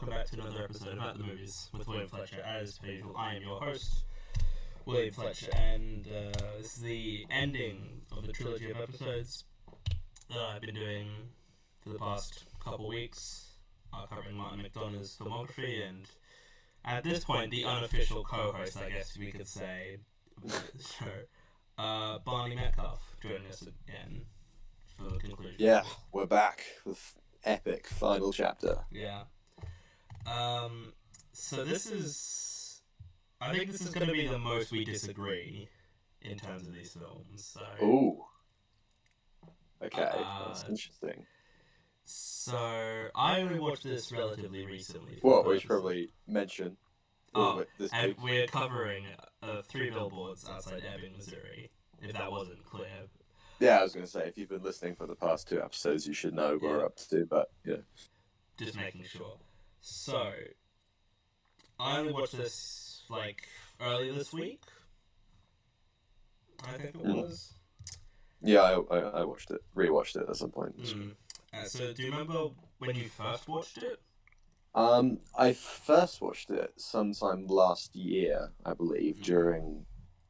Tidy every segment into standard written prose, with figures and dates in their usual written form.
welcome back to another episode of At the Movies with William Fletcher. As per usual, I am your host, William Fletcher, and this is the ending of the trilogy of episodes that I've been doing for the past couple weeks, covering Martin McDonagh's filmography, and at this point, the unofficial co-host, I guess we could say, of the show, Barney Metcalf, joining us again for the conclusion. Yeah, we're back with epic final chapter. Yeah. So this is... I think this is going to be the most we disagree in terms of these films. So. Ooh. Okay, that's interesting. So, I only watched this relatively recently. Well, we should probably mention... this and week. We're covering Three Billboards outside Ebbing, Missouri, if that wasn't clear. Yeah, I was going to say, if you've been listening for the past 2 episodes, you should know what we're up to, but, yeah. Just making sure. So, I only watched this, earlier this week, I think it was. Yeah, I watched it, rewatched it at some point. So, do you remember when you first watched it? I first watched it sometime last year, I believe, during...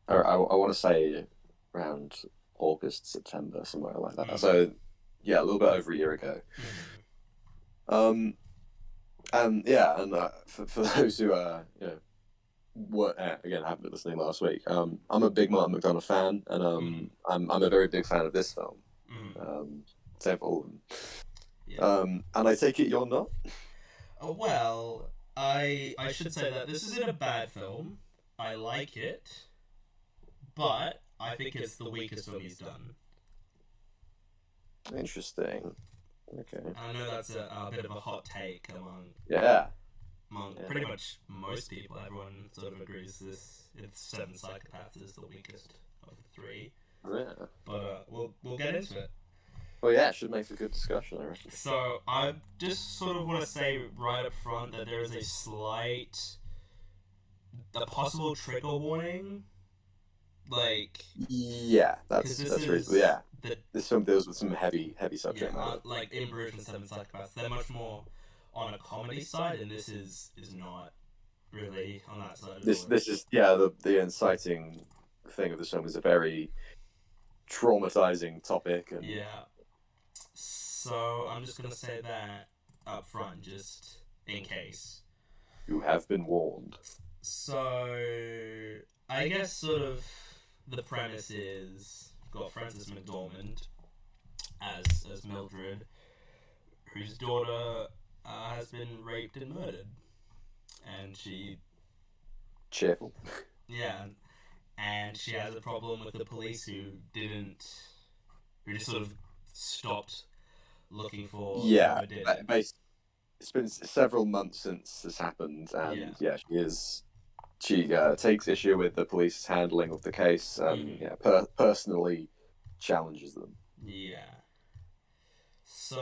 Or I want to say around... August, September, somewhere like that. So, yeah, a little bit over a year ago. And for those who haven't been listening last week, I'm a big Martin McDonagh fan, and I'm a very big fan of this film. Same for all of them. Yeah. And I take it you're not? Well, I should say that this isn't a bad film. I like it, but I think it's the weakest film he's done. Interesting. Okay. I know that's a bit of a hot take among pretty much most people. Everyone sort of agrees it's Seven Psychopaths is the weakest of the 3. Yeah. But we'll get into it. Well, yeah, it should make a good discussion, I reckon. So I just sort of want to say right up front that there is a possible trigger warning. Yeah, that's reasonable. Yeah, this film deals with some heavy subject matter. Like In Bruges and Seven Psychopaths, they're much more on a comedy side, and this is not really on that side. This is the inciting thing of this film is a very traumatizing topic, and So I'm just gonna say that up front, just in case. You have been warned. So I guess sort of. The premise is we've got Frances McDormand as Mildred, whose daughter has been raped and murdered, and she cheerful. Yeah, and she has a problem with the police who just sort of stopped looking for. Yeah, it's been several months since this happened, and She takes issue with the police's handling of the case, and personally challenges them. Yeah. So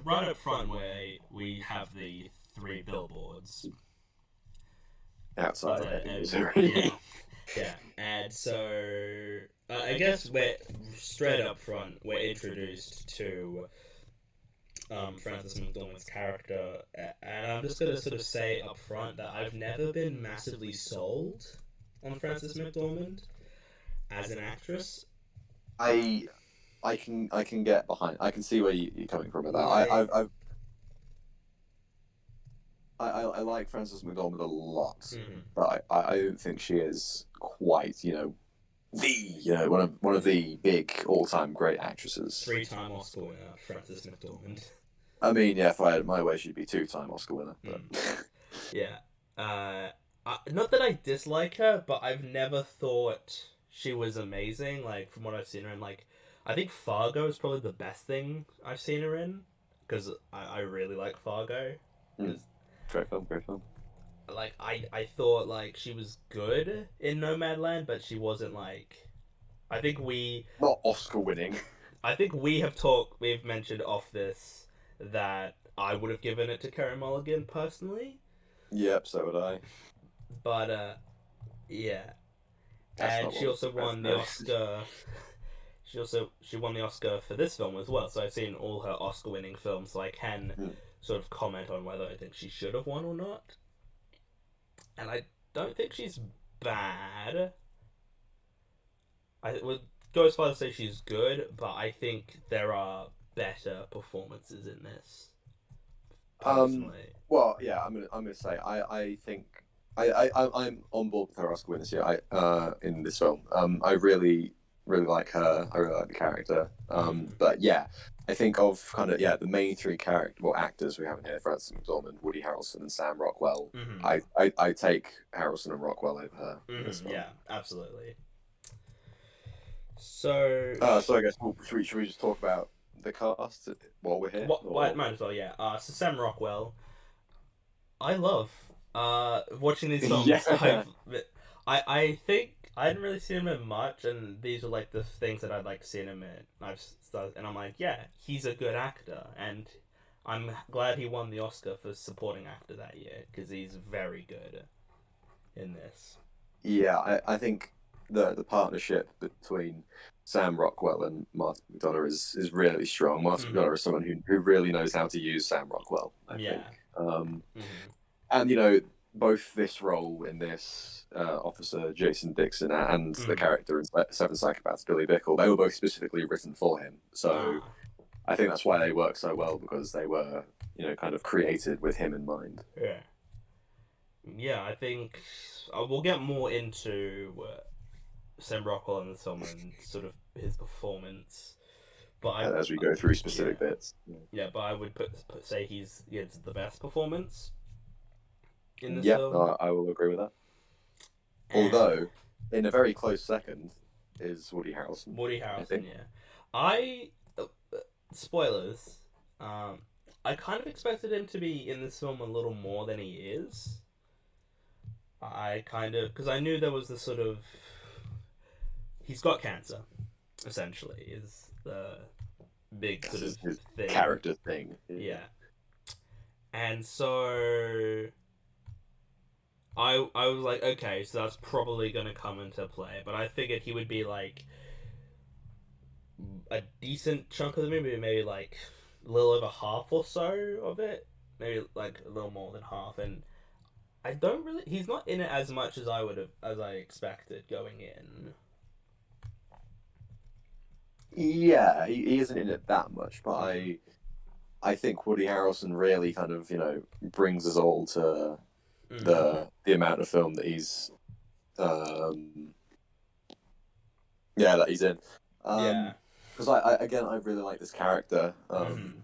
right up front, where we have the 3 billboards outside. Yeah. And so I guess we're straight up front. We're introduced to. Frances McDormand's character, and I'm just going to sort of say up front that I've never been massively sold on Frances McDormand as an actress. I can get behind. I can see where you're coming from with that. I like Frances McDormand a lot, but I don't think she is quite one of the big all-time great actresses. 3-time Oscar winner Frances McDormand. I mean, yeah, if I had it my way, she'd be 2-time Oscar winner. But... Yeah. Not that I dislike her, but I've never thought she was amazing. From what I've seen her in, I think Fargo is probably the best thing I've seen her in, because I really like Fargo. Great film. I thought she was good in Nomadland, but she wasn't I think not Oscar winning. I think we've mentioned off this that I would have given it to Carey Mulligan personally. Yep, so would I. But yeah, and she also won the Oscar. She won the Oscar for this film as well. So I've seen all her Oscar-winning films, so I can sort of comment on whether I think she should have won or not. And I don't think she's bad. I would go as far as to say she's good, but I think there are better performances in this. Personally. Well, yeah, I'm gonna say I think I'm on board with her Oscar win this year. In this film, I really like her. I really like the character. But yeah, I think of kind of the main three actors we have in here: Frances McDormand, Woody Harrelson, and Sam Rockwell. I take Harrelson and Rockwell over her. In this film. Yeah, absolutely. So I guess should we just talk about the cast while we're here? Might as well, yeah. So Sam Rockwell, I love watching these films. Yeah. I think I didn't really see him in much, and these are like the things that I'd like to see him in. And I'm like, yeah, he's a good actor, and I'm glad he won the Oscar for supporting actor that year because he's very good in this. Yeah, I think the partnership between Sam Rockwell and Martin McDonagh is really strong. Martin McDonagh is someone who really knows how to use Sam Rockwell, I think. And both this role in this officer Jason Dixon and the character in Seven Psychopaths, Billy Bickle, they were both specifically written for him. So I think that's why they work so well, because they were kind of created with him in mind. Yeah, I think we'll get more into Sam Rockwell in the film and sort of his performance, but as we go through specific bits. Yeah, but I would say he's the best performance in this film. Yeah, I will agree with that. Although, in a very close second is Woody Harrelson. I spoilers. I kind of expected him to be in this film a little more than he is. Because I knew there was this sort of... He's got cancer, essentially, is the big sort of his thing. Character thing. Yeah. And so... I was like, okay, so that's probably going to come into play. But I figured he would be, like, a decent chunk of the movie, maybe, like, a little over half or so of it. Maybe, like, a little more than half. And he's not in it as much as I expected going in. Yeah, he isn't in it that much, but I think Woody Harrelson really kind of, brings us all to the amount of film that he's that he's in. Because I really like this character. And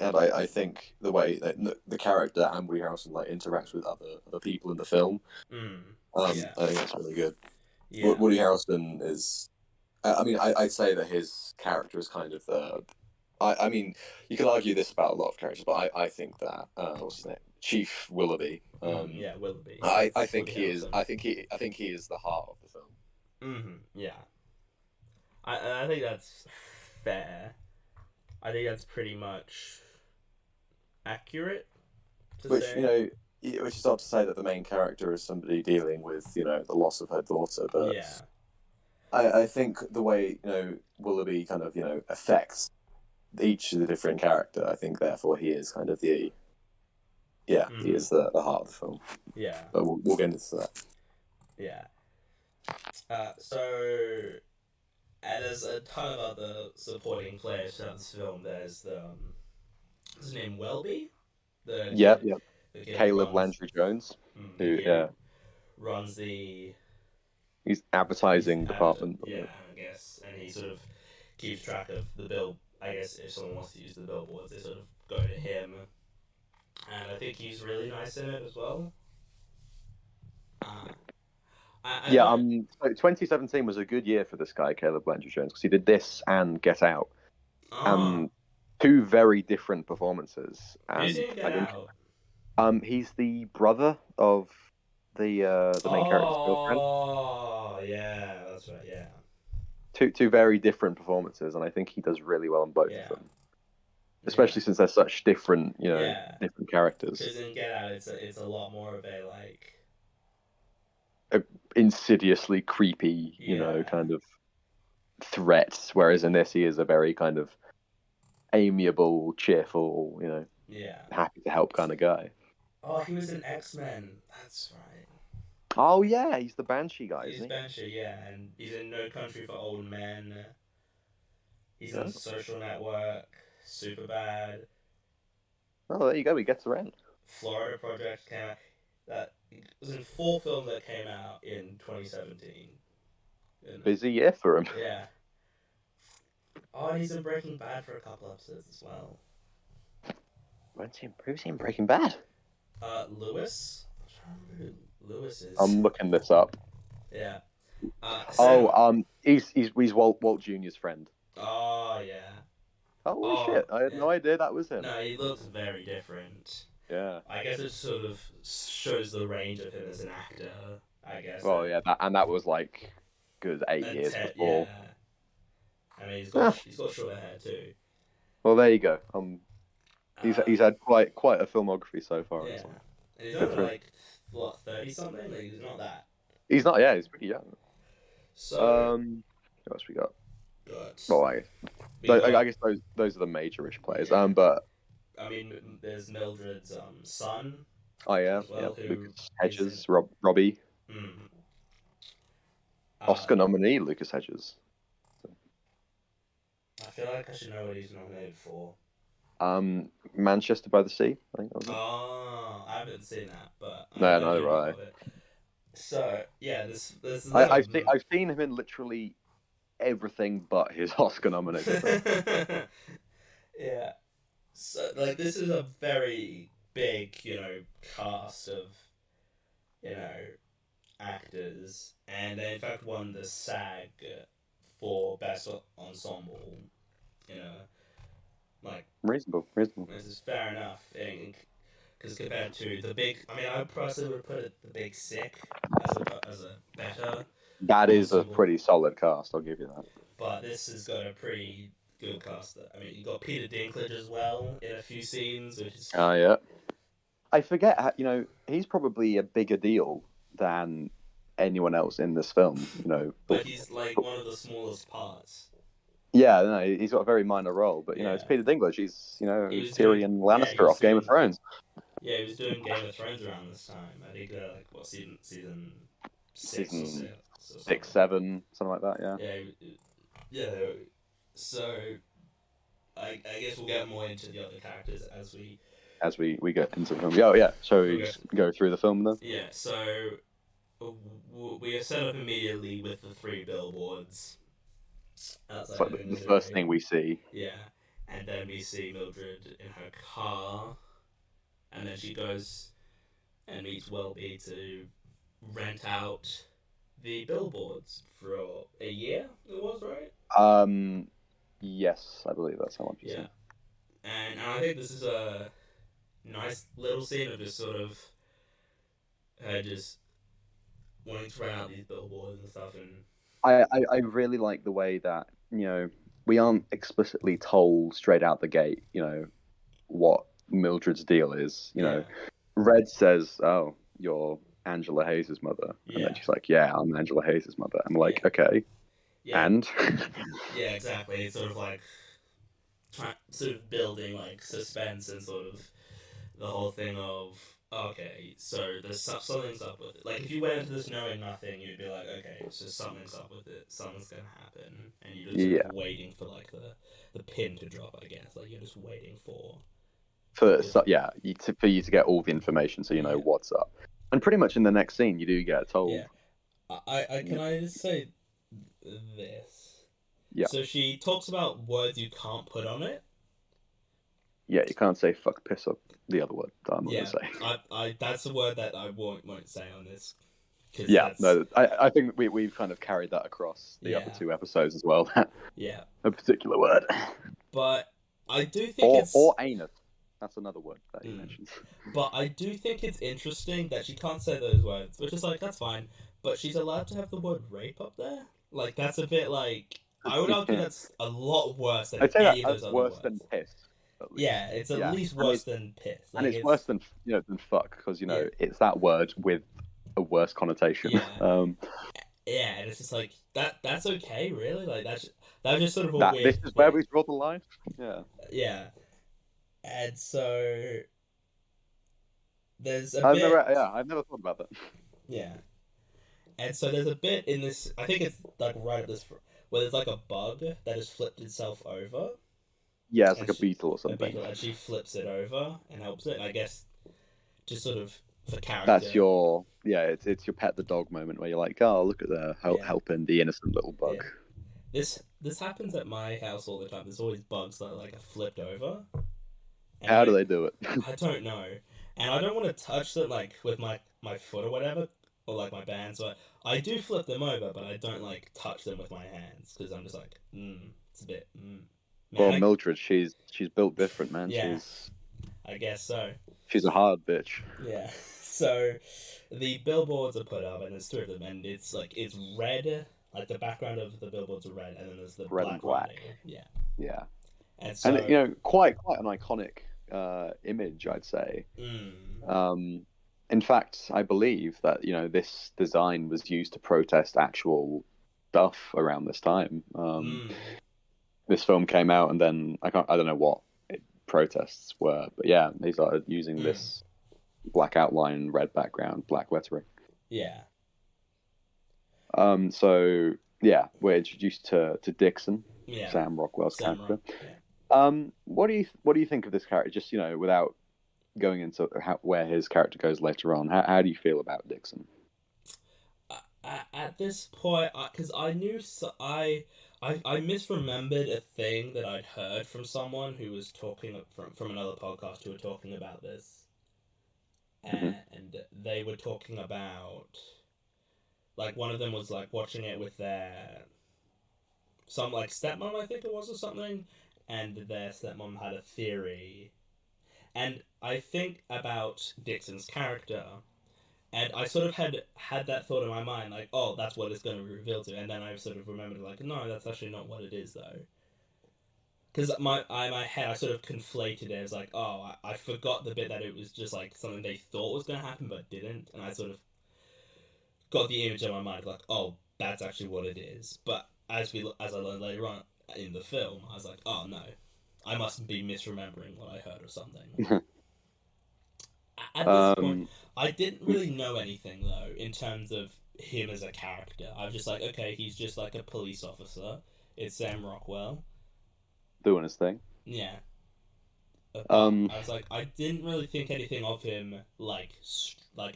I think the way that the character and Woody Harrelson interacts with other people in the film, I think that's really good. Yeah. Woody Harrelson is, I'd say that his character is kind of the. I mean, you can argue this about a lot of characters, but I think that what's his name, Chief Willoughby. Willoughby. I think he is. I think he is the heart of the film. Yeah. I think that's fair. I think that's pretty much accurate. Which is not to say that the main character is somebody dealing with the loss of her daughter, but I think the way Willoughby kind of affects each of the different character, I think therefore he is kind of he is the heart of the film. Yeah, but we'll get into that. Yeah. And there's a ton of other supporting players throughout this film. There's his name Welby. Caleb Landry Jones, who runs the advertising department. I guess, and he sort of keeps track of the bill. I guess if someone wants to use the billboards, they sort of go to him, and I think he's really nice in it as well. So 2017 was a good year for this guy, Caleb Landry Jones, because he did this and Get Out, two very different performances. And he's the brother of the main character's girlfriend. Oh, yeah, that's right. Yeah. Two very different performances, and I think he does really well on both of them. Especially since they're such different, different characters. Because in Get Out, it's a lot more of a insidiously creepy, kind of threat. Whereas in this, he is a very kind of amiable, cheerful, Yeah. happy to help kind of guy. Oh, he was in X-Men. That's right. Oh yeah, he's the Banshee guy, He's isn't he? Banshee, yeah, and he's in No Country for Old Men. He's Yeah. on Social Network, Superbad, Oh, there you go. He gets around. Florida Project came out. That was in 4 films that came out in 2017. Busy year for him. Yeah. Oh, and he's in Breaking Bad for a couple episodes as well. Who's he in Breaking Bad? Lewis. I'm trying to remember who Lewis is. I'm looking this up. Yeah. He's Walt Jr.'s friend. Oh yeah. Holy shit! I had no idea that was him. No, he looks very different. Yeah. I guess it sort of shows the range of him as an actor. I guess. Well, yeah, that was like good 8 years before. Yeah. I mean, he's got shorter hair too. Well, there you go. He's had quite a filmography so far. Yeah. And he's only like 30 something. Like, he's not that. He's not. Yeah, he's pretty young. So. What else we got? But, well, I guess those are the major-ish players. Yeah. But I mean, there's Mildred's son. Oh yeah, well, yeah. Lucas Hedges, Robbie. Mm. Oscar nominee Lucas Hedges. I feel like I should know what he's nominated for. Manchester by the Sea, I think that was it. Oh, I haven't seen that, but no, neither have I. So yeah, this is. I've seen him in literally everything but his Oscar nominated. Yeah, so like this is a very big, cast of, actors, and they in fact won the SAG for Best Ensemble. Like reasonable. This is fair enough, because compared to the big, I mean, I personally would put The Big Sick as a better. That is a pretty solid cast. I'll give you that. But this has got a pretty good cast. I mean, you got Peter Dinklage as well in a few scenes, which is. Oh yeah. I forget. He's probably a bigger deal than anyone else in this film. But he's like one of the smallest parts. Yeah, no, he's got a very minor role, but it's Peter Dinklage. He's Tyrion Lannister off Game of Thrones. Yeah, he was doing Game of Thrones around this time. I think season 6, 7, something like that. Yeah. Yeah. So, I guess we'll get more into the other characters as we get into the film. Oh yeah. So we just go through the film then. Yeah. So we are set up immediately with the 3 billboards. It's like the first thing we see. Yeah, and then we see Mildred in her car, and then she goes and meets Welby to rent out the billboards for a year. It was right. Yes, I believe that's how much. Yeah, and I think this is a nice little scene of just sort of her just wanting to rent out these billboards and stuff and. I really like the way that, we aren't explicitly told straight out the gate, what Mildred's deal is. Red says, "Oh, you're Angela Hayes' mother." And then she's like, "Yeah, I'm Angela Hayes' mother." I'm like, "Okay." Yeah. And? Yeah, exactly. It's sort of like sort of building like suspense and sort of the whole thing of, okay, so there's something's up with it. Like, if you went into this knowing nothing, you'd be like, okay, so something's up with it, something's gonna happen, and you're just sort of waiting for, like, the pin to drop, I guess. Like, you're just waiting for you to get all the information so you know what's up. And pretty much in the next scene, you do get told. Yeah. Can I just say this? Yeah. So she talks about words you can't put on it. Yeah, you can't say fuck, piss, or the other word that I'm not going to say. That's a word that I won't say on this. Yeah, no, I think we've kind of carried that across the other 2 episodes as well. Yeah. A particular word. But I do think Or anus. That's another word that he mentions. But I do think it's interesting that she can't say those words, which is like, that's fine. But she's allowed to have the word rape up there? Like, that's a bit like... I would argue that's a lot worse than any of those other words. Worse than piss. Yeah, it's at least worse than piss. Like, and it's worse than fuck, because it's that word with a worse connotation. Yeah. And it's just like that's okay, really. Like that's just sort of a weird this is where we draw the line. Yeah. Yeah. And so there's a I've never, bit, yeah, I've never thought about that. yeah. And so there's a bit in this. I think it's like right at this where there's like a bug that has flipped itself over, Yeah, it's like and a she beetle or a something. beetle, and she flips it over and helps it. And I guess just sort of for That's character, your, yeah, it's your pet the dog moment where you're like, oh, look at the yeah, helping the innocent little yeah. bug. This happens at my house all the time. There's always bugs that like are flipped over, and How do they do it? I don't know, and I don't want to touch them like with my foot or whatever, or like my band. So I do flip them over, but I don't like touch them with my hands because I'm just like, it's a bit, Well, man. Mildred, she's built different, man. Yeah, I guess so. She's a hard bitch. Yeah. So the billboards are put up, and there's three of them, and it's like it's red. Like the background of the billboards are red, and then there's the Red and black. writing. Yeah. Yeah, And and so, you know, quite an iconic image, I'd say. mm, In fact, I believe that this design was used to protest actual stuff around this time. mm, This film came out, and then I don't know what protests were, but yeah, they started using this black outline, red background, black lettering. yeah, So yeah, we're introduced to Dixon, yeah. Sam Rockwell's Sam character. Rock. Yeah. What do you think of this character? Just without going into where his character goes later on, how do you feel about Dixon? At this point, because I knew I misremembered a thing that I'd heard from someone who was talking from another podcast who were talking about this, Mhm. and they were talking about like one of them was like watching it with their some like stepmom I think it was or something, and their stepmom had a theory, and I think about Dixon's character. And I sort of had that thought in my mind, like, oh, that's what it's going to be revealed to, and then I sort of remembered, like, no, that's actually not what it is, though. Because my head, I sort of conflated it as like, oh, I forgot the bit that it was just like something they thought was going to happen but didn't, and I sort of got the image in my mind, like, oh, that's actually what it is. But as I learned later on in the film, I was like, oh no, I must be misremembering what I heard or something. At this point, um, I didn't really know anything though in terms of him as a character. I was just like, okay, he's just like a police officer. It's Sam Rockwell. Doing his thing. Yeah. But Um, I was like, I didn't really think anything of him like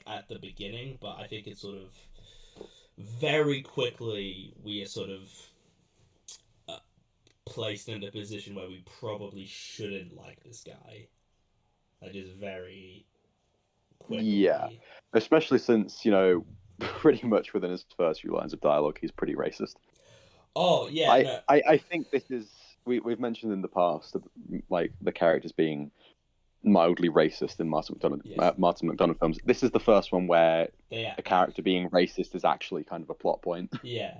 at the beginning, but I think it's sort of very quickly we are sort of uh, placed in a position where we probably shouldn't like this guy. Like just very quickly. yeah, especially since pretty much within his first few lines of dialogue, he's pretty racist. Oh yeah, I no, I, I think this is we've mentioned in the past like the characters being mildly racist in yes, Martin McDonagh films. This is the first one where they a character being racist is actually kind of a plot point. yeah,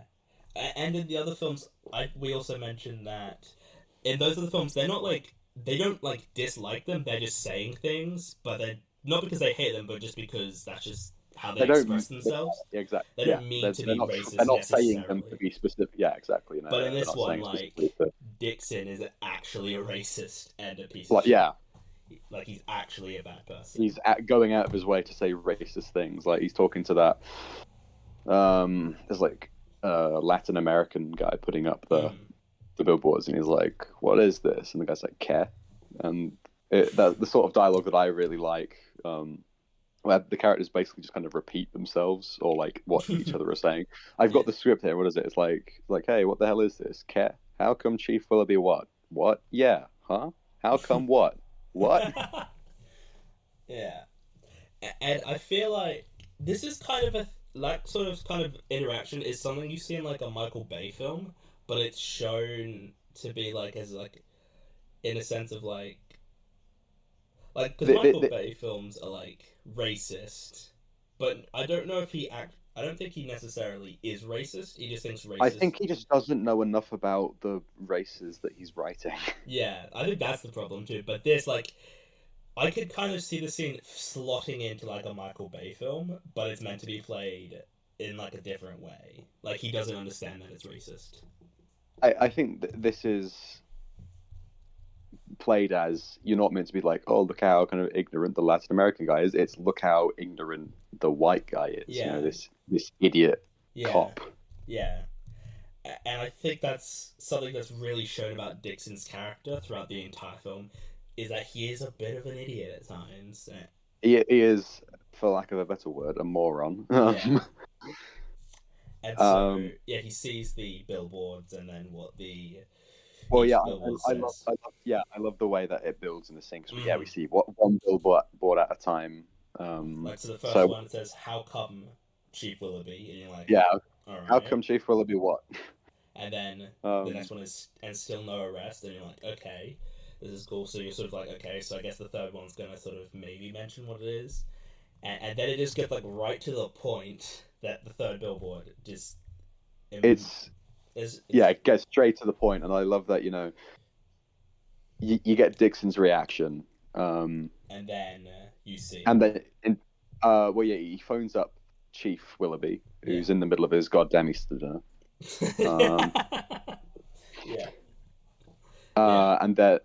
and in the other films, we also mentioned that in those other films, they're not like they don't like dislike them. They're just saying things, but they're not because they hate them, but just because that's just how they They don't express themselves. exactly. They Yeah, don't mean to they're be not racist saying them to necessarily. be specific. Yeah, exactly. But in They're this not one, saying like specifically to Dixon is actually a racist and a piece of like shit. yeah. Like he's actually a bad person. He's going out of his way to say racist things. Like he's talking to that. There's like a Latin American guy putting up the billboards, and he's like, "What is this?" And the guy's like, "Care," and that's the sort of dialogue that I really like. Where the characters basically just kind of repeat themselves or like what each other are saying. I've got the script here. What is it? It's like, hey, what the hell is this? Care? How come Chief Willoughby what? What? Yeah. Huh? How come what? What? Yeah, and I feel like this is kind of a like sort of kind of interaction is something you see in like a Michael Bay film, but it's shown to be like as like in a sense of like because The, the, Michael the, Bay films are like racist, but I don't know if I don't think he necessarily is racist. He just thinks I racist. think he just doesn't know enough about the races that he's writing. Yeah, I think that's the problem too. But this like I could kind of see the scene slotting into like a Michael Bay film, but it's meant to be played in like a different way. Like he doesn't understand that it's racist. I think this is played as, you're not meant to be like, oh, look how kind of ignorant the Latin American guy is. It's look how ignorant the white guy is. Yeah. You know, this idiot cop. Yeah. And I think that's something that's really shown about Dixon's character throughout the entire film, is that he is a bit of an idiot at times. He is, for lack of a better word, a moron. Yeah. And so, he sees the billboards and then what the... Well, yeah, I love the way that it builds in the scene. Because we see one billboard at a time. Like, so the first one says, "How come Chief Willoughby?" And you're like, yeah, all right. How come Chief Willoughby what? And then the next one is, and still no arrest, and you're like, okay, this is cool. So you're sort of like, okay, so I guess the third one's gonna sort of maybe mention what it is, and then it just gets like right to the point that the third billboard just it gets straight to the point, and I love that, you know, you get Dixon's reaction, and then you see, and then he phones up Chief Willoughby, who's in the middle of his goddamn Easter dinner. And that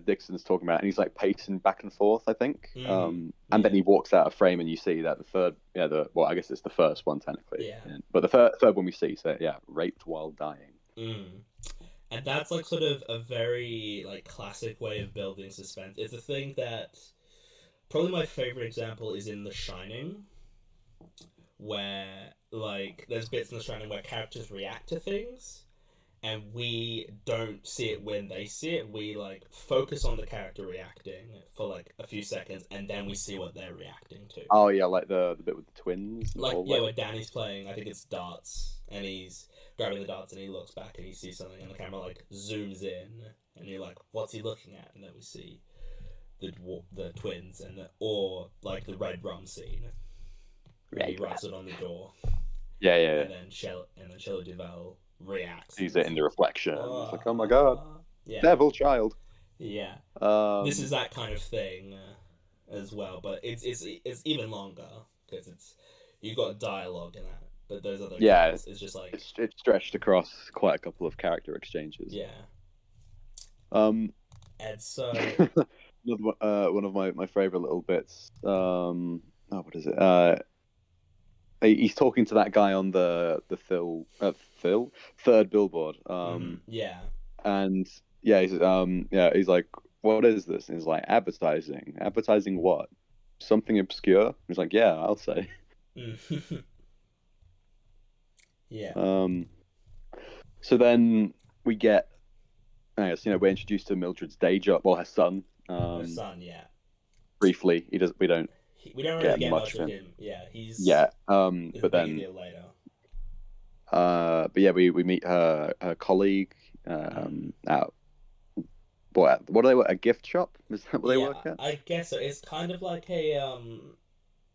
Dixon's talking about it, and he's like pacing back and forth, I think. And then he walks out of frame, and you see that the third, I guess it's the first one technically. But the third one we see, so raped while dying. And that's like sort of a very like classic way of building suspense. It's a thing that probably my favorite example is in The Shining, where like there's bits in The Shining where characters react to things, and we don't see it when they see it. We like focus on the character reacting for like a few seconds, and then we see what they're reacting to. Oh yeah, like the bit with the twins. Like where Danny's playing, I think it's darts, and he's grabbing the darts, and he looks back and he sees something, and the camera like zooms in, and you're like, what's he looking at? And then we see the twins, or like the red rum scene. He writes it on the door. Yeah. And then Shelley Duvall reacts. Sees it in the reflection. It's like, oh my god, devil child. Yeah. This is that kind of thing as well, but it's even longer because you've got dialogue in that. But those other it's just like it's stretched across quite a couple of character exchanges. Yeah. And so one of my favorite little bits. What is it? He's talking to that guy on the third billboard. And he's like, what is this? And he's like, advertising. Advertising what? Something obscure? He's like, yeah, I'll say. Yeah. So then we get, I guess, we're introduced to Mildred's day job. Well, her son. Her son, yeah. Briefly, we don't really get much of him. Yeah, he's but then later. We meet her colleague at what do they work? A gift shop? Is that what they work at? I guess so. It's kind of like a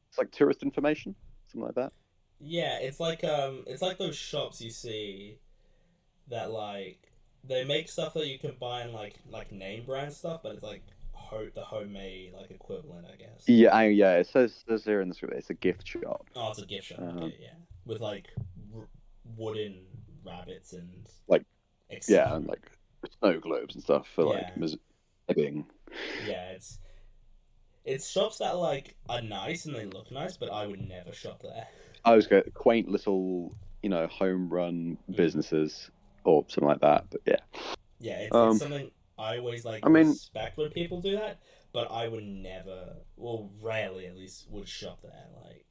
It's like tourist information, something like that. Yeah, it's like those shops you see that like they make stuff that you can buy in like name brand stuff, but it's like the homemade like equivalent, I guess. Yeah. It says here in the script it's a gift shop. Oh, it's a gift shop. Okay, yeah, with like wooden rabbits and like and like snow globes and stuff for like Ebbing. Yeah, it's shops that like are nice and they look nice, but I would never shop there. I was going quaint little, home run businesses or something like that. But yeah, it's something I always respect when people do that, but I would never, well, rarely at least, would shop there. Like,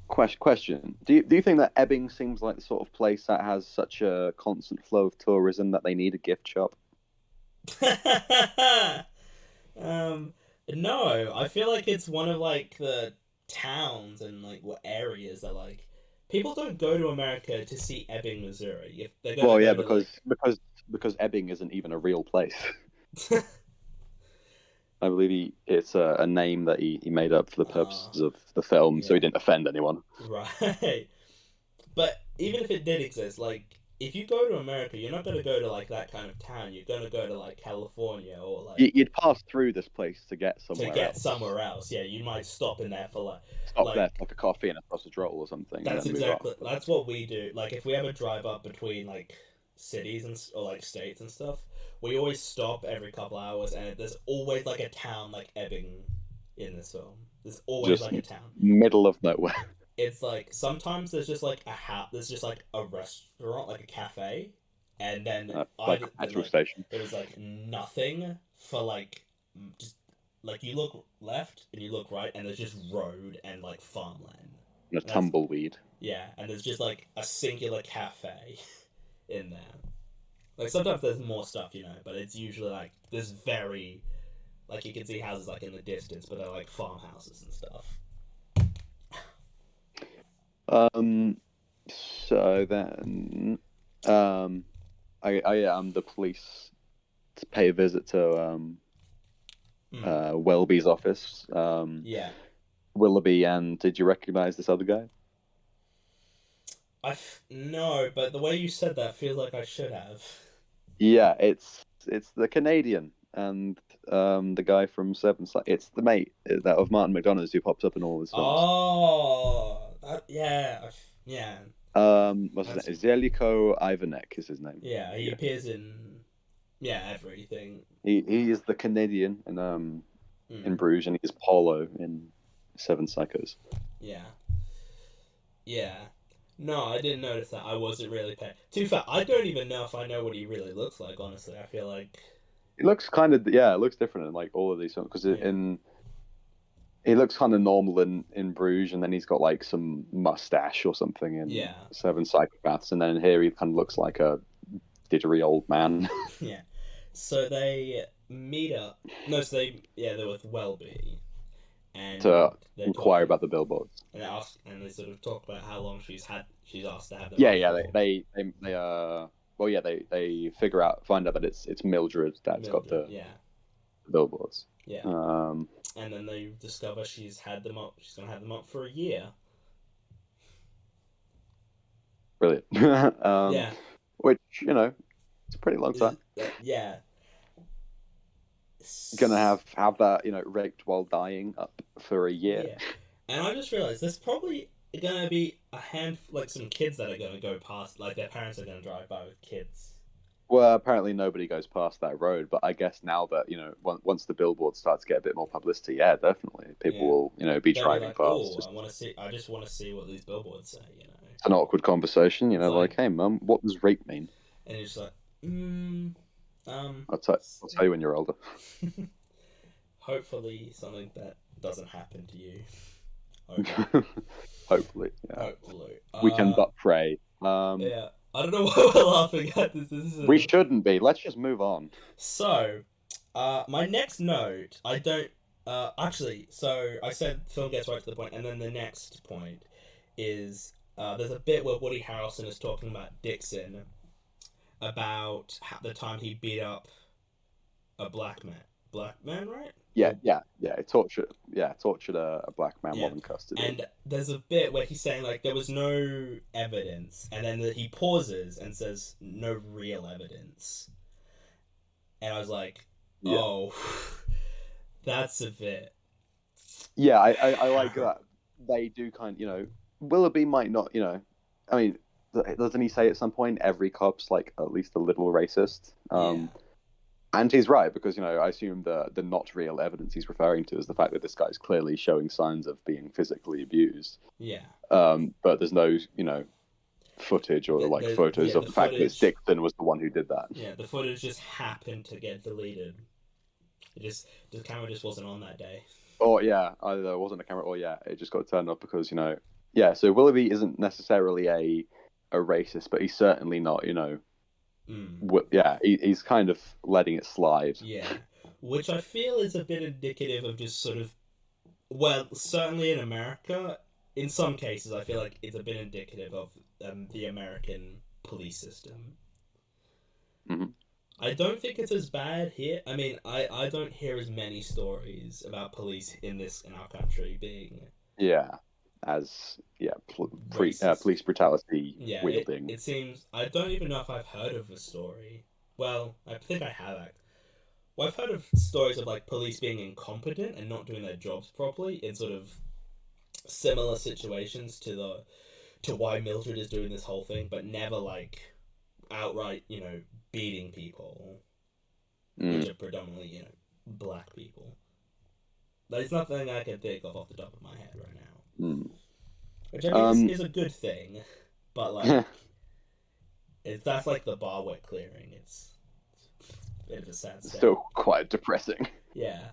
question: Do you think that Ebbing seems like the sort of place that has such a constant flow of tourism that they need a gift shop? No, I feel like it's one of like the towns and like what areas that like people don't go to America to see Ebbing, Missouri. If they're going because Ebbing isn't even a real place. I believe it's a name that he made up for the purposes of the film, so he didn't offend anyone. Right. But even if it did exist, like, if you go to America, you're not going to go to, like, that kind of town. You're going to go to, like, California or, like... You'd pass through this place to get somewhere else. Yeah, you might stop in there for, like... there for, like, a coffee and a sausage roll or something. That's what we do. Like, if we ever drive up between, like, cities or like states and stuff, we always stop every couple hours, and there's always like a town like Ebbing in this film. There's always Just like a town. middle of nowhere. It's like sometimes there's just like a house, there's just like a restaurant, like a cafe, and then Like a petrol station. there was like nothing for like just like you look left and you look right, and there's just road and like farmland. And a tumbleweed. Yeah, and there's just like a singular cafe in there. Like sometimes there's more stuff, but it's usually like there's very like you can see houses like in the distance, but they're like farmhouses and stuff. So then, the police to pay a visit to Welby's office. Yeah. Willoughby, and did you recognize this other guy? No, but the way you said that feels like I should have. Yeah, it's the Canadian and the guy from Seven. It's the mate that of Martin McDonagh's who pops up in all his films. Oh, yeah. What's his name? Zeljko Ivanek is his name. Yeah, he appears in everything. He is the Canadian in Bruges, and he's Paulo in Seven Psychos. Yeah. No, I didn't notice that. I wasn't really paying. To be fair, I don't even know if I know what he really looks like. Honestly, I feel like it looks it looks different in like all of these films because he looks kind of normal in Bruges, and then he's got like some mustache or something in Seven Psychopaths, and then here he kind of looks like a didgery old man. Yeah. So they meet up. No, so they're with Welby, and to inquire about the billboards. And they sort of talk about how long she's asked to have them. They find out that it's Mildred that's got the billboards. Yeah. And then they discover she's had them up. She's gonna have them up for a year. Brilliant. Yeah. Which it's a pretty long time. Yeah. Gonna have that raped while dying up for a year. Yeah. And I just realized there's probably gonna be some kids that are gonna go past, like their parents are gonna drive by with kids. Well, apparently nobody goes past that road, but I guess now that once the billboard starts to get a bit more publicity, yeah, definitely people will be driving past. I just want to see what these billboards say. It's an awkward conversation, like, hey, mum, what does rape mean? And it's like, I'll tell you when you're older. Hopefully, something that doesn't happen to you. Okay. Hopefully, yeah. Hopefully, we can but pray. Yeah. I don't know why we're laughing at this. We shouldn't be. Let's just move on. So, my next note, I don't... actually, so I said film gets right to the point, and then the next point is there's a bit where Woody Harrelson is talking about Dixon, about the time he beat up a black man. Black man, right? Yeah. Tortured a black man while in custody. And there's a bit where he's saying like there was no evidence, and then he pauses and says no real evidence. And I was like, oh, that's a bit. Yeah, I like that. They do Willoughby might not, I mean, doesn't he say at some point every cop's like at least a little racist? And he's right, because, I assume the not real evidence he's referring to is the fact that this guy's clearly showing signs of being physically abused. Yeah. But there's no, footage or photos of the fact that Dixon was the one who did that. Yeah, the footage just happened to get deleted. The camera just wasn't on that day. Oh, yeah, either there wasn't a camera or, it just got turned off because, so Willoughby isn't necessarily a racist, but he's certainly not, he's kind of letting it slide. Yeah, which I feel is a bit indicative of just sort of, well, certainly in America, in some cases, I feel like it's a bit indicative of the American police system. Mm-hmm. I don't think it's as bad here. I mean, I don't hear as many stories about police in our country being... police brutality wielding. It seems... I don't even know if I've heard of a story. Well, I think I have. Well, I've heard of stories of like police being incompetent and not doing their jobs properly in sort of similar situations to why Mildred is doing this whole thing, but never like outright, beating people, which Mm. are predominantly, black people. There's nothing I can think of off the top of my head right now. Mm. Which I mean is a good thing, but like that's like the bar we're clearing. It's a bit of a sad state. Still quite depressing. Yeah.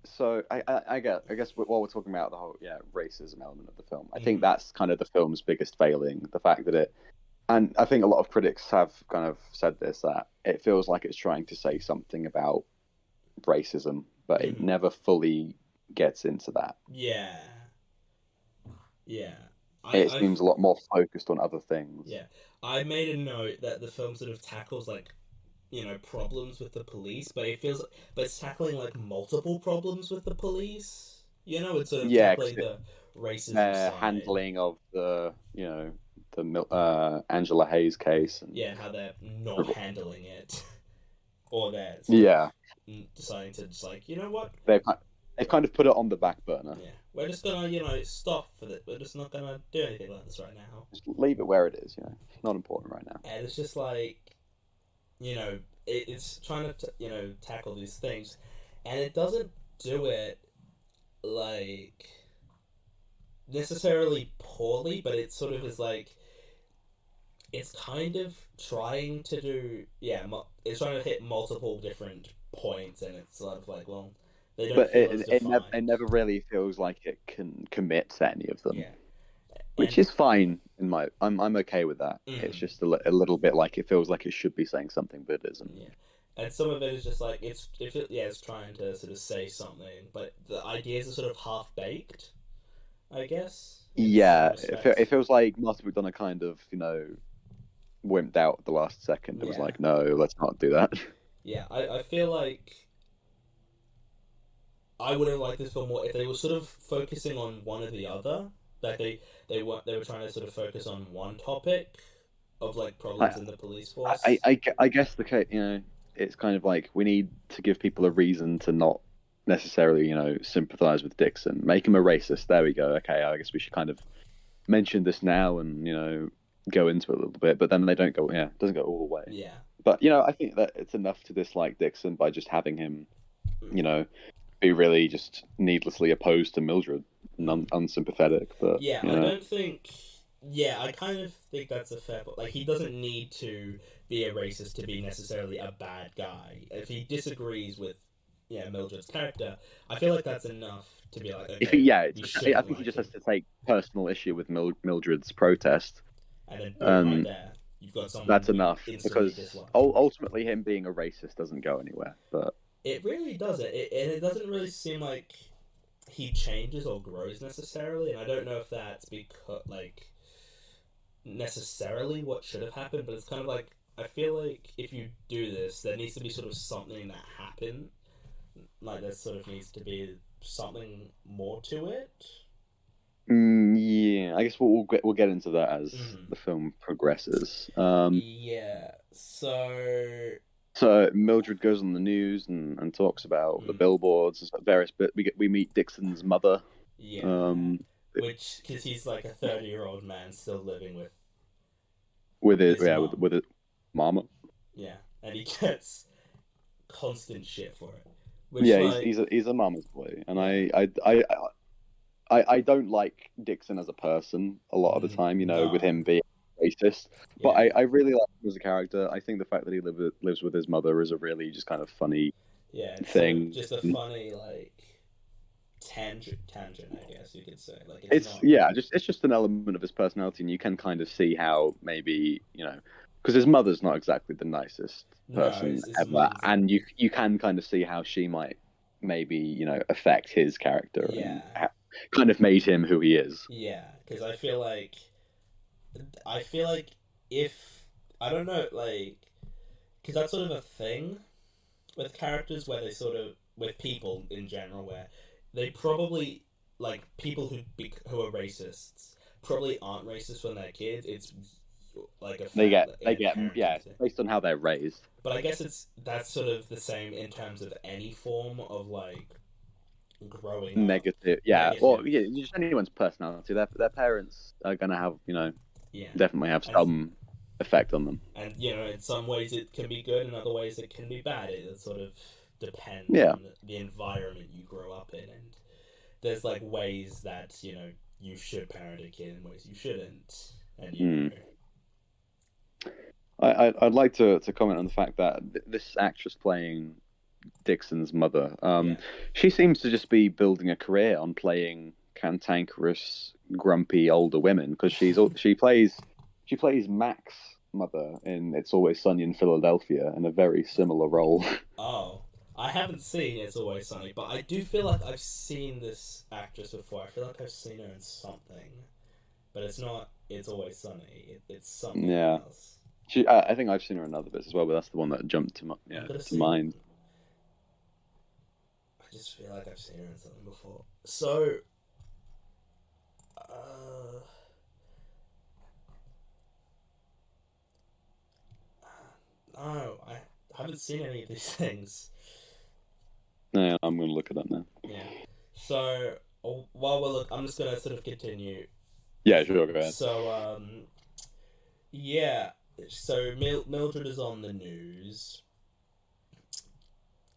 So I guess while we're talking about the whole racism element of the film, I think Mhm. that's kind of the film's biggest failing. The fact that and I think a lot of critics have kind of said this, that it feels like it's trying to say something about racism, but it Mhm. never fully gets into that. Yeah. Yeah. It I seems a lot more focused on other things. yeah. I made a note that the film sort of tackles like problems with the police, but but it's tackling like multiple problems with the police. It's sort of Yeah, 'cause tackling the racism their side. handling of the Angela Hayes case, and Yeah, and how they're not handling it, or they're sort yeah, of deciding to just like, you know what? they've kind of put it on the back burner. Yeah, we're just gonna stop for this. We're just not gonna do anything like this right now. Just leave it where it is. Not important right now. And it's just like, it's trying to tackle these things, and it doesn't do it like necessarily poorly, but it sort of is like it's kind of trying to do it's trying to hit multiple different points, and it's sort of like, well, they don't But feel as defined. it never really feels like it can commit to any of them, Yeah, which and is fine. I'm okay with that. It's just a little bit like it feels like it should be saying something, but it isn't. yeah, and some of it is just like it's trying to sort of say something, but the ideas are sort of half baked, I guess. Yeah, it feels like Martin McDonagh kind of wimped out at the last second. It was Yeah. like, no, let's not do that. Yeah, I feel like I would have liked this film more if they were sort of focusing on one or the other. Like they were trying to sort of focus on one topic of like problems in the police force. I guess it's kind of like we need to give people a reason to not necessarily sympathize with Dixon. Make him a racist. There we go. Okay, I guess we should kind of mention this now and go into it a little bit, but then they don't go. Yeah, it doesn't go all the way. Yeah. But I think that it's enough to dislike Dixon by just having him, be really just needlessly opposed to Mildred and unsympathetic. But Yeah, I don't think. Yeah, I kind of think that's a fair point. Like, he doesn't need to be a racist to be necessarily a bad guy. If he disagrees with, Mildred's character, I feel like that's enough to be like, okay, I think he just has to take personal issue with Mildred's protest. And then boom, right there, you've got someone. That's enough, because dislike. ultimately him being a racist doesn't go anywhere. But it really doesn't. And it doesn't really seem like he changes or grows necessarily. And I don't know if that's because necessarily what should have happened, but it's kind of like, I feel like if you do this, there needs to be sort of something that happened. Like, there sort of needs to be something more to it. Yeah, I guess we'll get into that as the film progresses. Yeah. So Mildred goes on the news and talks about the billboards and various bit. We meet Dixon's mother. Yeah. Which, because he's like a 30-year-old man still living with his mama. Yeah, and he gets constant shit for it. Which, he's a mama's boy, and I don't like Dixon as a person a lot of the time, with him being racist. But I really like him as a character. I think the fact that he lives with his mother is a really just kind of funny thing. Just a funny tangent, I guess you could say. Like it's just an element of his personality, and you can kind of see how maybe because his mother's not exactly the nicest person ever, and you can kind of see how she might maybe affect his character. Yeah. And kind of made him who he is. Yeah, because I feel like if I don't know, because that's sort of a thing with characters where they sort of with people in general where they probably people who are racists probably aren't racist when they're kids. It's like they get based on how they're raised. But I guess that's sort of the same in terms of any form of growing negative. Just anyone's personality. Their parents are gonna have definitely have some effect on them. And, you know, in some ways it can be good, in other ways it can be bad. It sort of depends Yeah. on the environment you grow up in. And there's, like, ways that, you know, you should parent a kid and ways you shouldn't. And, you know... I'd like to comment on the fact that this actress playing Dixon's mother, she seems to just be building a career on playing cantankerous, grumpy older women, because she plays Mac's mother in It's Always Sunny in Philadelphia in a very similar role. Oh, I haven't seen It's Always Sunny, but I do feel like I've seen this actress before. I feel like I've seen her in something, but it's not It's Always Sunny. It's something else. I think I've seen her in other bits as well, but that's the one that jumped to mind. I just feel like I've seen her in something before. So, no, I haven't seen any of these things. No, I'm going to look it up now. Yeah. So, while I'm just going to sort of continue. Yeah, sure, go ahead. So, So Mildred is on the news,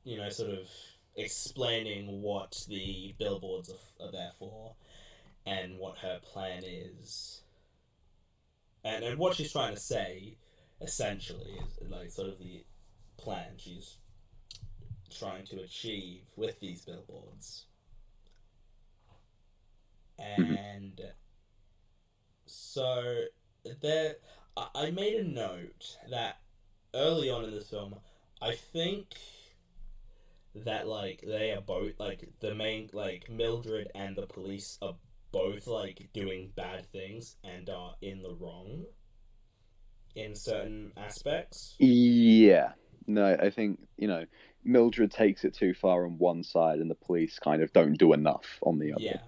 you know, sort of explaining what the billboards are there for and what her plan is. And what she's trying to say, essentially, is like sort of the plan she's trying to achieve with these billboards. And so there... I made a note that early on in this film, I think that, like, they are both, like, the main, like, Mildred and the police are both, like, doing bad things and are in the wrong in certain aspects. Yeah. No, I think, you know, Mildred takes it too far on one side and the police kind of don't do enough on the other. Yeah.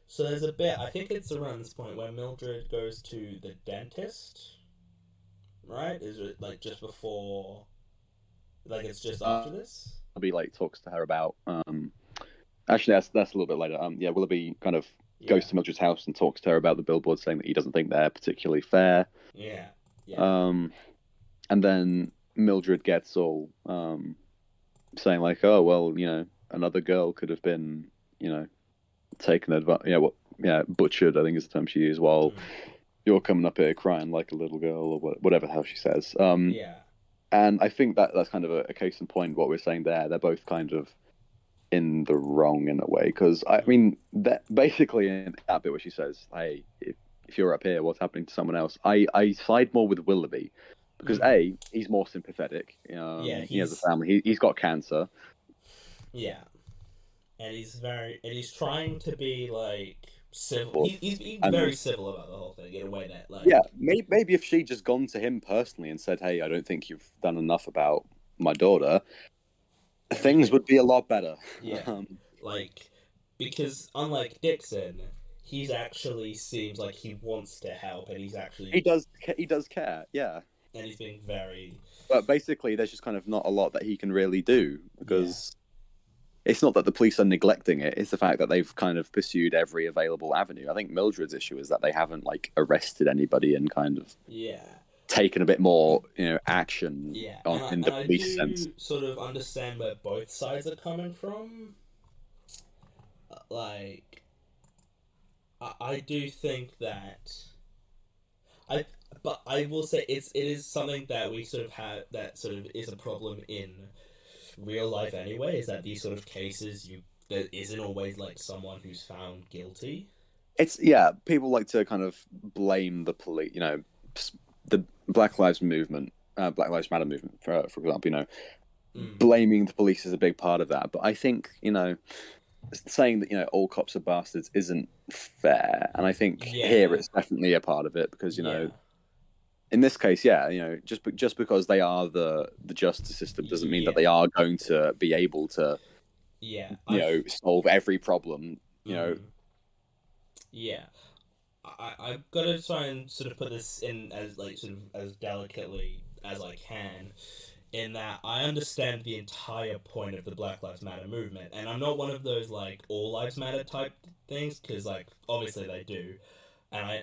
So there's a bit, I think it's around this point, where Mildred goes to the dentist, right? Is it, like, just before, like, it's just after this? Willoughby, like, talks to her about, actually, that's a little bit later. Willoughby kind of goes to Mildred's house and talks to her about the billboards, saying that he doesn't think they're particularly fair. Yeah. And then Mildred gets all, saying, like, oh, well, you know, another girl could have been, you know, taken advantage, butchered, I think is the term she used, while you're coming up here crying like a little girl, or whatever the hell she says. And I think that's kind of a case in point what we're saying there. They're both kind of in the wrong in a way, because I mean, that basically in that bit where she says, hey, if you're up here, what's happening to someone else? I side more with Willoughby, because A, he's more sympathetic. He has a family. He's got cancer. Yeah. And he's trying to be, like, civil. He's very civil about the whole thing in a way that, like... Yeah, maybe if she'd just gone to him personally and said, hey, I don't think you've done enough about my daughter, things would be a lot better. Yeah, like, because unlike Dixon, he's actually seems like he wants to help, and he's actually... He does care, yeah. And he's being very... But basically, there's just kind of not a lot that he can really do, because... Yeah. It's not that the police are neglecting it, it's the fact that they've kind of pursued every available avenue. I think Mildred's issue is that they haven't, like, arrested anybody and kind of taken a bit more, you know, action in the police sense. I do sort of understand where both sides are coming from. Like, I do think that... But I will say it is something that we sort of have, that sort of is a problem in real life anyway, is that these sort of cases, there isn't always, like, someone who's found guilty. It's, people like to kind of blame the police, you know, the Black Lives Matter movement, for example, you know, blaming the police is a big part of that. But I think, you know, saying that, you know, all cops are bastards isn't fair. And I think here it's definitely a part of it, because, you know, in this case, you know, just because they are the justice system doesn't mean that they are going to be able to, you know, solve every problem, you know. Yeah. I've got to try and sort of put this in as, like, sort of as delicately as I can, in that I understand the entire point of the Black Lives Matter movement, and I'm not one of those, like, all lives matter type things, because, like, obviously they do.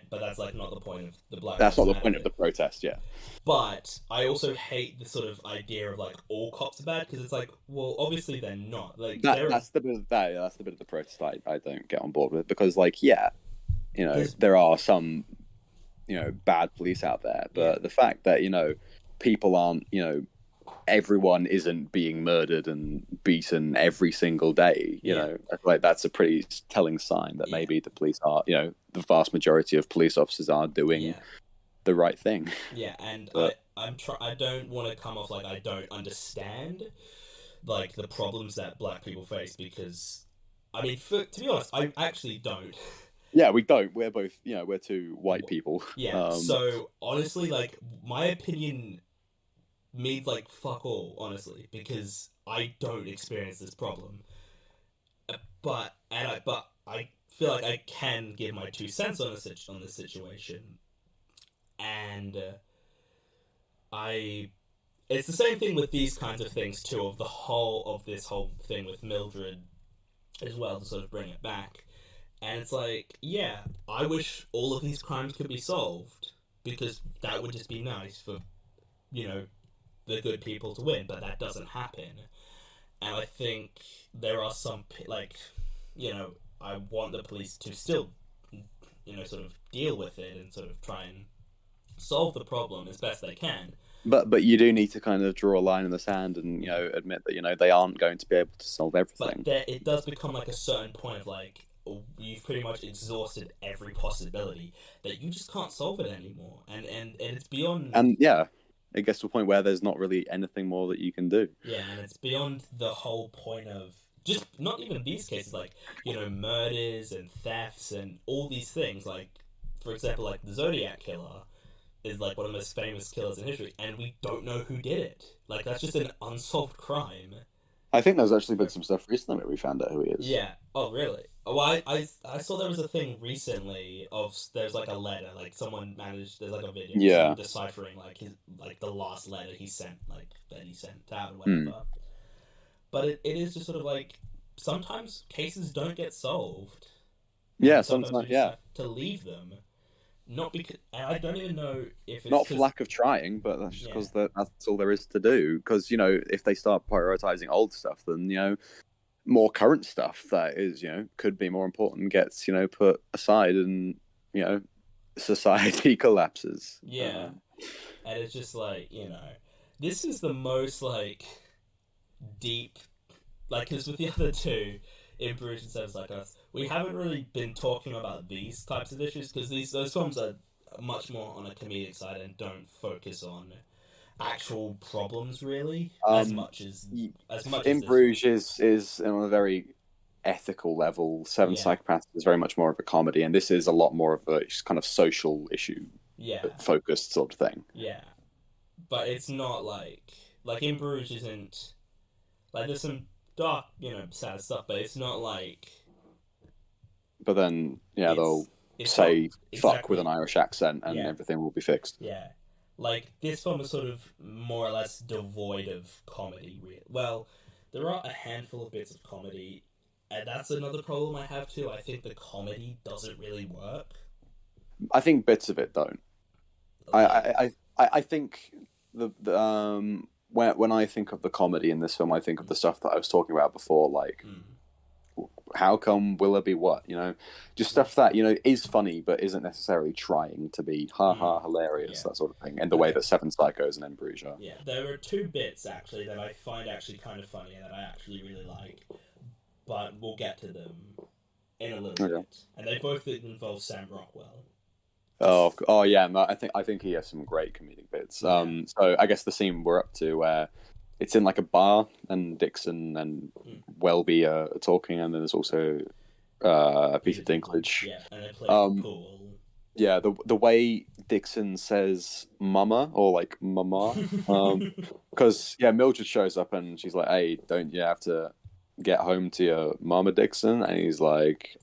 but that's like not the point of the Black That's not Lives the point Matter of the protest. Yeah. But I also hate the sort of idea of like all cops are bad, because it's like, well, obviously they're not. Like That's the bit of that's the bit of the protest I don't get on board with, because like, yeah, you know, There's- there are some, you know, bad police out there, but the fact that, you know, people aren't, you know, everyone isn't being murdered and beaten every single day, you know, like that's a pretty telling sign that maybe the police are, you know, the vast majority of police officers are doing the right thing. Yeah, and But- I don't want to come off like I don't understand like the problems that black people face, because I mean, to be honest, I actually don't. Yeah, we don't. We're both, you know, we're two white people. Yeah, so honestly, like, my opinion means like fuck all, honestly, because I don't experience this problem. But I feel like I can give my 2 cents on this situation, and it's the same thing with these kinds of things too, of this whole thing with Mildred as well, to sort of bring it back. And it's like, yeah, I wish all of these crimes could be solved, because that would just be nice for, you know, the good people to win, but that doesn't happen. And I think there are some, like, you know, I want the police to still, you know, sort of deal with it and sort of try and solve the problem as best they can. But you do need to kind of draw a line in the sand and, you know, admit that, you know, they aren't going to be able to solve everything. But it does become like a certain point of like, you've pretty much exhausted every possibility that you just can't solve it anymore, and it's beyond. And yeah, it gets to a point where there's not really anything more that you can do. Yeah, and it's beyond the whole point of just not even these cases, like, you know, murders and thefts and all these things. Like, for example, like the Zodiac Killer is like one of the most famous killers in history, and we don't know who did it. Like, that's just an unsolved crime. I think there's actually been some stuff recently where we found out who he is. Yeah. Oh, really? Oh, I saw there was a thing recently of there's like a letter, like someone managed. There's like a video, Yeah, deciphering like his the last letter he sent, like that he sent out or whatever. But it is just sort of like sometimes cases don't get solved. Yeah, sometimes sometimes we just have to leave them. Not because I don't even know if it's not for lack of trying, but that's just because that's all there is to do. Because, you know, if they start prioritizing old stuff, then, you know, more current stuff that is, you know, could be more important gets, you know, put aside, and, you know, society collapses. Yeah, and it's just like, you know, this is the most like deep, like, because with the other two, in Bruges and Sevens Like Us, we haven't really been talking about these types of issues, because those films are much more on a comedic side and don't focus on actual problems really as much as in Bruges is on a very ethical level. Seven Psychopaths is very much more of a comedy, and this is a lot more of a kind of social issue focused sort of thing. Yeah, but it's not like in Bruges isn't like, there's some dark, you know, sad stuff, but it's not like. But then, yeah, they'll say fuck with an Irish accent and everything will be fixed. Yeah. Like, this film is sort of more or less devoid of comedy. Well, there are a handful of bits of comedy, and that's another problem I have too. I think the comedy doesn't really work. I think bits of it don't. I think the when I think of the comedy in this film, I think of the stuff that I was talking about before, like how come Willoughby what, you know, just stuff that, you know, is funny but isn't necessarily trying to be hilarious, that sort of thing, in the way that Seven Psychos and In Bruges are. Yeah, there are two bits actually that I find actually kind of funny and that I actually really like, but we'll get to them in a little bit, and they both involve Sam Rockwell. Oh yeah, no, I think he has some great comedic bits. So I guess the scene we're up to, where it's in like a bar and Dixon and Welby are talking, and then there's also Peter Dinklage. Yeah, and they play pool. Yeah, the way Dixon says "mama" or like "mama," because Mildred shows up and she's like, "Hey, don't you have to get home to your mama, Dixon?" And he's like,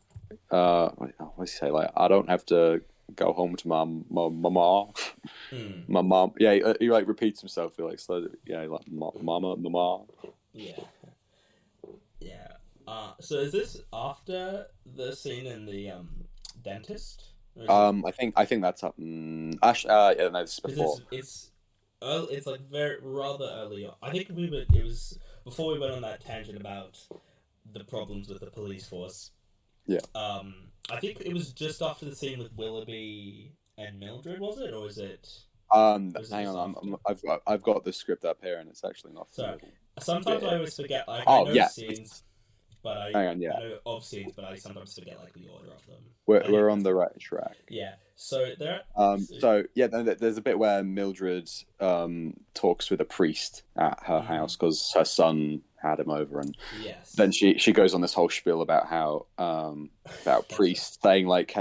what does he say? Like, I don't have to go home to my mama. My mom. Yeah, he like repeats himself. He like slowly. Yeah, like mama. Yeah. So is this after the scene in the dentist I think that's up. Yeah, no, this is before. Because it's like very rather early on. I think it was before we went on that tangent about the problems with the police force. Yeah. I think it was just after the scene with Willoughby and Mildred, was it, or was it? Hang on, I've got the script up here, and it's actually not. So sometimes I always forget. Like, Oh, I know yeah. scenes, but I know of scenes, but I sometimes forget like the order of them. We're on the right track. Yeah. So there. So yeah, there's a bit where Mildred talks with a priest at her house because her son had him over, and yes. then she goes on this whole spiel about how about priests saying like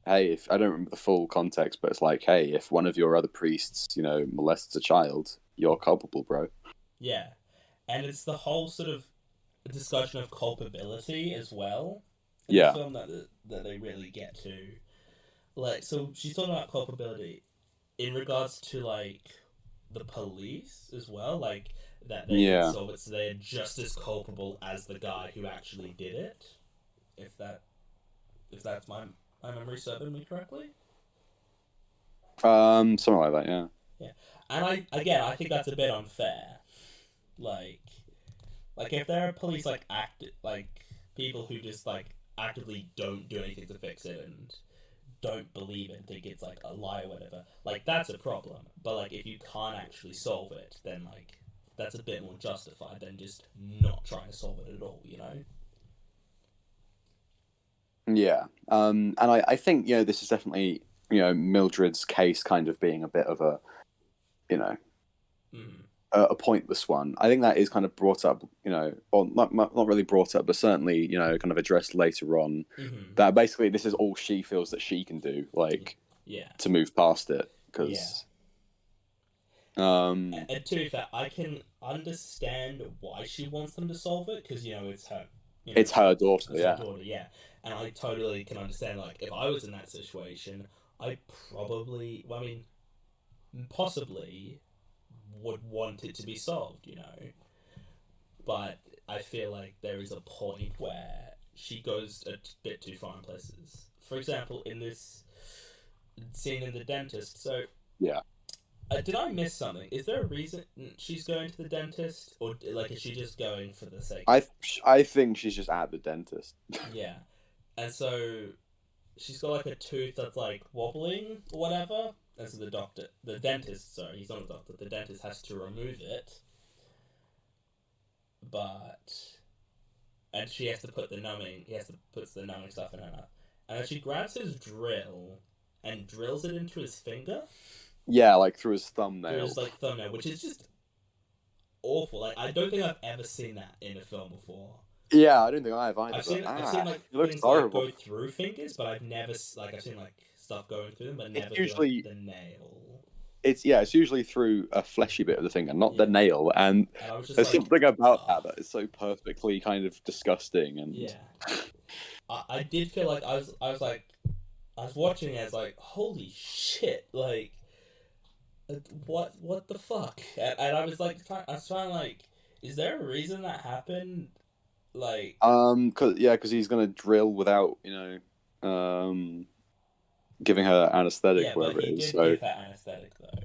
hey, if I don't remember the full context, but it's like, hey, if one of your other priests, molests a child, you're culpable, bro. Yeah, and it's the whole sort of discussion of culpability as well. In the film that they really get to, like, so she's talking about culpability in regards to like the police as well, like that they can solve it, so they're just as culpable as the guy who actually did it. If that's my memory serving me correctly. Something like that, yeah. Yeah, and I think that's a bit unfair. Like if there are police like people who just like actively don't do anything to fix it and don't believe it and think it's like a lie or whatever, like that's a problem. But like if you can't actually solve it, then like that's a bit more justified than just not trying to solve it at all, Yeah, and I think this is definitely Mildred's case kind of being a bit of a a pointless one. I think that is kind of brought up, or not really brought up, but certainly kind of addressed later on. That basically this is all she feels that she can do, like to move past it because. And to be fair, I can understand why she wants them to solve it because it's her. It's her daughter, her daughter, yeah. And I totally can understand, like, if I was in that situation, I probably, possibly would want it to be solved, But I feel like there is a point where she goes a bit too far in places. For example, in this scene in the dentist, so... Yeah. Did I miss something? Is there a reason she's going to the dentist? Or, like, is she just going for the sake of... I think she's just at the dentist. Yeah. And so she's got like a tooth that's like wobbling or whatever. And so the dentist, he's not a doctor, the dentist has to remove it. And she has to put the numbing stuff in her mouth. And then she grabs his drill and drills it into his finger. Yeah, like through his thumbnail. Through his thumbnail, which is just awful. Like, I don't think I've ever seen that in a film before. Yeah, I don't think I have either. I've seen like things like go through fingers, but I've never I've seen like stuff going through them, but never usually the nail. It's usually through a fleshy bit of the finger, not the nail. And there's something about that is so perfectly kind of disgusting. And I did feel like I was watching it, I was like, holy shit, like what the fuck? And I was trying like, is there a reason that happened? Like, because he's gonna drill without giving her anesthetic, whatever it is. Give her anesthetic though.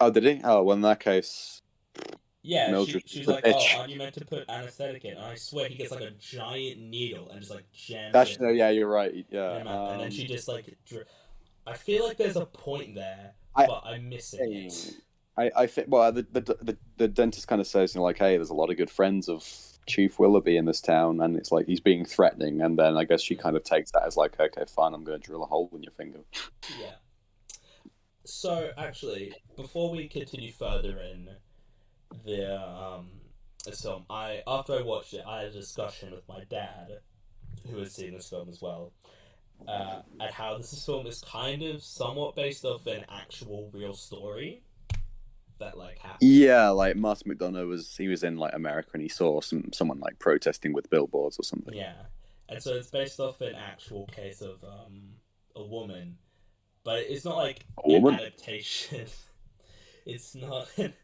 Oh, did he? Oh, well, in that case, yeah, she's like, oh, aren't you meant to put anesthetic in? And I swear he gets like a giant needle and just like jams it. No, yeah, you're right. Yeah, and then she just like, I feel like there's a point there, but I'm missing it. I think the dentist kind of says like, hey, there's a lot of good friends of Chief Willoughby in this town, and it's like he's being threatening, and then I guess she kind of takes that as like, okay, fine, I'm going to drill a hole in your finger. Yeah. So actually, before we continue further in the film, after I watched it, I had a discussion with my dad, who has seen this film as well, at how this film is kind of somewhat based off an actual real story that like happened. Yeah, like Martin McDonagh was in like America and he saw someone like protesting with billboards or something. Yeah, and so it's based off an actual case of a woman, but it's not like an adaptation. It's not. God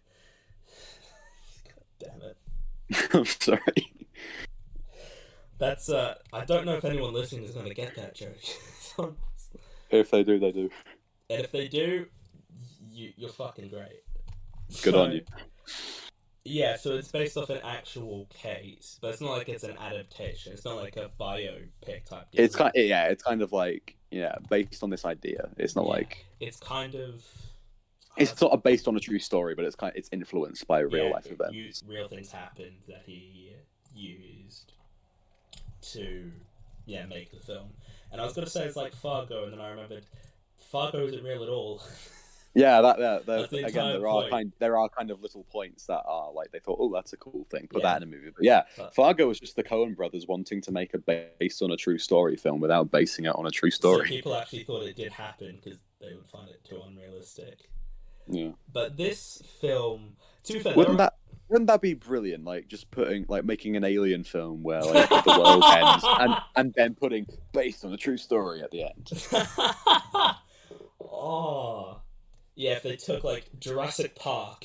damn it! I'm sorry. That's I don't know if anyone listening is going to get that joke. If they do, they do. And if they do, you're fucking great. Good on you. Yeah, so it's based off an actual case, but it's not like it's an adaptation. It's not like a biopic type deal. It's kind of like based on this idea. It's not like it's kind of. It's sort of based on a true story, but it's influenced by real life events. Real things happened that he used to make the film. And I was gonna say it's like Fargo, and then I remembered Fargo isn't real at all. Yeah, there are kind of little points that are like they thought, oh, that's a cool thing, put that in a movie. But Fargo was just the Coen brothers wanting to make a based on a true story film without basing it on a true story. So people actually thought it did happen because they would find it too unrealistic. Yeah. But this film, to be fair, wouldn't that be brilliant? Like just making an alien film where like the world ends and then putting based on a true story at the end. Oh. Yeah, if they took like Jurassic Park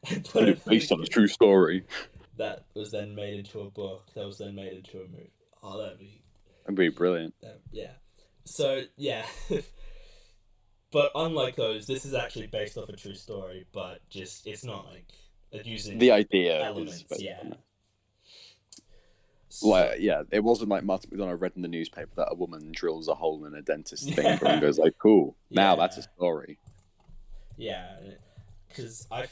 and put it based on a true story. That was then made into a book. That was then made into a movie. Oh, that'd be brilliant. Yeah. So yeah. But unlike those, this is actually based off a true story, but just it's not like using the idea elements. It wasn't like Martin McDonagh read in the newspaper that a woman drills a hole in a dentist's finger and goes like, "Cool, now that's a story." Yeah, because I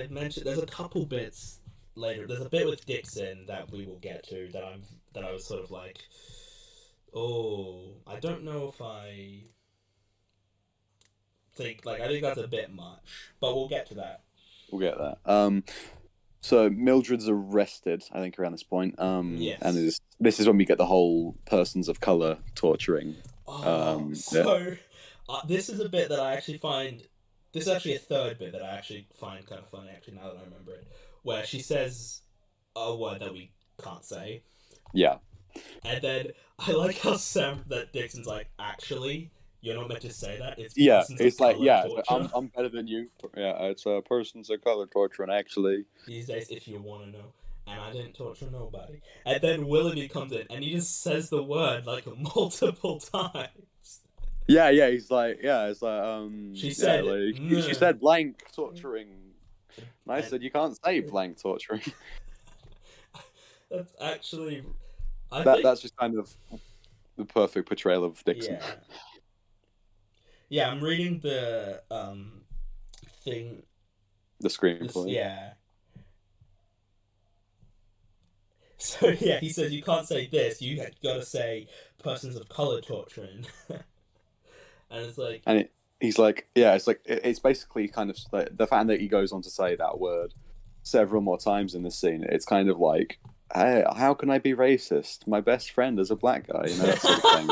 mentioned there's a couple bits later. There's a bit with Dixon that we will get to that I was sort of like, oh, I don't know if I think that's a bit much, but we'll get to that. We'll get that. So Mildred's arrested, I think, around this point. Yes. And this is when we get the whole persons of color torturing. This is a bit that I actually find. This is actually a third bit that I actually find kind of funny, actually, now that I remember it. Where she says a word that we can't say. Yeah. And then I like how that Dixon's like, actually, you're not meant to say that. It's like, I'm better than you. Yeah, it's persons of color torture, and actually. These days, if you want to know. And I didn't torture nobody. And then Willoughby comes in, and he just says the word like multiple times. Yeah, he's like, she said, she said blank torturing. And I said, you can't say blank torturing. That's actually, that's just kind of the perfect portrayal of Dixon. Yeah, I'm reading the thing. The screenplay. Yeah. So yeah, he says you can't say this. You gotta say persons of color torturing. And it's like, he's like, it's basically kind of like the fact that he goes on to say that word several more times in this scene. It's kind of like, hey, how can I be racist? My best friend is a black guy, that sort of thing.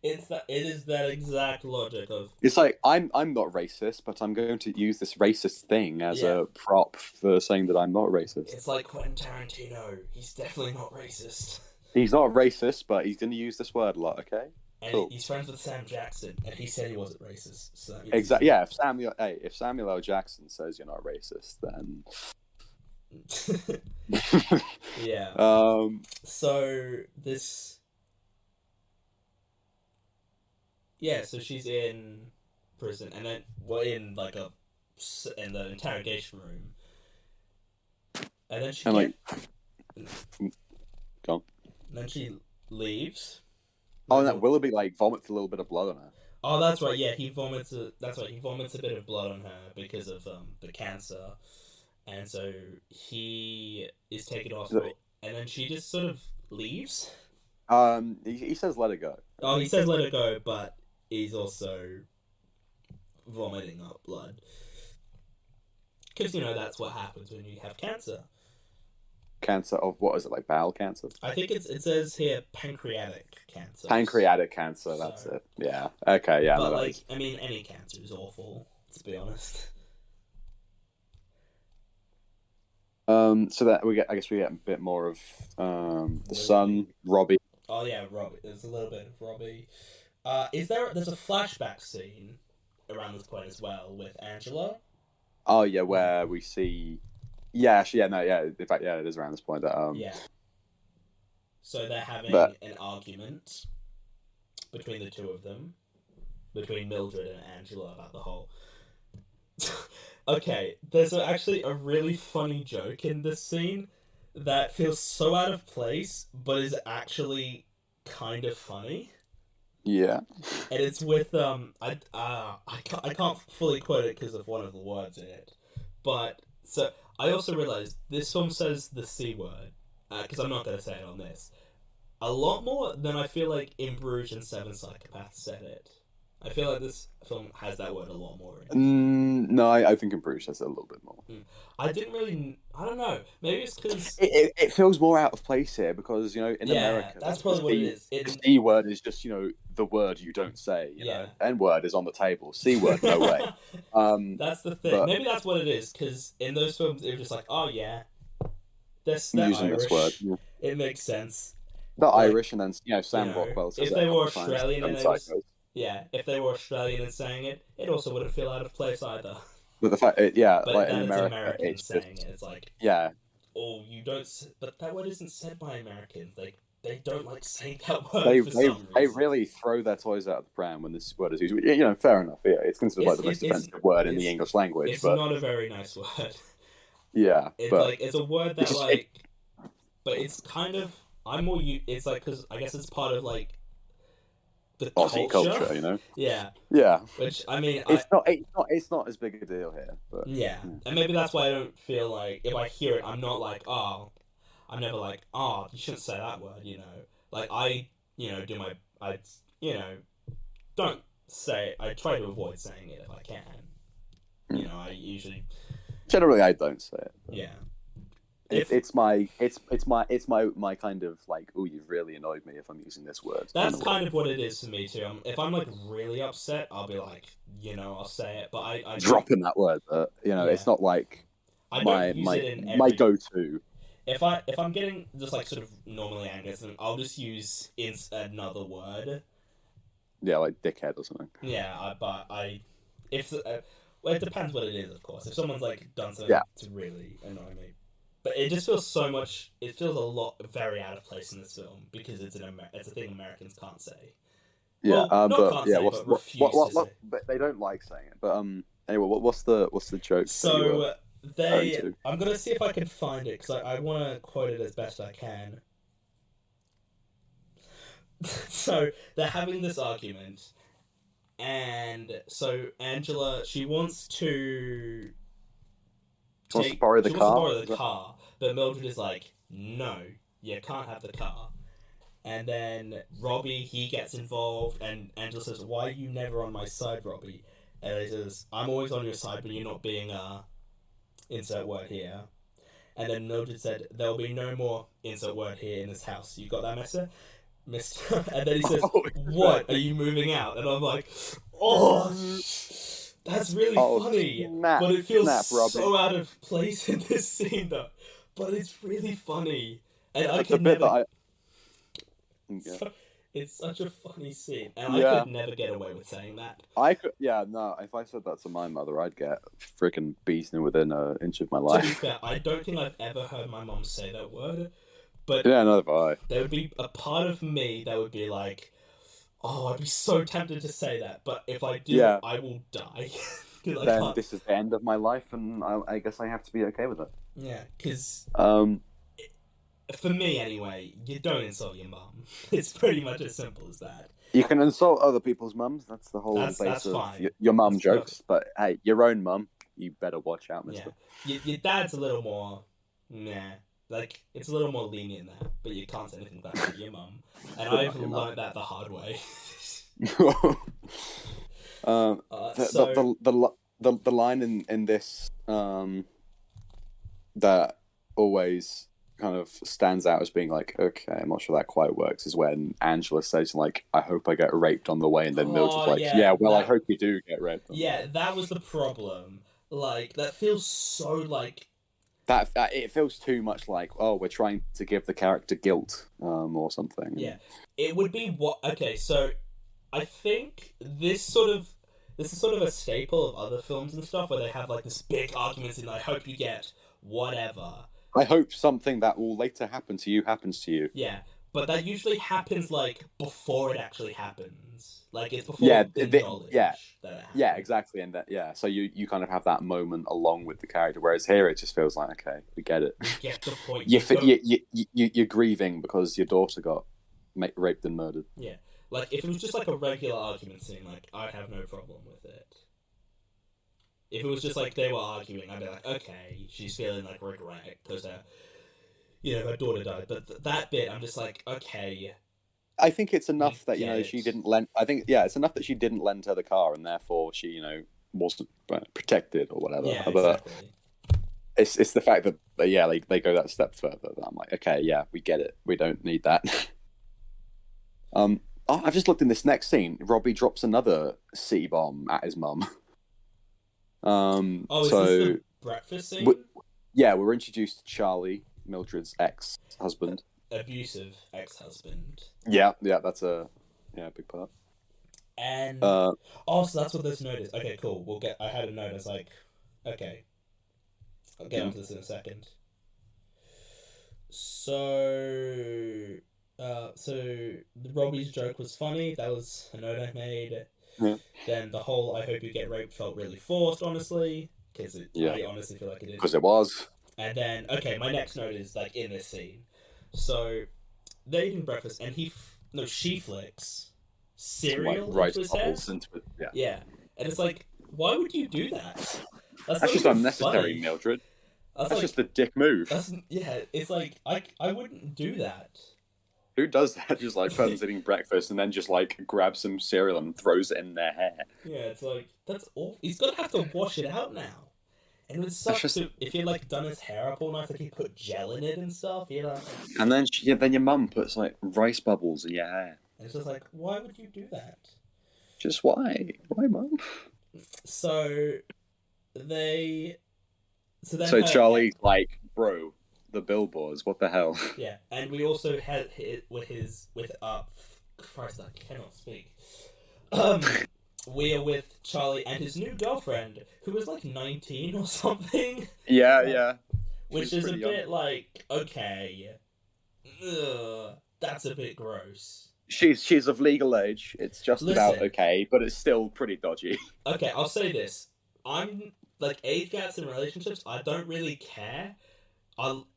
It is that exact logic of. It's like I'm not racist, but I'm going to use this racist thing as a prop for saying that I'm not racist. It's like Quentin Tarantino. He's definitely not racist. He's not racist, but he's going to use this word a lot. Okay. And cool. He's friends with Sam Jackson, and he said he wasn't racist. So exactly. Yeah. If Samuel L. Jackson says you're not racist, then. Yeah. So this. Yeah. So she's in prison, and then we're in in the interrogation room, and then she. Go on. And then she leaves. Oh, and that Willoughby vomits a little bit of blood on her. Oh, that's right. Yeah, he vomits. That's right. He vomits a bit of blood on her because of the cancer, and so he is taken off, and then she just sort of leaves. He says let her go. Oh, he says let her go, but he's also vomiting up blood because that's what happens when you have cancer. Cancer of what is it, like bowel cancer? I think it says here pancreatic cancer. Pancreatic cancer, that's it. Yeah. Okay, yeah. But any cancer is awful, to be honest. So that we get a bit more of the son, Robbie. Oh yeah, Robbie. There's a little bit of Robbie. There's a flashback scene around this point as well with Angela. Oh yeah, where we see. Yeah, actually, in fact, it is around this point that. Yeah. So they're having an argument, between the two of them, between Mildred and Angela about the whole. Okay, there's actually a really funny joke in this scene that feels so out of place, but is actually kind of funny. Yeah. And it's with I can't fully quote it because of one of the words in it, but so I also realized this film says the C word because I'm not gonna say it on this a lot more than I feel like In Bruges and Seven Psychopaths said it. I feel like this film has that word a lot more in it. No, I think In Bruges says it a little bit more. I don't know. Maybe it's because it feels more out of place here because, in America, that's probably what it is. The C word is just, the word you don't say, you know. N word is on the table. C word, no way. That's the thing. Maybe that's what it is, because in those films, it was just like, oh yeah, they're using Irish. This word. Yeah. It makes sense. They're Irish, and then, Sam Rockwell says if they were Australian and if they were Australian and saying it, it also wouldn't feel out of place either. But the fact, but like in America, Americans saying it. It's like, oh, you don't. But that word isn't said by Americans. They don't like saying that word. They really throw their toys out of the pram when this word is used. Fair enough. Yeah, it's considered like the most offensive word in the English language. It's not a very nice word. Yeah, it's a word that but it's kind of it's like because I guess it's part of like the Aussie culture, Yeah. Yeah. Which I mean, it's not as big a deal here, but and maybe that's why I don't feel like if I hear it, I'm not like, oh, I'm never like, oh, you shouldn't say that word, Like I, do my, don't say. I try to avoid saying it if I can. I usually. Generally, I don't say it. Yeah. It's my kind of like, oh, you've really annoyed me if I'm using this word. That's kind of what it is for me too. If I'm like really upset, I'll be like, I'll say it. But I dropping that word, but it's not like my go-to. If I'm getting just like sort of normally angry, then I'll just use another word. Yeah, like dickhead or something. Yeah, well, it depends what it is, of course. If someone's like done something to really annoy me. But it just feels it feels a lot very out of place in this film because it's a thing Americans can't say. Yeah, but but they don't like saying it. But anyway, what's the joke? So I'm gonna see if I can find it because I want to quote it as best I can. So they're having this argument, and so Angela she wants to borrow the car, but Mildred is like, no, you can't have the car. And then Robbie, he gets involved, and Angela says, why are you never on my side, Robbie? And he says, I'm always on your side, but you're not being insert word here. And then Mildred said, there'll be no more insert word here in this house. You got that, mister? And then he says, what? Are you moving out? And I'm like, oh, that's really funny. But it feels so out of place in this scene, though. But it's really funny. And I could never... It's such a funny scene. And I could never get away with saying that. If I said that to my mother, I'd get freaking beaten within an inch of my life. To be fair, I don't think I've ever heard my mom say that word. But neither have I. There would be a part of me that would be like, oh, I'd be so tempted to say that. But if I do, I will die. Then this is the end of my life, and I guess I have to be okay with it. Yeah, because... for me, anyway, you don't insult your mum. It's pretty much as simple as that. You can insult other people's mums. That's the whole base of your mum jokes. But hey, your own mum, you better watch out, mister. Yeah. Your dad's a little more... Nah. Like, it's a little more lenient there, but you can't say anything bad to your mum. And I've learned that the hard way. The line in this that always kind of stands out as being like, okay, I'm not sure that quite works, is when Angela says like, I hope I get raped on the way, and then Mildred's like, I hope you do get raped. That was the problem. Like, that feels so like that it feels too much like, oh, we're trying to give the character guilt or something. Yeah, it would be okay, so I think this is sort of a staple of other films and stuff where they have like this big arguments and I hope you get whatever. I hope something that will later happen to you happens to you. Yeah, But that usually happens like before it actually happens. Like it's before Yeah, the knowledge yeah, that it happened. yeah, exactly, and so you kind of have that moment along with the character, whereas here it just feels like, okay, we get it. You get the point. You're grieving because your daughter got raped and murdered. Yeah, like if it was just like a regular argument scene, like I'd have no problem with it. If it was just like they were arguing, I'd be like, okay, she's feeling like regret because her daughter died. But that bit, I'm just like, okay. I think it's enough that she didn't lend. I think it's enough that she didn't lend her the car, and therefore she wasn't protected or whatever. Yeah, but exactly. It's the fact that they go that step further. That I'm like, okay, yeah, we get it. We don't need that. I've just looked in this next scene. Robbie drops another C bomb at his mum. Is this the breakfast scene? We're introduced to Charlie, Mildred's ex-husband. Abusive ex-husband. Yeah, that's a big part. And so that's what this note is. Okay, cool. I had a note. I was like, okay, I'll get onto this in a second. So Robbie's joke was funny. That was a note I made. Yeah. Then the whole "I hope you get raped" felt really forced, honestly, because I honestly feel like it is. Because it was. And then my next note is like in this scene. So they're eating breakfast, and she flicks cereal into his hair. Yeah, and it's like, why would you do that? That's just unnecessary, funny. Mildred. That's just a dick move. It's like I wouldn't do that. Who does that? Just like person's eating breakfast and then just like grabs some cereal and throws it in their hair. Yeah, it's like that's awful. He's gonna have to wash it out now. And it would suck if he like done his hair up all night, like he put gel in it and stuff, And then then your mum puts like rice bubbles in your hair. And it's just like, why would you do that? Just why? Why, mum? So Charlie's like, bro, the billboards, what the hell? Yeah, and we also had it with Christ, I cannot speak. We are with Charlie and his new girlfriend, who is like 19 or something. Yeah. Which is a bit young. Like, okay, that's a bit gross. She's of legal age. It's just about okay, but it's still pretty dodgy. Okay, I'll say this. I'm like age gaps in relationships. I don't really care.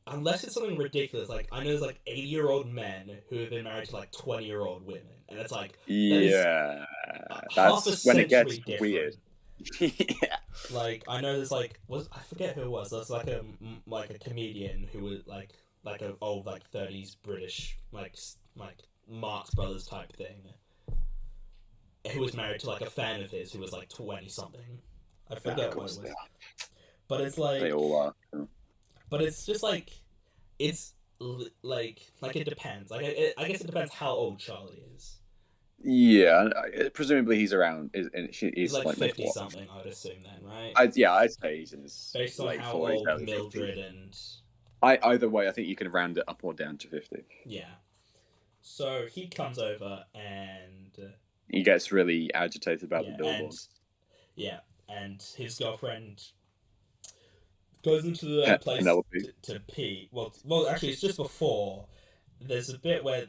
Unless it's something ridiculous, like I know there's like 80-year-old men who have been married to like 20-year-old women, and it's like that's when it gets different. Weird. Yeah. Like I know there's I forget who it was. There's like a comedian who was like an old like 30s British like Marx Brothers type thing, who was married to like a fan of his who was like 20 something. I forget what it was, but it's like they all are. But it's just like, it's like it depends. Like I guess it depends how old Charlie is. Yeah, presumably he's around. He's like 50 something. I would assume then, right? I'd say he's in his based on how 40s, old Mildred 50. And. Either way, I think you can round it up or down to 50. Yeah. So he comes over and he gets really agitated about the billboards. And his girlfriend goes into the place to pee. Well, actually, it's just before. There's a bit where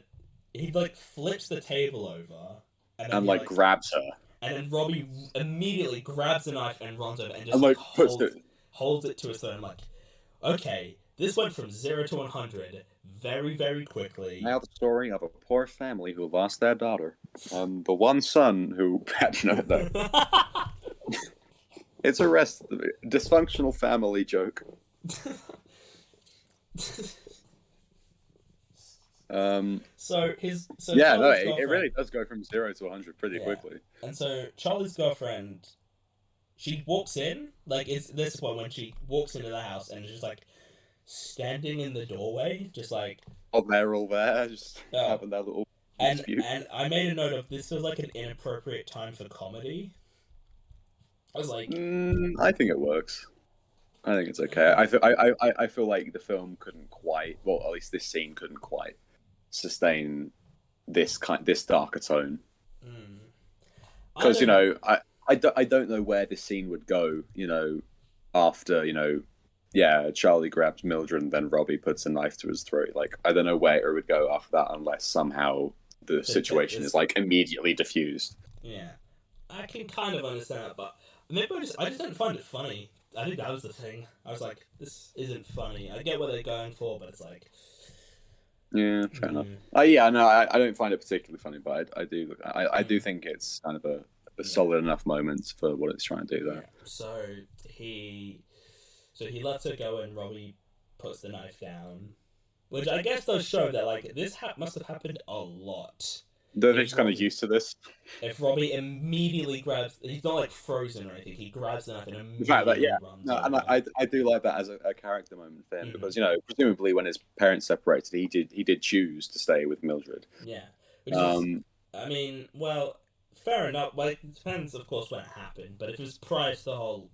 he like flips the table over and like grabs her. And then Robbie immediately grabs a knife and runs over and just holds it to his throat. I'm like, okay, this went from 0 to 100 very, very quickly. Now the story of a poor family who lost their daughter and the one son who no. It's a dysfunctional family joke. It really does go from 0 to 100 pretty quickly. And so Charlie's girlfriend, she walks in, like this point when she walks into the house and is just like standing in the doorway, just like they're all there, just having that little dispute. And I made a note of this was like an inappropriate time for comedy. I was like, I think it works. I think it's okay. I feel like the film couldn't quite, well, at least this scene couldn't quite sustain this darker tone. Because I don't know where this scene would go. After Charlie grabs Mildred and then Robbie puts a knife to his throat. Like, I don't know where it would go after that unless somehow the situation is like immediately diffused. Yeah, I can kind of understand that, but maybe I just don't find it funny. I think that was the thing. I was like, this isn't funny. I get what they're going for, but it's like, yeah, fair enough. I don't find it particularly funny, but I do think it's kind of a solid enough moment for what it's trying to do there. Yeah. So he lets her go, and Robbie puts the knife down, which I guess does show that like this must have happened a lot. They're just kind of used to this. If Robbie immediately grabs, he's not like frozen or anything. He grabs the knife and immediately runs. No, and I do like that as a character moment for him because presumably when his parents separated, he did choose to stay with Mildred. Yeah. I mean, well, fair enough. Well, it depends, of course, when it happened. But if it was prior to the whole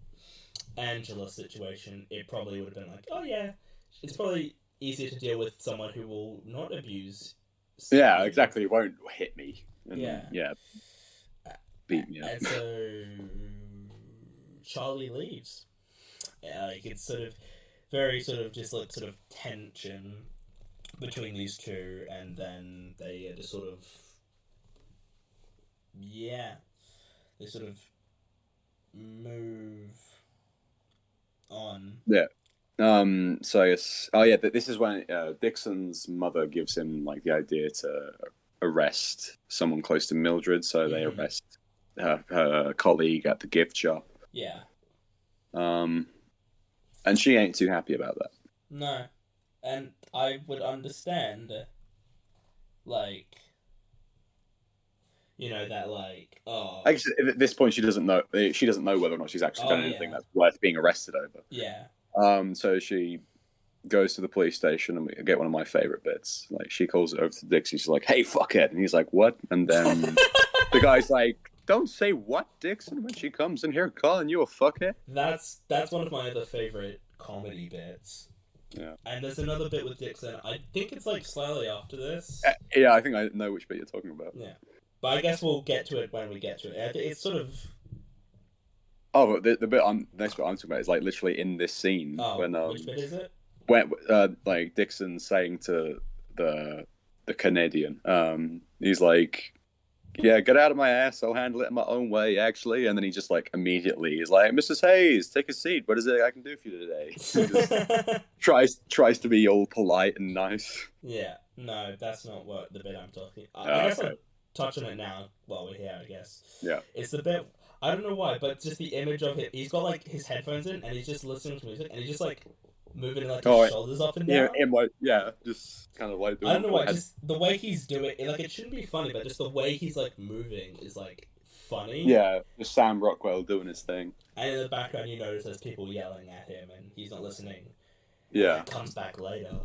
Angela situation, it probably would have been like, oh yeah, it's probably easier to deal with someone who will not abuse. Yeah, exactly. It won't hit me. And, beat me up. And so Charlie leaves. Like it's sort of very sort of just like sort of tension between these two, and then they just sort of they sort of move on. Yeah. So I guess. This is when Dixon's mother gives him like the idea to arrest someone close to Mildred. So they arrest her colleague at the gift shop. Yeah. And she ain't too happy about that. No, and I would understand. Like. That like I guess at this point she doesn't know whether or not she's actually done anything that's worth being arrested over. Yeah. So she goes to the police station, and we get one of my favorite bits. Like she calls it over to Dixie. She's like, "Hey, fuckhead," and he's like, "What?" And then the guy's like, "Don't say what, Dixon, when she comes in here calling you a fuckhead." That's one of my other favorite comedy bits. Yeah. And there's another bit with Dixon. I think it's like slightly after this. Yeah, I think I know which bit you're talking about. Yeah. But I guess we'll get to it when we get to it. It's sort of. Oh, but the next bit I'm talking about is like literally in this scene when which bit is it? When like Dixon's saying to the Canadian, he's like, "Yeah, get out of my ass. I'll handle it in my own way, actually." And then he just like immediately is like, "Mrs. Hayes, take a seat. What is it I can do for you today?" He just tries to be all polite and nice. Yeah, no, that's not what the bit I'm talking. I guess I'll touch on it now while we're here. I guess. Yeah. It's the bit. I don't know why, but just the image of it. He's got like his headphones in, and he's just listening to music, and he's just like moving like his shoulders up and down. Just kind of like. I don't know why. Just the way he's doing it, like it shouldn't be funny, but just the way he's like moving is like funny. Yeah, just Sam Rockwell doing his thing. And in the background, you notice there's people yelling at him, and he's not listening. Yeah. And it comes back later.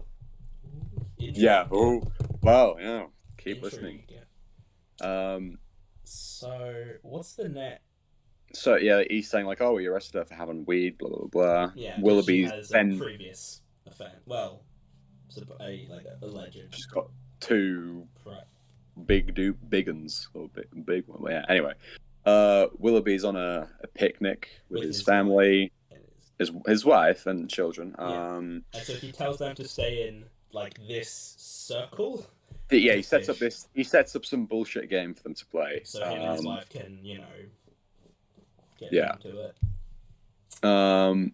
Yeah. Oh, wow. Yeah. Keep listening. So what's the net? So yeah, he's saying like, "Oh, we arrested her for having weed." Blah blah blah. Yeah. Willoughby's then previous offense. Well, alleged. She's got two big uns or big one. Yeah. Anyway, Willoughby's on a picnic with his family, his wife and children. And so he tells them to stay in like this circle. Yeah, he sets up some bullshit game for them to play. So him and his wife can, get into it. So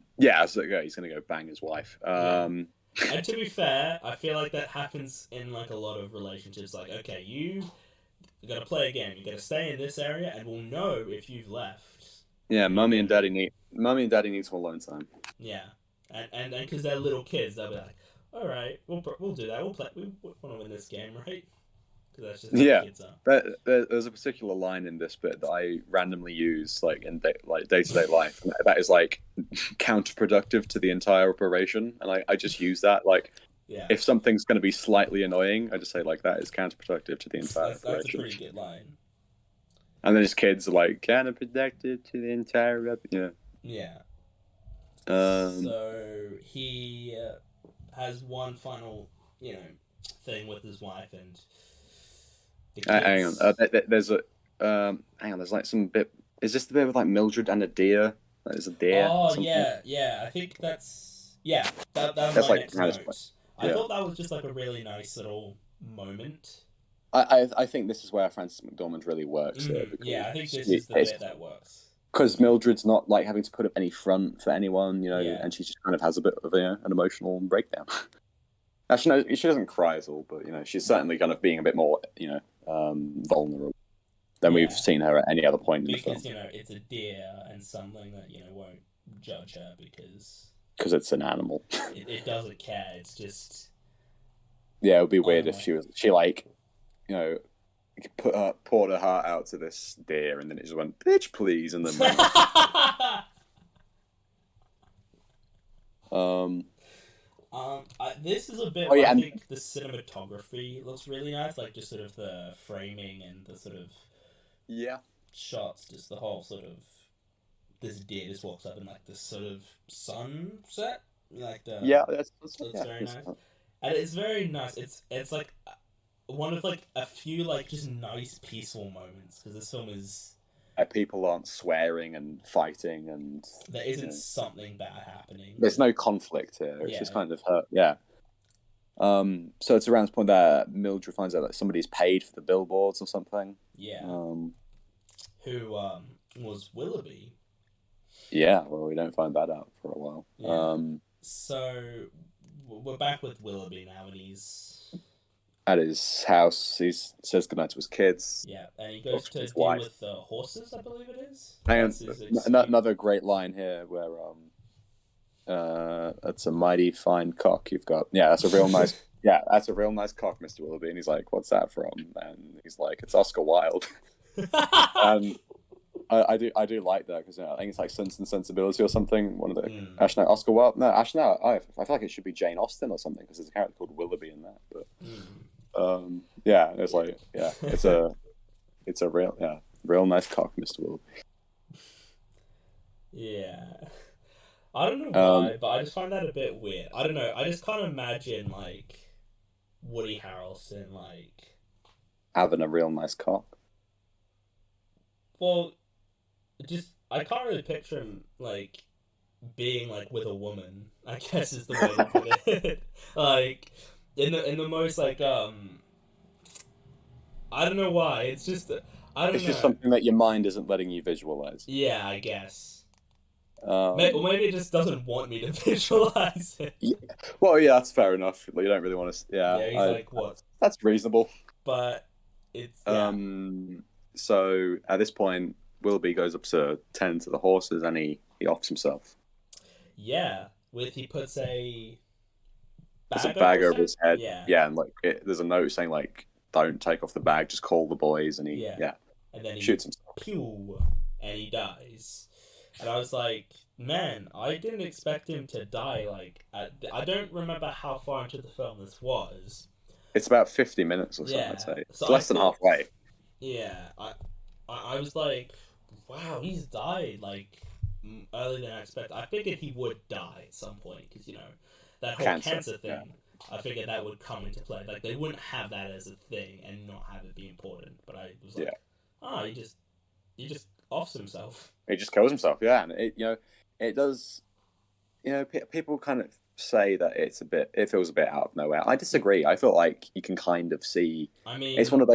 he's gonna go bang his wife. And to be fair, I feel like that happens in like a lot of relationships. Like, okay, you gotta play a game. You gotta stay in this area, and we'll know if you've left. Yeah, mummy and daddy need some alone time. Yeah, and because they're little kids, they'll be like, all right, we'll do that. We'll play. We want to win this game, right? Because that's just how kids are. There's a particular line in this bit that I randomly use, like in day-to-day life, and that is like counterproductive to the entire operation, and I just use that like. Yeah. If something's going to be slightly annoying, I just say like that is counterproductive to the entire operation. That's a pretty good line. And then his kids are like counterproductive to the entire Yeah. So he has one final, thing with his wife and the kids. Hang on. There's like some bit. Is this the bit with like Mildred and a deer? There's a deer. Oh yeah. I think that's. Yeah, that was That's my like next kind of note. I yeah. thought that was just like a really nice little moment. I think this is where Frances McDormand really works here Yeah, I think because this is the bit that works. Because Mildred's not like having to put up any front for anyone, Yeah. and she just kind of has a bit of an emotional breakdown. Actually, no, she doesn't cry at all, but she's certainly kind of being a bit more, vulnerable than we've seen her at any other point in the film. Because it's a deer and something that won't judge her because it's an animal. it doesn't care. It's just it would be weird if she like, poured her heart out to this deer and then it just went, bitch, please, and then this is a bit where I think the cinematography looks really nice, like just sort of the framing and the sort of shots, just the whole sort of this deer just walks up in like this sort of sunset, like the that's very nice, and it's very nice. It's like one of like a few like just nice peaceful moments because this film is people aren't swearing and fighting and there isn't something bad happening. There's no conflict here. It's just kind of her. So it's around this point that Mildred finds out that somebody's paid for the billboards or something. Who was Willoughby? Well, we don't find that out for a while. So we're back with Willoughby now, and he's at his house. He says goodnight to his kids. And he goes to deal with the horses, I believe it is. Another great line here where that's a mighty fine cock you've got. That's a real nice. That's a real nice cock, Mr. Willoughby. And he's like, "What's that from?" And he's like, "It's Oscar Wilde." I do like that because I think it's like Sense and Sensibility or something. One of the actually no, Oscar Wilde. No, actually no. I feel like it should be Jane Austen or something because there's a character called Willoughby in that. But it's like it's a real nice cock, Mr. Willoughby. I don't know why, but I just find that a bit weird. I don't know. I just can't imagine like Woody Harrelson like having a real nice cock. Well, I can't really picture him like being like with a woman, I guess is the way to put it. Like in the most like I don't know why. It's just It's just something that your mind isn't letting you visualize. Yeah, I guess. Maybe it just doesn't want me to visualize it. Well, that's fair enough. You don't really want to. He's like what? That's reasonable. But it's So at this point, Willoughby goes up to tend to the horses and he offs himself. He puts a bag over his head. And like there's a note saying like, "Don't take off the bag, just call the boys." And he and then he shoots himself. Pew, and he dies. And I was like, man, I didn't expect him to die. Like I don't remember how far into the film this was. It's about 50 minutes or something. I'd say it's less than halfway. I was like, wow, he's died like earlier than I expected. I figured he would die at some point because that whole cancer thing. I figured that would come into play. Like they wouldn't have that as a thing and not have it be important. But I was like, he just offs himself. He just kills himself. And it does. People kind of say that it feels a bit out of nowhere. I disagree. I feel like you can kind of see. I mean, it's one of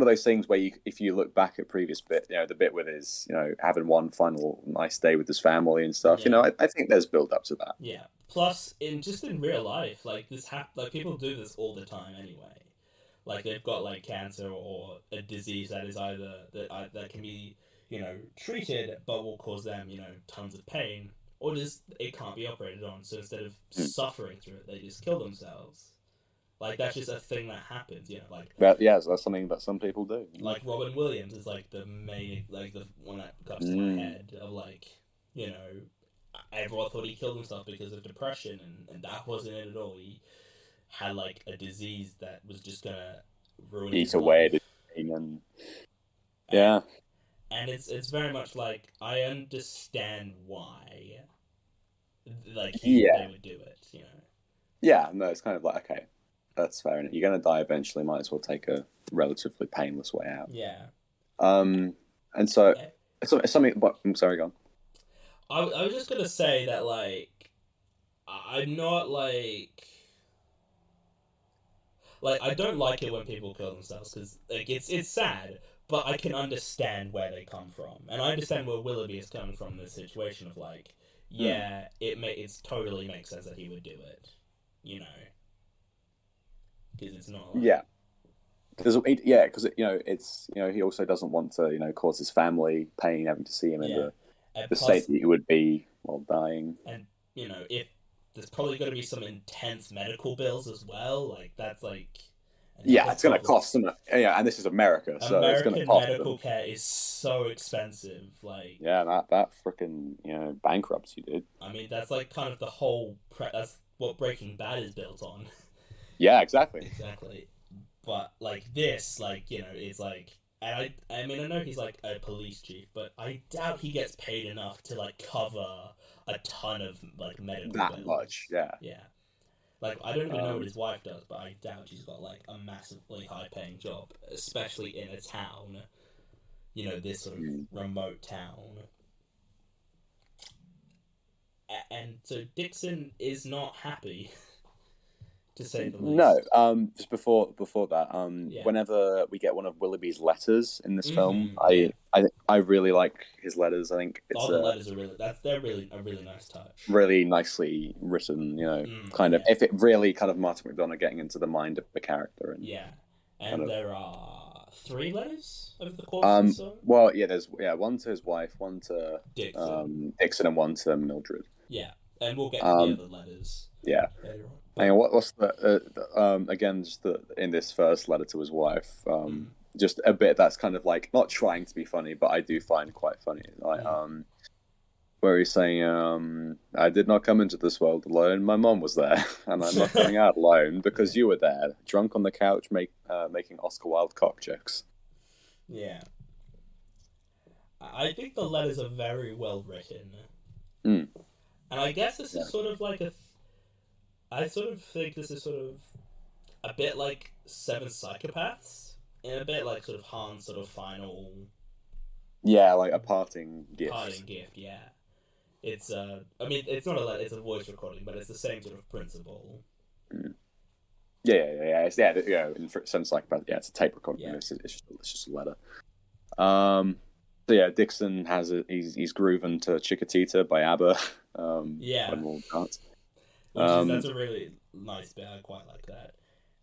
those things where if you look back at previous bit, the bit with his, having one final nice day with his family and stuff. I think there's build up to that. Yeah. Plus, in real life, like this, like people do this all the time anyway. Like they've got like cancer or a disease that is either that can be treated but will cause them tons of pain. Or just it can't be operated on, so instead of suffering through it, they just kill themselves. Like that's just a thing that happens, Like so that's something that some people do. Like Robin Williams is like the main, like the one that comes to my head of like, everyone thought he killed himself because of depression, and that wasn't it at all. He had like a disease that was just gonna ruin his away life. And And it's very much like I understand why, like they would do it, no, it's kind of like, okay, that's fair enough. You're gonna die eventually. Might as well take a relatively painless way out. And so it's something. But I'm sorry, go on. I was just gonna say that like I'm not like I don't like it when people kill themselves because like it's sad, but I can understand where they come from, and I understand where Willoughby is coming from in this situation of like, yeah, it's totally makes sense that he would do it, you know, because it's not like, Yeah. Because it's he also doesn't want to cause his family pain having to see him in the state that he would be while dying. And if there's probably going to be some intense medical bills as well, like that's like it's going to cost them. Yeah, and this is America, so it's going to cost medical them. care is so expensive. Like that freaking bankrupts you, dude. I mean, that's like kind of the whole. That's what Breaking Bad is built on. Yeah, exactly. But like this, like it's like, and I mean, I know he's like a police chief, but I doubt he gets paid enough to like cover a ton of like medical bills. That much, yeah. Yeah. Like, I don't even know what his wife does, but I doubt she's got, like, a massively high-paying job, especially in a town, this sort of remote town. And so Dixon is not happy, to say the least. No, just before that, whenever we get one of Willoughby's letters in this film, I really like his letters. I think all the letters are they're really a really nice touch. Really nicely written, kind of if it really kind of Martin McDonagh getting into the mind of the character. And there are 3 letters over the course of the song? Well, there's one to his wife, one to Dixon, and one to Mildred. Yeah, and we'll get to the other letters. Yeah. Later on. Hang on, what's the again? Just in this first letter to his wife, just a bit that's kind of like not trying to be funny, but I do find quite funny. Like, where he's saying, "I did not come into this world alone. My mom was there, and I'm not coming out alone because you were there, drunk on the couch, making Oscar Wilde cock jokes." Yeah, I think the letters are very well written, and I guess this is sort of like I sort of think this is sort of a bit like Seven Psychopaths, and a bit like sort of Han's sort of final. Yeah, like a parting gift. Yeah. It's I mean, it's not a letter; it's a voice recording, but it's the same sort of principle. Yeah. It's in Seven Psychopaths, it's a tape recording. Yeah. It's just a letter. So Dixon he's grooving to Chiquitita by ABBA. That's a really nice bit. I quite like that.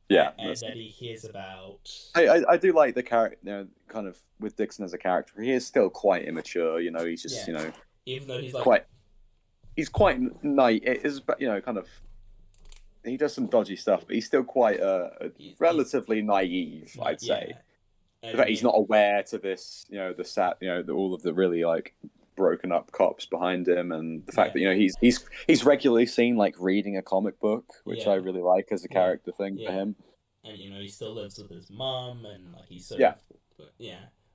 Yeah, and that he hears about. I do like the character, kind of with Dixon as a character. He is still quite immature. He's just even though he's like he's quite naive. It is, kind of. He does some dodgy stuff, but he's still quite relatively naive, I'd say. In fact, he's not aware to this, all of the really like broken up cops behind him, and the fact that he's regularly seen like reading a comic book, which I really like as a character thing for him. And he still lives with his mom, and like he's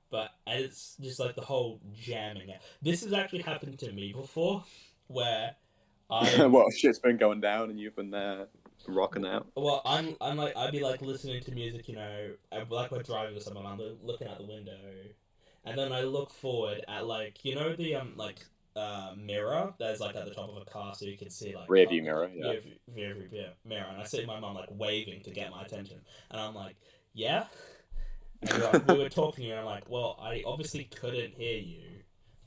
but it's just like the whole jamming. This has actually happened to me before, where shit's been going down and you've been there rocking out. Well, I'm like I'd be like listening to music, like we're driving or something. I'm looking out the window. And then I look forward at the mirror that's like at the top of a car, so you can see like rear view mirror, rear view mirror. And I see my mum like waving to get my attention, and I'm like, yeah. And we were talking, and I'm like, well, I obviously couldn't hear you.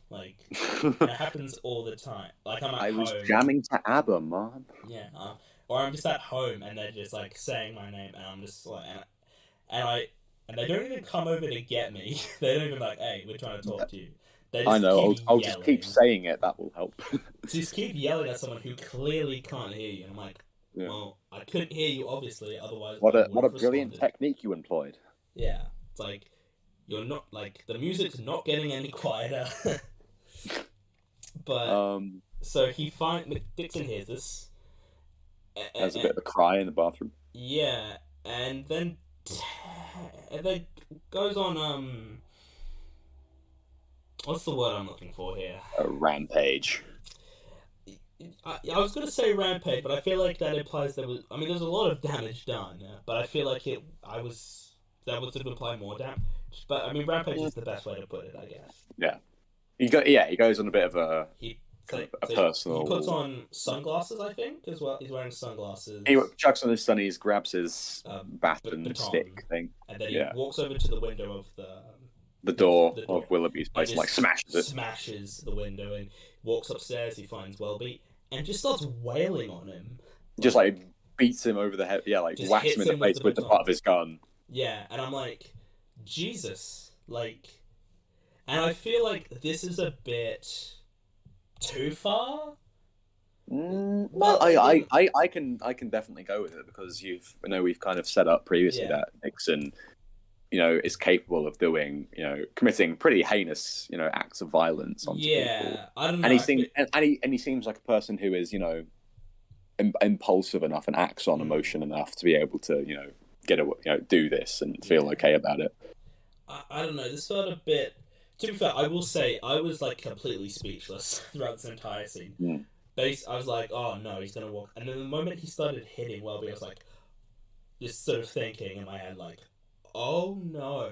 Like, it happens all the time. Like I'm at home. I was jamming to ABBA, Mom. Yeah, or I'm just at home, and they're just like saying my name, and I'm just like, and they don't even come over to get me. They don't even like, hey, we're trying to talk to you. I know. I'll just keep saying it. That will help. Just keep yelling at someone who clearly can't hear you. And I'm like, well, I couldn't hear you, obviously. Otherwise, what a brilliant technique you employed. Yeah, it's like you're not like the music's not getting any quieter. But so Dixon hears this. There's a bit of a cry in the bathroom. Yeah, and then goes on what's the word I'm looking for here? A rampage. I was gonna say rampage, but I feel like that implies there's a lot of damage done, but I feel like that would imply more damage. But rampage is the best way to put it, I guess. Yeah. He goes on a bit of a kind of a personal. He puts on sunglasses, I think, as well. He's wearing sunglasses. He chucks on his sunnies, grabs his baton baton, stick thing, and then he walks over to the window of the door of Willoughby's place, and like smashes it. Smashes the window and walks upstairs. He finds Welby and just starts wailing on him. Just like beats him over the head. Yeah, like whacks him in the face with the butt of his gun. Yeah, and I'm like, Jesus, like, and I feel like this is a bit too far. Well, I can definitely go with it because we've kind of set up previously that Nixon, is capable of doing, committing pretty heinous, acts of violence on people. I don't know. And he seems like a person who is, impulsive enough and acts on emotion enough to be able to, do this and feel okay about it. I don't know. This felt a bit. To be fair, I will say I was like completely speechless throughout this entire scene. I was like, oh no, he's gonna walk. And then the moment he started hitting Welby, I was like, just sort of thinking in my head, like, oh no.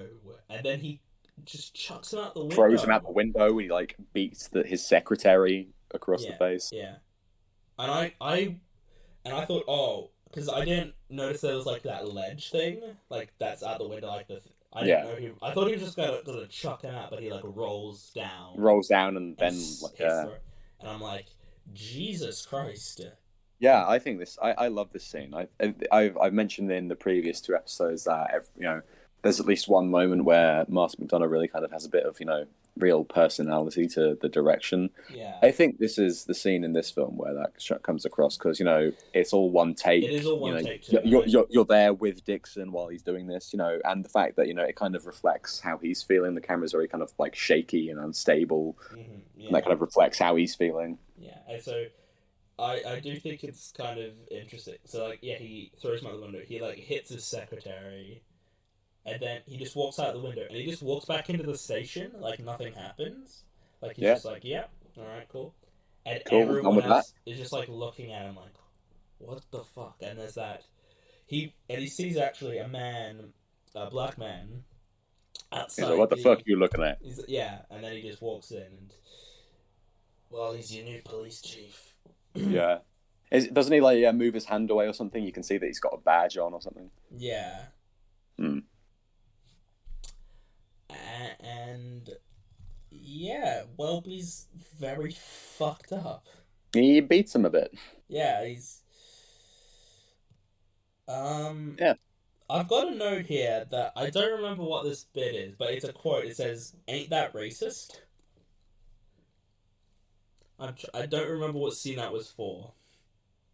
And then he just chucks him out the window. Throws him out the window. He like beats his secretary across the face. Yeah. And I thought, oh, because I didn't notice there was like that ledge thing, like that's out the window, like I didn't know I thought he was just gonna chuck him out, but he like rolls down, and then like and I'm like, Jesus Christ. Yeah, I think I love this scene. I've mentioned in the previous 2 episodes that there's at least one moment where Martin McDonagh really kind of has a bit of real personality to the direction. Yeah, I think this is the scene in this film where that comes across because it's all one take. It is all one take. You're there with Dixon while he's doing this, and the fact that it kind of reflects how he's feeling. The camera's very kind of like shaky and unstable, and that kind of reflects how he's feeling. Yeah, and so I do think it's kind of interesting. So like, he throws him out the window. He like hits his secretary. And then he just walks out the window, and he just walks back into the station like nothing happens. Like he's just like, all right, cool. And everyone else is just like looking at him like, what the fuck? And there's that he sees actually a black man outside. He's like, what the fuck are you looking at? And then he just walks in, and well, he's your new police chief. Yeah, doesn't he like move his hand away or something? You can see that he's got a badge on or something. Yeah. And Welby's very fucked up. He beats him a bit. Yeah, he's I've got a note here that I don't remember what this bit is, but it's a quote. It says, "Ain't that racist?" I don't remember what scene that was for.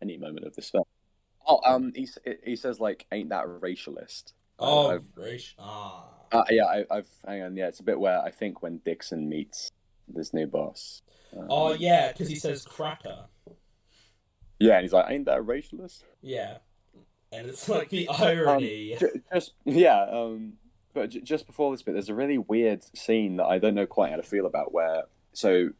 Any moment of this film. Oh, he says like, "Ain't that racialist?" Oh, I've hang on. Yeah, it's a bit where I think when Dixon meets this new boss. Because he says cracker. Yeah, and he's like, "Ain't that racialist?" Yeah, and it's like the irony. But just before this bit, there's a really weird scene that I don't know quite how to feel about. So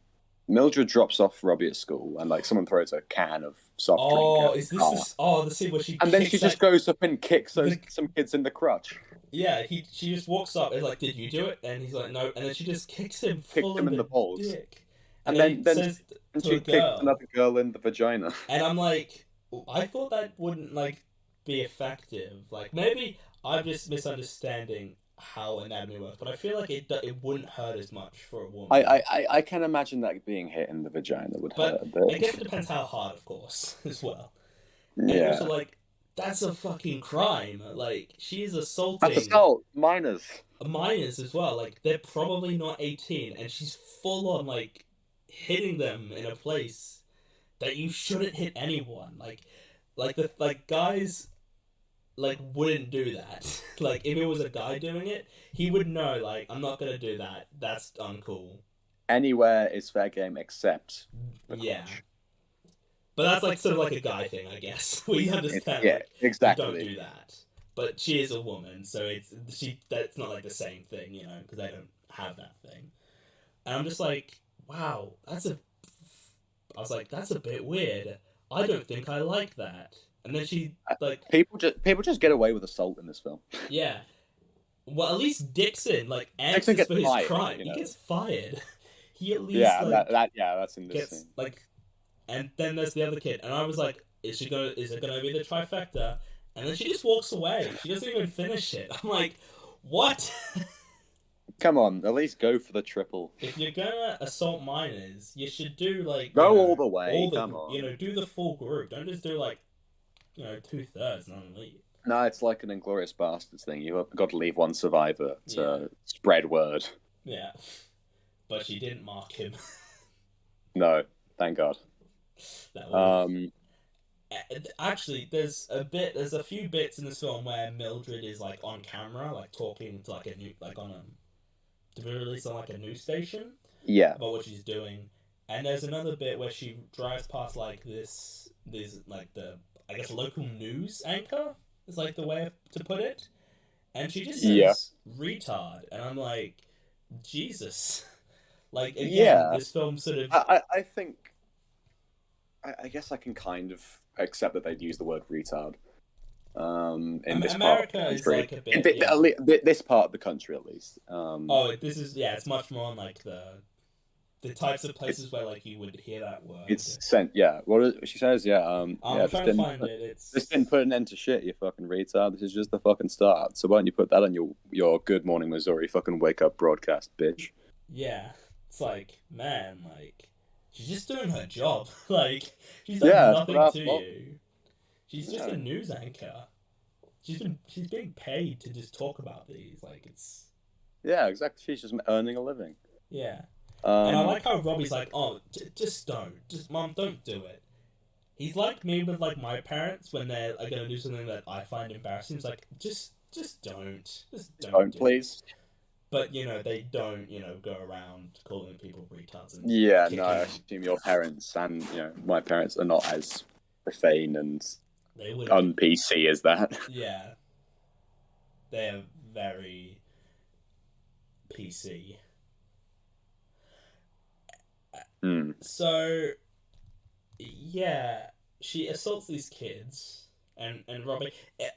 Mildred drops off Robbie at school, and like someone throws a can of soft drink. Is this the scene where she? And then she just goes up and kicks some kids in the crutch. Yeah, she just walks up and is like, "Did you do it?" And he's like, "No." And then she just kicks him in the balls. Dick. And then she kicked another girl in the vagina. And I'm like, I thought that wouldn't like be effective. Like maybe I'm just misunderstanding how anatomy works, but I feel like it wouldn't hurt as much for a woman. I can imagine that being hit in the vagina would hurt a bit. I guess it depends how hard, of course, as well. Yeah. And also, like, that's a fucking crime. Like, she is assaulting... That's assault. Minors. Minors as well. Like, they're probably not 18, and she's full on, like, hitting them in a place that you shouldn't hit anyone. Like guys... like, wouldn't do that. Like, if it was a guy doing it, he would know, like, I'm not gonna do that. That's uncool. Anywhere is fair game except the yeah. crotch. But that's, like, sort of like a guy thing, I guess. We understand, exactly. You don't do that. But she is a woman, so that's not, like, the same thing, you know, because they don't have that thing. And I'm just like, wow, I was like, that's a bit weird. I don't think I like that. And then she, like... People just get away with assault in this film. Yeah. Well, at least Dixon, like, answers for his crime. You know? He gets fired. he at least that's in this gets scene. like, and then there's the other kid, and I was like, is it gonna be the trifecta? And then she just walks away. She doesn't even finish it. I'm like, what? Come on, at least go for the triple. If you're gonna assault minors, you should do like go all the way. Come on, do the full group. Don't just do like 2/3 and then leave. No, it's like an Inglourious Basterds thing. You've got to leave one survivor to spread word. Yeah, but she didn't mark him. No, thank God. Actually, there's a few bits in this film where Mildred is like on camera, like talking to like to be released on like a news station. Yeah. About what she's doing, and there's another bit where she drives past like this like the local news anchor is like the way to put it, and she just says retard, and I'm like, Jesus, like again, this film sort of. I think. I guess I can kind of accept that they'd use the word retard. In this part of the country. Is like a bit, this part of the country, at least. This is it's much more on like the types of places where like you would hear that word. It's sent, yeah. What she says, yeah. I'm trying to find it. This didn't put an end to shit, you fucking retard. This is just the fucking start. So why don't you put that on your Good Morning Missouri fucking wake up broadcast, bitch? Yeah, it's like, man, like. She's just doing her job. Like, she's done nothing to you. She's just a news anchor. She's being paid to just talk about these. Like, it's... Yeah, exactly. She's just earning a living. Yeah. And I like how Robbie's like, oh, just don't. Mom, don't do it. He's like me with, like, my parents when they're going to do something that I find embarrassing. It's like, just don't. Just don't please. But, they don't, go around calling people retards. And I assume your parents and, my parents are not as profane and un-PC as that. Yeah. They're very PC. So, yeah, she assaults these kids. And Robbie,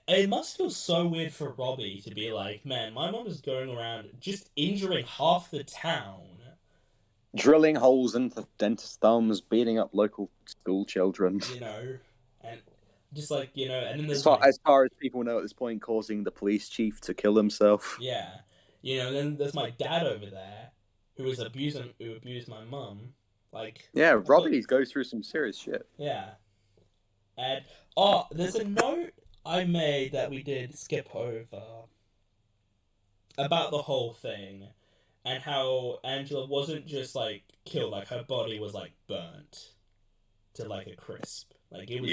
it must feel so weird for Robbie to be like, man, my mom is going around just injuring half the town. Drilling holes into dentist thumbs, beating up local school children. And just like, and then there's... As far as people know at this point, causing the police chief to kill himself. Yeah. Then there's my dad over there, who abused my mum. Like... Yeah, Robbie goes through some serious shit. Yeah. And... there's a note I made that we did skip over about the whole thing and how Angela wasn't just, like, killed, like, her body was, like, burnt to, like, a crisp. Like, it was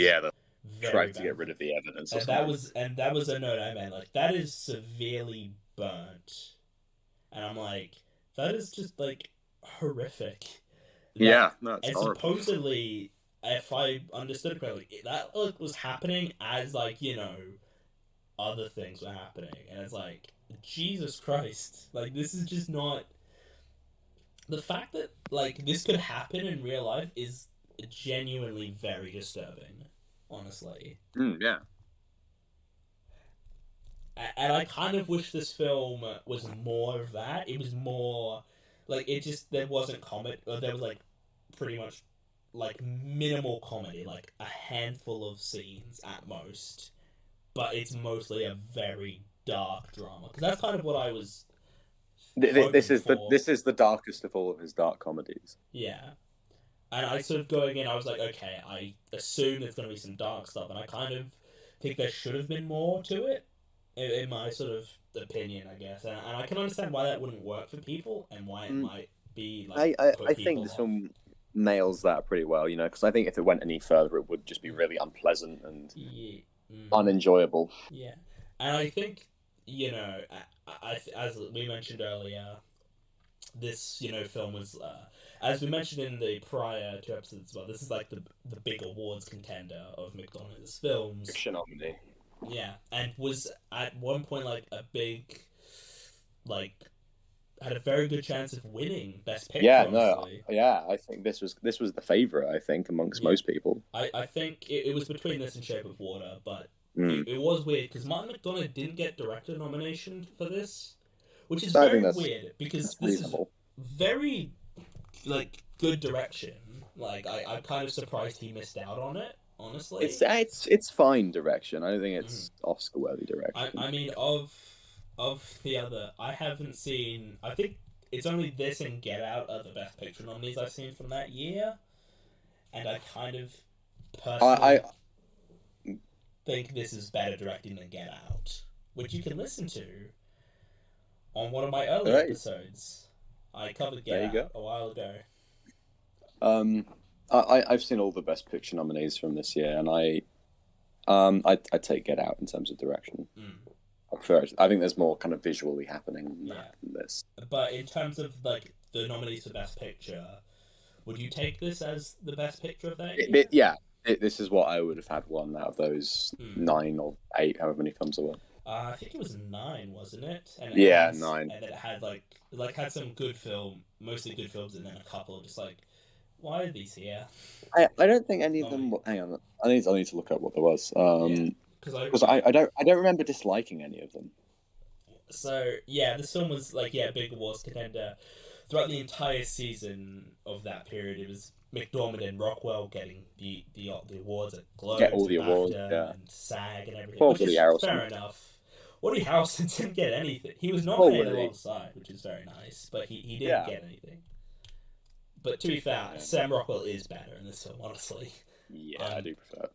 tried to get rid of the evidence or something. And that was a note I made, like, that is severely burnt. And I'm like, that is just, like, horrific. It's horrible. Supposedly... If I understood correctly, that was happening as, like, other things were happening. And it's like, Jesus Christ. Like, this is just not... The fact that, like, this could happen in real life is genuinely very disturbing, honestly. Yeah. And I kind of wish this film was more of that. It was more... Like, there wasn't comedy... There was, like, pretty much... like minimal comedy, like a handful of scenes at most, but it's mostly a very dark drama because that's kind of what I was. This is the darkest of all of his dark comedies. Yeah, and I sort of going in, I was like, okay, I assume there's going to be some dark stuff, and I kind of think there should have been more to it, in my sort of opinion, I guess, and I can understand why that wouldn't work for people and why it might be like. I think this film nails that pretty well, because I think if it went any further, it would just be really unpleasant and unenjoyable. Yeah, and I think as we mentioned earlier, this film was as we mentioned in the prior two episodes as well. This is like the big awards contender of McDonagh's films. Nominee. Yeah, and was at one point like a big had a very good chance of winning Best Picture. I think this was the favourite. I think amongst most people. I think it was between this and Shape of Water, but it was weird because Martin McDonagh didn't get director nomination for this, which is very weird because this is very like good direction. Like I'm kind of surprised he missed out on it. Honestly, it's fine direction. I don't think it's Oscar worthy direction. I mean, of the other, I haven't seen. I think it's only this and Get Out are the Best Picture nominees I've seen from that year, and I kind of personally think this is better directing than Get Out, which you can listen to on one of my early episodes. I covered Get Out a while ago. I've seen all the Best Picture nominees from this year, and I take Get Out in terms of direction. I prefer it. I think there's more kind of visually happening than this. But in terms of like the nominees for Best Picture, would you take this as the Best Picture of that year? This is what I would have had one out of those 9 or 8, however many films there were. I think it was 9, wasn't it? And 9. And then it had had some good film, mostly good films, and then a couple of just like, why are these here? I don't think any of them. Hang on, I need to look up what there was. Because I don't remember disliking any of them. So yeah, this film was big awards contender throughout the entire season of that period. It was McDormand and Rockwell getting the awards at Globes, get all the and awards, BAFTA and SAG and everything. Probably which is Harrelson. Fair enough. Woody Harrelson didn't get anything. He was nominated alongside, which is very nice, but he didn't get anything. But to be fair, Sam Rockwell is better in this film, honestly. Yeah,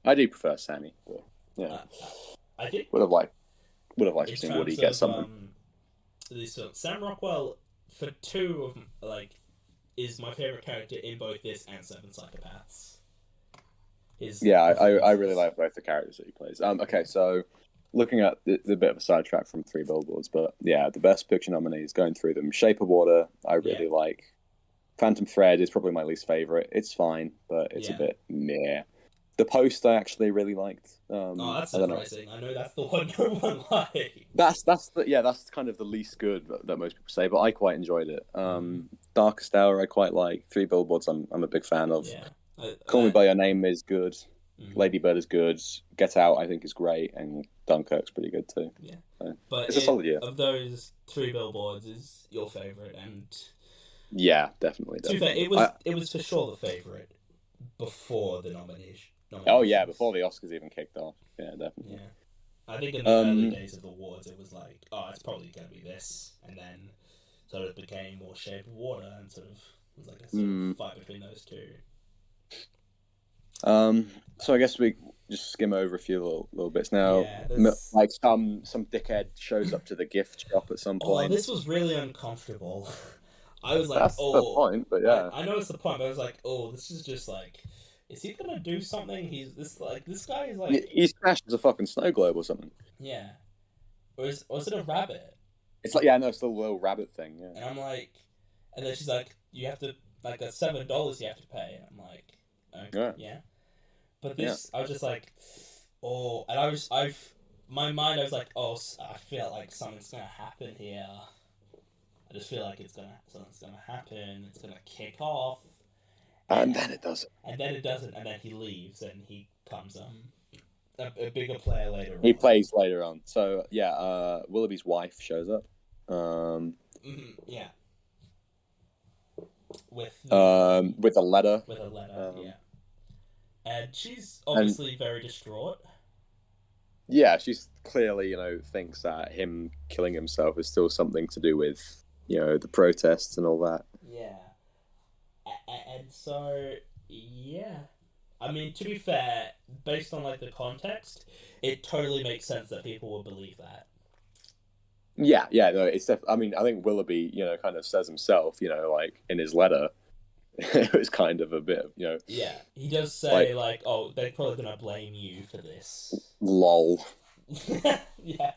I do prefer Sammy. But, yeah, I think would have liked to see Woody get something. Sam Rockwell, for 2 of is my favorite character in both this and Seven Psychopaths. I really like both the characters that he plays. Okay, so looking at the bit of a sidetrack from Three Billboards, but yeah, the Best Picture nominees, going through them: Shape of Water, I really like. Phantom Thread is probably my least favorite. It's fine, but it's a bit meh. The Post I actually really liked. That's surprising. I know that's the one no one liked. That's kind of the least good that most people say, but I quite enjoyed it. Darkest Hour I quite like. Three Billboards I'm a big fan of. Call Me by Your Name is good. Lady Bird is good. Get Out I think is great, and Dunkirk's pretty good too. Yeah, so, but it's a solid year. Of those, Three Billboards is your favorite, and yeah, definitely. It was for sure the favorite before the nomination. Oh yeah, before the Oscars even kicked off. Yeah, definitely. Yeah, I think in the early days of the awards, it was like, oh, it's probably gonna be this, and then sort of became more Shape of Water, and sort of was like a sort of fight between those two. So I guess we just skim over a few little bits now. Yeah, like some dickhead shows up to the gift shop at some point. Oh, this was really uncomfortable. I was like, that's the point, but yeah. I know it's the point, but I was like, oh, this is just like, is he gonna do something? This guy is like, he smashes a fucking snow globe or something. Yeah, or is it a rabbit? It's like, yeah, no, it's the little rabbit thing. Yeah. And I'm like, and then she's like, you have to that's $7 you have to pay. And I'm like, okay, yeah. But this, I was just like, oh, and I was like, oh, I feel like something's gonna happen here. I just feel like something's gonna happen. It's gonna kick off, and then it doesn't. And then it doesn't, and then he leaves, and he comes a bigger player later. He plays later on. So yeah, Willoughby's wife shows up. Yeah. With a letter. With a letter, yeah. And she's obviously very distraught. Yeah, she's clearly, thinks that him killing himself is still something to do with, the protests and all that. Yeah. And so, yeah. I mean, to be fair, based on, the context, it totally makes sense that people would believe that. Yeah, no, it's I mean, I think Willoughby, kind of says himself, in his letter, it was kind of a bit of, Yeah, he does say, oh, they're probably going to blame you for this. Lol. Yeah. Yeah.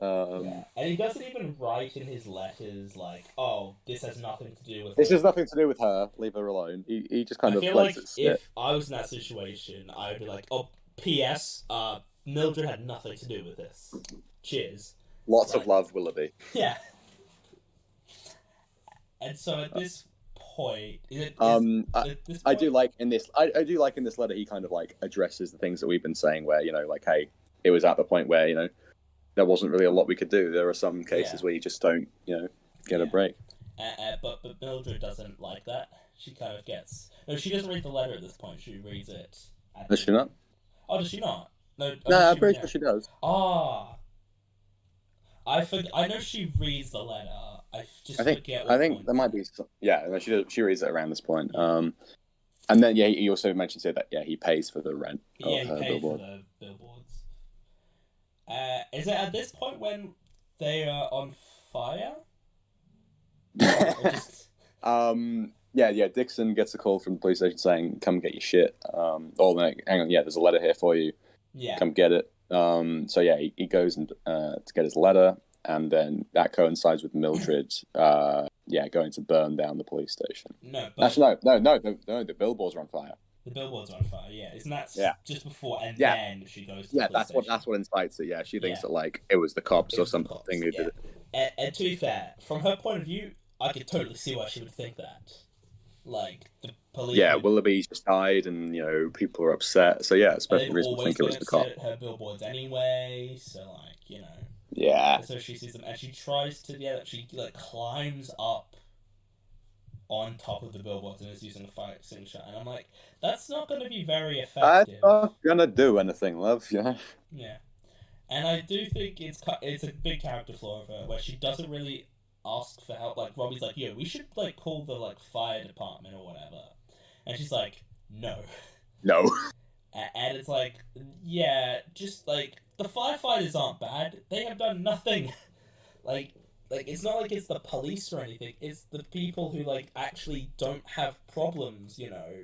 And he doesn't even write in his letters, oh, this has nothing to do with This has nothing to do with her, leave her alone. He just kind of lets it sit. If I was in that situation, I would be like, oh, P.S., Mildred had nothing to do with this. Cheers. Lots of love, Willoughby. Yeah. And so at this point, I do like in this letter he kind of addresses the things that we've been saying, where hey, it was at the point where there wasn't really a lot we could do. There are some cases where you just don't get a break. But Mildred doesn't like that. She kind of gets... No, she doesn't read the letter at this point. She reads it. Does she not? Oh, does she not? No, No, I'm pretty sure she does. Ah. I know she reads the letter. I forget what I think point. there might be some... Yeah, no, she reads it around this point. And then, he also mentions here that, he pays for the rent of he her pays billboard. for the billboards. Is it at this point when they are on fire? Or just... Dixon gets a call from the police station saying, come get your shit. Hang on, there's a letter here for you. Yeah. Come get it. He goes and to get his letter, and then that coincides with Mildred, going to burn down the police station. No, but... Actually, no, the billboards are on fire. The billboards are on fire, yeah. Isn't that just before, and then she goes to the police station? That's what incites it, yeah. She thinks that, like, it was the cops or something who did it. And to be fair, from her point of view, I could totally see why she would think that. Like, the police... Yeah, Willoughby just died, and, people are upset. So, especially reason to think it was the cop. Her billboards anyway, so, like, Yeah. So she sees them, and she tries to, she, climbs up on top of the billboards and is using a fire extinguisher. And I'm like, that's not going to be very effective. That's not going to do anything, love, Yeah. And I do think it's a big character flaw of her, where she doesn't really ask for help. Like, Robbie's like, we should, call the, fire department or whatever. And she's like, no. No. And it's like, just, the firefighters aren't bad. They have done nothing. It's not like it's the police or anything. It's the people who, actually don't have problems,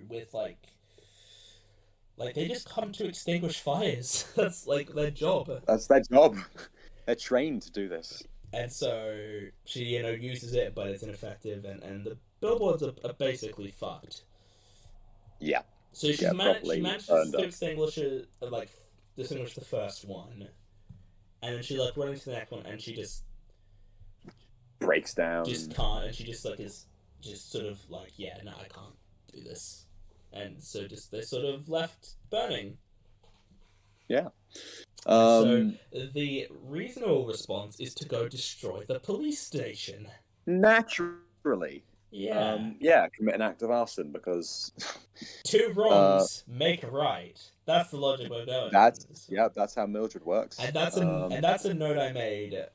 with, they just come to extinguish fires. That's, their job. That's their job. They're trained to do this. And so she, uses it, but it's ineffective, and the billboards are basically fucked. Yeah. So she manages to extinguish the first one, and then she runs to the next one, and she just breaks down. Just can't, and she just is just sort of no, I can't do this, and so they're sort of left burning. Yeah. So the reasonable response is to go destroy the police station. Naturally. Yeah. Commit an act of arson because two wrongs make a right. That's the logic we're going. That's how Mildred works. And that's a note I made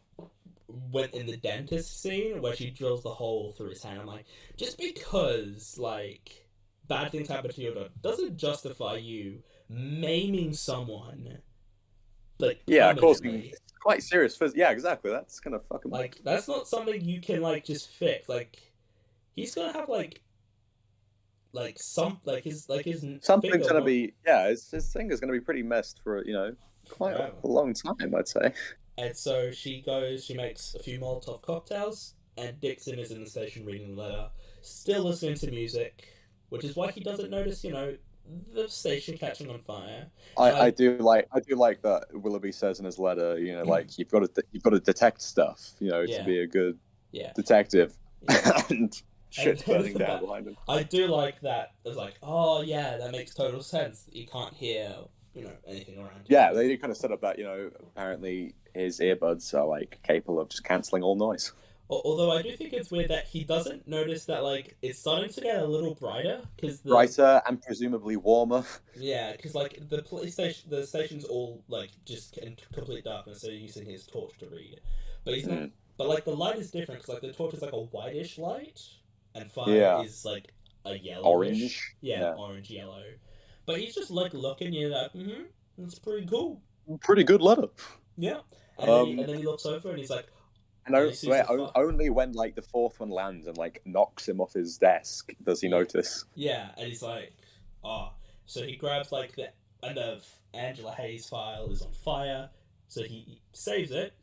when in the dentist scene where she drills the hole through his hand. I'm like, just because bad things happen to your dog doesn't justify you maiming someone. Of course, it's quite serious. Yeah, exactly. That's gonna fucking that's not something you can just fix. He's gonna have his something's gonna be his finger's gonna be pretty messed for quite a long time, I'd say. And so she makes a few Molotov cocktails, and Dixon is in the station reading the letter, still listening to music, which is why he doesn't notice the station catching on fire. I do like that Willoughby says in his letter, you've got to detect stuff, to be a good detective. And shit's burning down behind him. I do like that. It's that makes total sense. You can't hear, anything around. Yeah, they kind of set up that, apparently his earbuds are capable of just cancelling all noise. Although I do think it's weird that he doesn't notice that it's starting to get a little brighter brighter and presumably warmer. Yeah, because the police station, the station's all just in complete darkness, so you're using his torch to read. But he's not. But the light is different because the torch is a whitish light, and fire is a yellowish. Orange. Yeah, orange yellow. But he's just looking. You're that's pretty cool. Pretty good letter. Yeah, and then he looks over and he's like. And only when the fourth one lands and knocks him off his desk does he notice. Yeah, and he's like, so he grabs the end of Angela Hayes' file is on fire, so he saves it.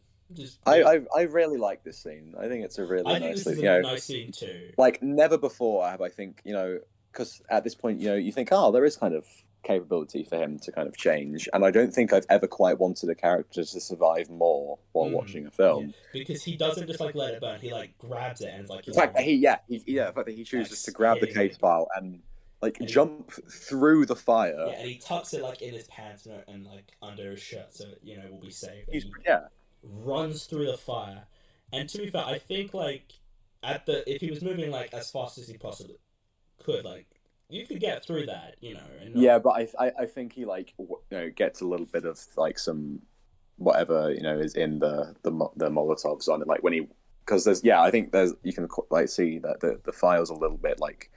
I really like this scene. I think it's a really nice scene. A nice scene too. Never before have I think because at this point you think there is kind of capability for him to kind of change, and I don't think I've ever quite wanted a character to survive more while watching a film. Yeah. Because he doesn't just let it burn; he grabs it and it's the fact that he chooses to grab the case file and jump through the fire. Yeah, and he tucks it in his pants and under his shirt, so it will be safe. He runs through the fire, and to be fair, I think if he was moving like as fast as he possibly could, like you could get through that, you know. And Yeah, but I think he like gets a little bit of like some whatever is in the Molotovs on it, like when he because I think you can like see that the file's a little bit like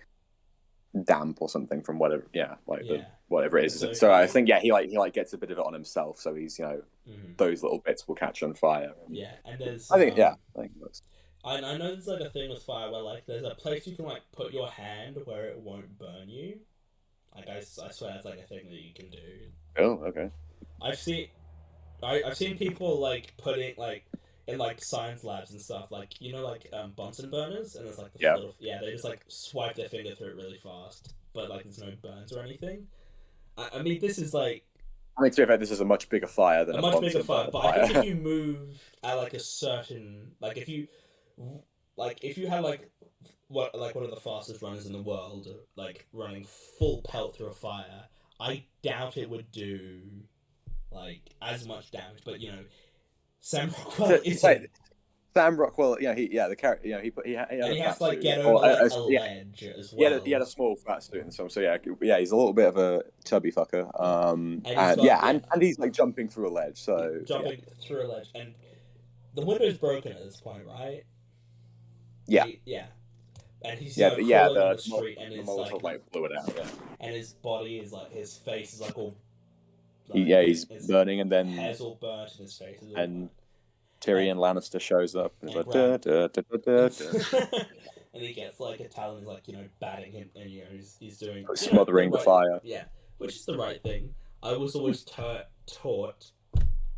damp or something from whatever whatever it is. So I think he gets a bit of it on himself, so he's those little bits will catch on fire. Yeah, and there's I think that's. I know there's like a thing with fire where like there's a place you can like put your hand where it won't burn you. Like I swear that's like a thing that you can do. Oh, okay. I've seen people like putting like in like science labs and stuff, like like Bunsen burners, and there's like they just like swipe their finger through it really fast, but like there's no burns or anything. I mean, this is like. I mean, to be fair, this is a much bigger fire than a much bigger fire, but I think if you move at like a certain if you had like one of the fastest runners in the world, like running full pelt through a fire, I doubt it would do like as much damage. But Sam Rockwell is Sam Rockwell. The character. He has to like get over a ledge as well. He had a small fat suit and so he's a little bit of a chubby fucker. And he's like jumping through a ledge. So through a ledge, and the window's broken at this point, right? Yeah. And he's crawling on the street, and his like blew it out. Yeah. And his body is like his face is like all. He's burning, and then hair's all burnt, and his face is all and Tyrion Lannister shows up, and he's like and he gets like a talon, like batting him, and he's doing smothering the fire. Yeah, which is the right thing. I was always taught.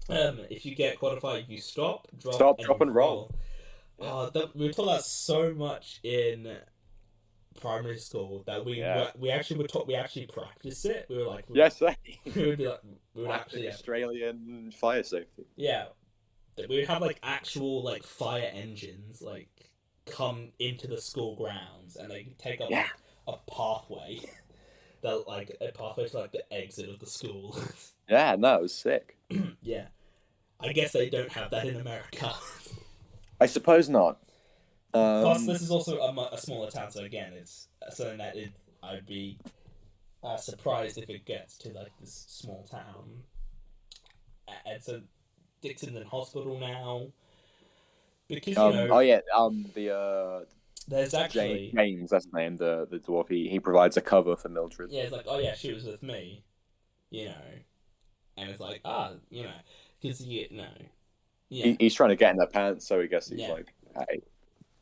If you get caught on fire, you stop, drop, and roll. We were taught that so much in primary school that we actually practiced it. We were like, we would actually Australian fire safety. Yeah, we would have like actual like fire engines like come into the school grounds, and they take up a pathway that like a pathway to like the exit of the school. Yeah, no, it was sick. Yeah, I guess they don't have that in America. I suppose not. Plus, this is also a smaller town, so again, it's something that I'd be surprised if it gets to like this small town. And so Dixon's in hospital now because there's actually James, that's his name, the dwarf. He provides a cover for Mildred. Yeah, it's like, oh yeah, she was with me, and it's like because he's trying to get in their pants, so I guess he's like, hey.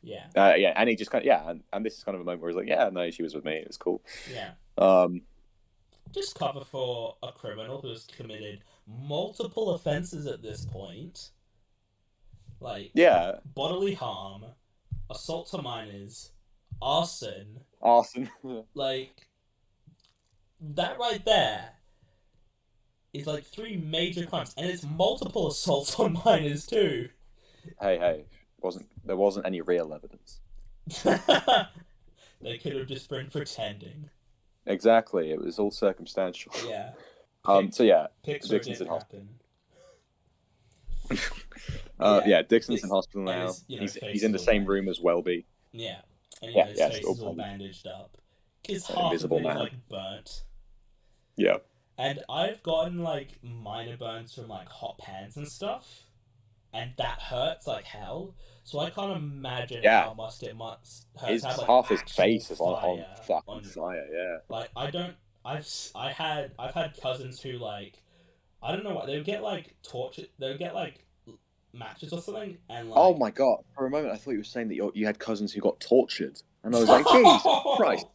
Yeah. And he just kind of and this is kind of a moment where he's like, yeah, no, she was with me, it was cool. Yeah. Just cover for a criminal who's committed multiple offenses at this point, like bodily harm, assault to minors, arson. Like that right there is like 3 major crimes, and it's multiple assaults on minors too. Hey. There wasn't any real evidence. They could have just been pretending. Exactly, it was all circumstantial. Yeah. Dixon's in hospital. Dixon's in hospital now. He's in the same room as Welby. Yeah. And his face is all bandaged up. His half of it is like burnt. Yeah. And I've gotten like minor burns from like hot pans and stuff. And that hurts like hell. So I can't imagine how much it must hurt. Half his face is on fire. Yeah. Like I've had cousins who like I don't know what they would get like tortured. They would get like matches or something, and like. Oh my god! For a moment, I thought you were saying that you had cousins who got tortured, and I was like, Jesus Christ.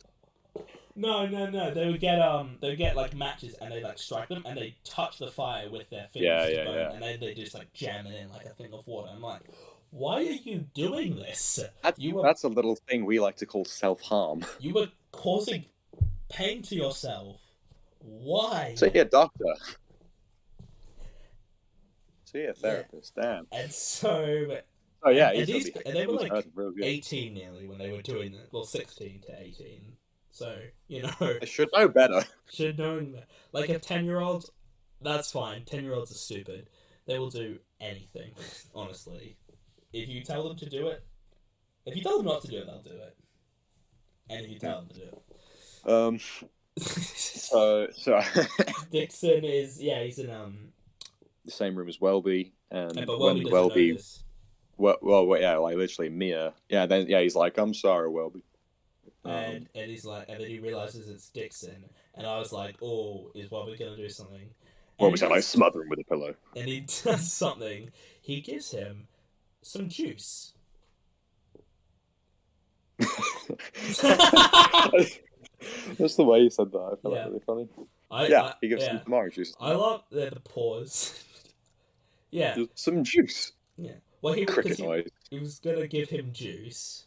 No. They would get like matches, and they like strike them, and they touch the fire with their fingers, and then they just like jam it in like a thing of water. I'm like, why are you doing this? That's a little thing we like to call self-harm. You were causing pain to yourself. Why? See a doctor. See a therapist. Damn. And so. Oh yeah, and they were like 18 nearly when they were doing it. Well, 16 to 18. So, They should know better. Should know. Like, a 10-year-old, that's fine. 10-year-olds are stupid. They will do anything, honestly. If you tell them to do it, If you tell them not to do it, they'll do it. And if you tell them to do it. So Dixon is he's in the same room as Welby, and but when Welby Welby, doesn't like literally Mia, he's like, I'm sorry, Welby, and he's like, and then he realizes it's Dixon, and I was like, oh, is Welby gonna do something? Welby's like, smother him with a pillow, and he does something. He gives him some juice. That's the way you said that. I felt really funny. He gives some tomato juice. I love the pause. Some juice. Yeah. Well, he was gonna give him juice,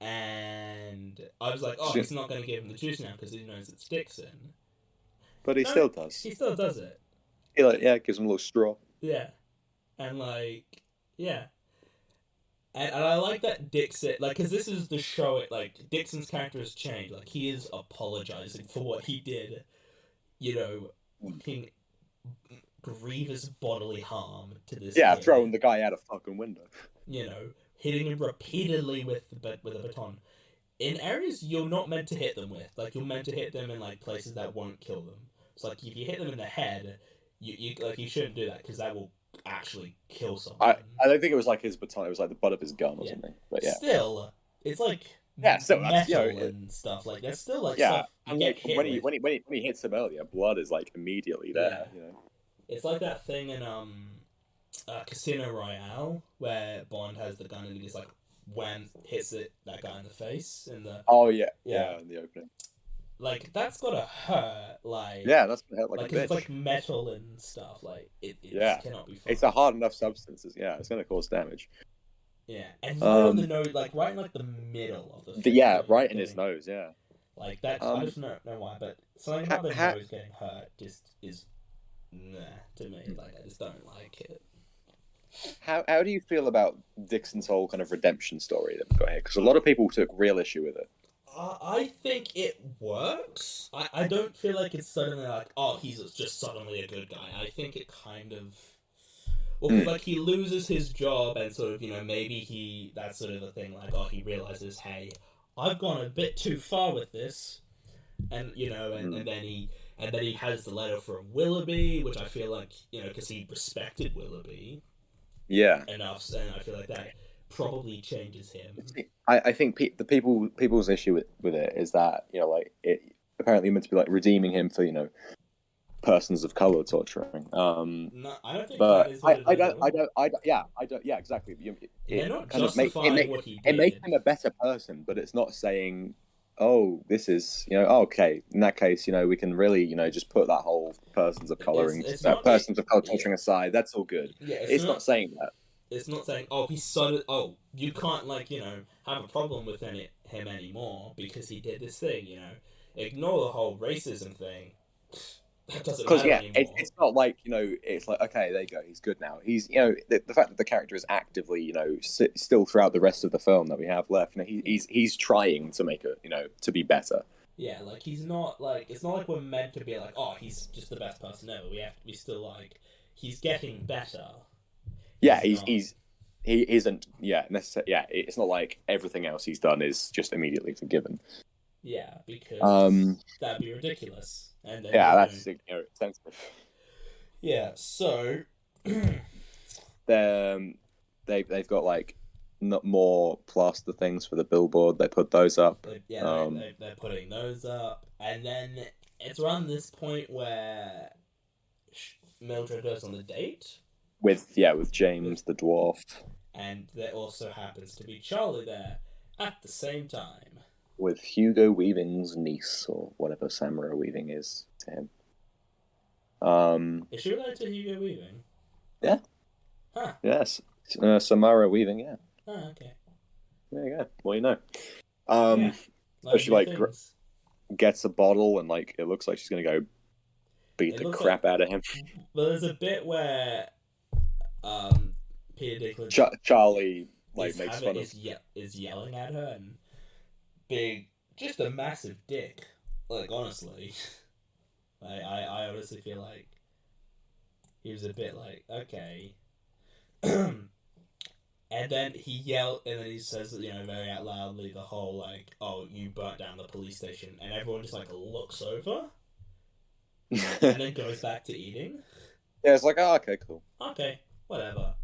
and I was like, oh, he's not gonna give him the juice now because he knows it's Dixon. But he still does. He still does it. He gives him a little straw. Yeah, and And I like that Dixon, because this is the show, Dixon's character has changed. He is apologizing for what he did. Fucking grievous bodily harm to this kid. Throwing the guy out a fucking window. Hitting him repeatedly with a baton. In areas you're not meant to hit them with. You're meant to hit them in, places that won't kill them. So, if you hit them in the head, you shouldn't do that, because that will actually kill someone. I don't think it was his baton. It was the butt of his gun or something. But still, it's metal and stuff. That's still stuff. And when he hits him earlier, blood is immediately there. It's like that thing in Casino Royale where Bond has the gun and he just hits that guy in the face in the in the opening. That's gotta hurt. That's gonna hurt like a bitch. It's metal and stuff. It just cannot be fun. It's a hard enough substance. It's gonna cause damage. Yeah, and right on the nose, right in the middle of the face. Right in his nose. Yeah. That. I just don't know why, but something about the nose getting hurt just is to me. I just don't like it. How do you feel about Dixon's whole kind of redemption story that we've got here? Because a lot of people took real issue with it. I think it works. I don't feel like it's suddenly he's just suddenly a good guy. I think it kind of... Well, he loses his job and sort of, maybe that's sort of the thing, he realizes, hey, I've gone a bit too far with this. And, and then he has the letter from Willoughby, which I feel like, because he respected Willoughby. Yeah. Enough, and I feel like that probably changes him. I think people's issue with it is that it apparently meant to be redeeming him for persons of color torturing. No, I don't think but that is what I don't. Yeah, exactly. They're not kind of justifying what he did. It makes him a better person, but it's not saying, oh, this is okay. In that case, we can really just put that whole persons of color torturing aside. That's all good. Yeah, it's not saying that. It's not saying, you can't, have a problem with him anymore because he did this thing, Ignore the whole racism thing. That doesn't matter anymore. It's not it's okay, there you go, he's good now. He's, the fact that the character is actively, still throughout the rest of the film that we have left, he's trying to make it, to be better. Yeah, he's not, it's not we're meant to be he's just the best person ever. We have to be still, he's getting better. Yeah, he isn't. Yeah, necessarily. Yeah, it's not like everything else he's done is just immediately forgiven. Yeah, because that'd be ridiculous. And that's sensitive. Yeah, so they've got not more plaster things for the billboard. They put those up. They're putting those up, and then it's around this point where Mildred goes on the date. With James the dwarf. And there also happens to be Charlie there at the same time. With Hugo Weaving's niece, or whatever Samara Weaving is to him. Is she related to Hugo Weaving? Yeah. Huh. Yes. Samara Weaving, yeah. Oh, okay. There you go. Well, So she, gets a bottle and, it looks like she's going to go beat the crap out of him. Well, there's a bit where... Peter Dinklage Charlie makes fun of is yelling at her and just a massive dick. Honestly, I honestly feel like he was a bit okay. And And then he yelled, and then he says, very out loudly, the whole, like, "Oh, you burnt down the police station," and everyone just, like, looks over, and then goes back to eating. Yeah, it's like, oh, okay, cool. Okay, whatever.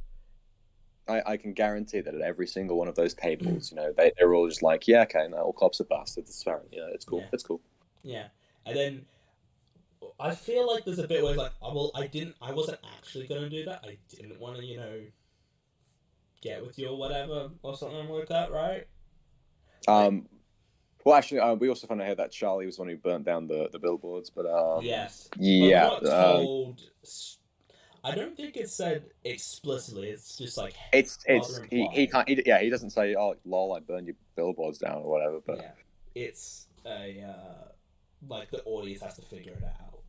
I can guarantee that at every single one of those tables, they're all just like, yeah, okay, no, all cops are bastards. It's fair. It's cool. Yeah. It's cool. Yeah, and then I feel like there's a bit where it's like, I wasn't actually gonna do that. I didn't want to, get with you or whatever or something like that, right? Well, actually, we also found out here that Charlie was the one who burnt down the billboards, but yes, yeah, but we're not told. I don't think it's said explicitly. It's just like he can't. He doesn't say, "Oh, lol, I burned your billboards down" or whatever. But yeah, it's like the audience has to figure it out.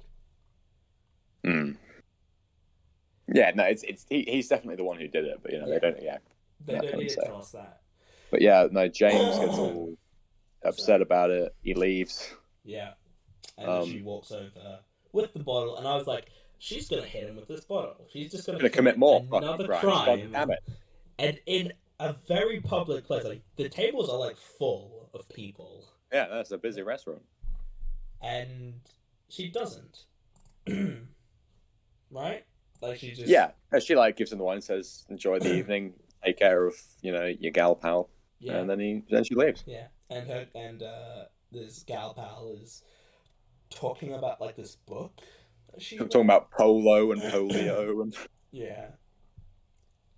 Yeah, no, he's definitely the one who did it, but they don't. Yeah, they don't need to tell us that. But yeah, no, James gets all upset about it. He leaves. Yeah, and then she walks over with the bottle, and I was like, she's gonna hit him with this bottle. She's just gonna commit more another crime. Damn it! And in a very public place, like the tables are like full of people. Yeah, that's a busy restaurant. And she doesn't, right? Like she just she like gives him the wine and says, "Enjoy the evening. Take care of your gal pal." Yeah, and then she leaves. Yeah, and this gal pal is talking about like this book. I'm talking about polo and polio and yeah,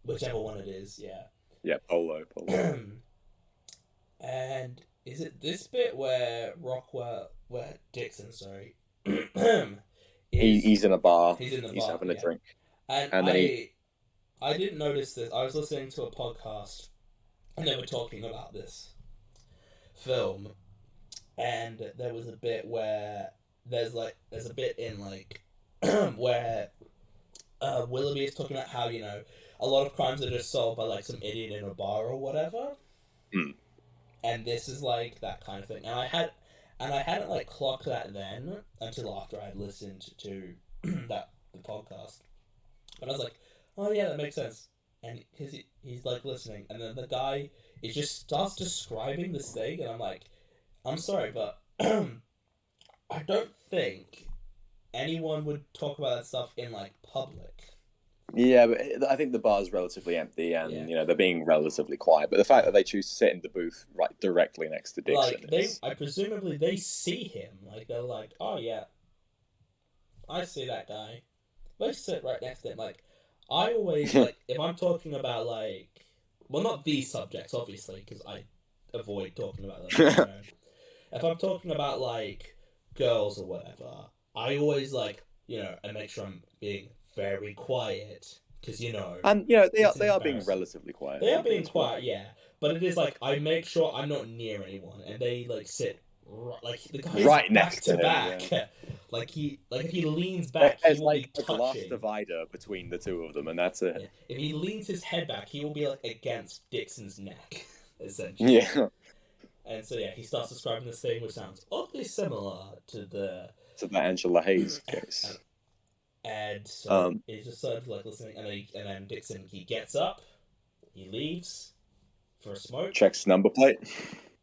whichever one it is. Yeah. Yeah, polo. And is it this bit where Dixon, sorry, he's in a bar. He's in the bar. He's having a drink. And then I didn't notice this. I was listening to a podcast, and they were talking about this film, and there was a bit where there's a bit in like where Willoughby is talking about how a lot of crimes are just solved by like some idiot in a bar or whatever. And this is like that kind of thing. And I hadn't like clocked that then until after I'd listened to the podcast. But I was like, oh yeah, that makes sense. And because he's like listening, and then the guy just starts describing this thing, and I'm like, I'm sorry, but I don't think anyone would talk about that stuff in like public. Yeah, but I think the bar's relatively empty, and they're being relatively quiet. But the fact that they choose to sit in the booth right directly next to Dixon, I presumably they see him. Like they're like, oh yeah, I see that guy. Let's sit right next to him. Like I always like if I'm talking about like, well, not these subjects obviously because I avoid talking about them. If I'm talking about like girls or whatever, I always like and make sure I'm being very quiet because and they are being relatively quiet. They are being quiet, yeah. But it is like I make sure I'm not near anyone, and they like sit like the guy's right back next to him, back. Yeah. Like if he leans back, there's he will be a touching. glass divider between the two of them, and that's it. Yeah. If he leans his head back, he will be like against Dixon's neck, essentially. Yeah. And so he starts describing this thing, which sounds oddly similar to the Angela Hayes case. And so he's just sort of like listening, and then Dixon, he gets up, he leaves for a smoke. Checks number plate.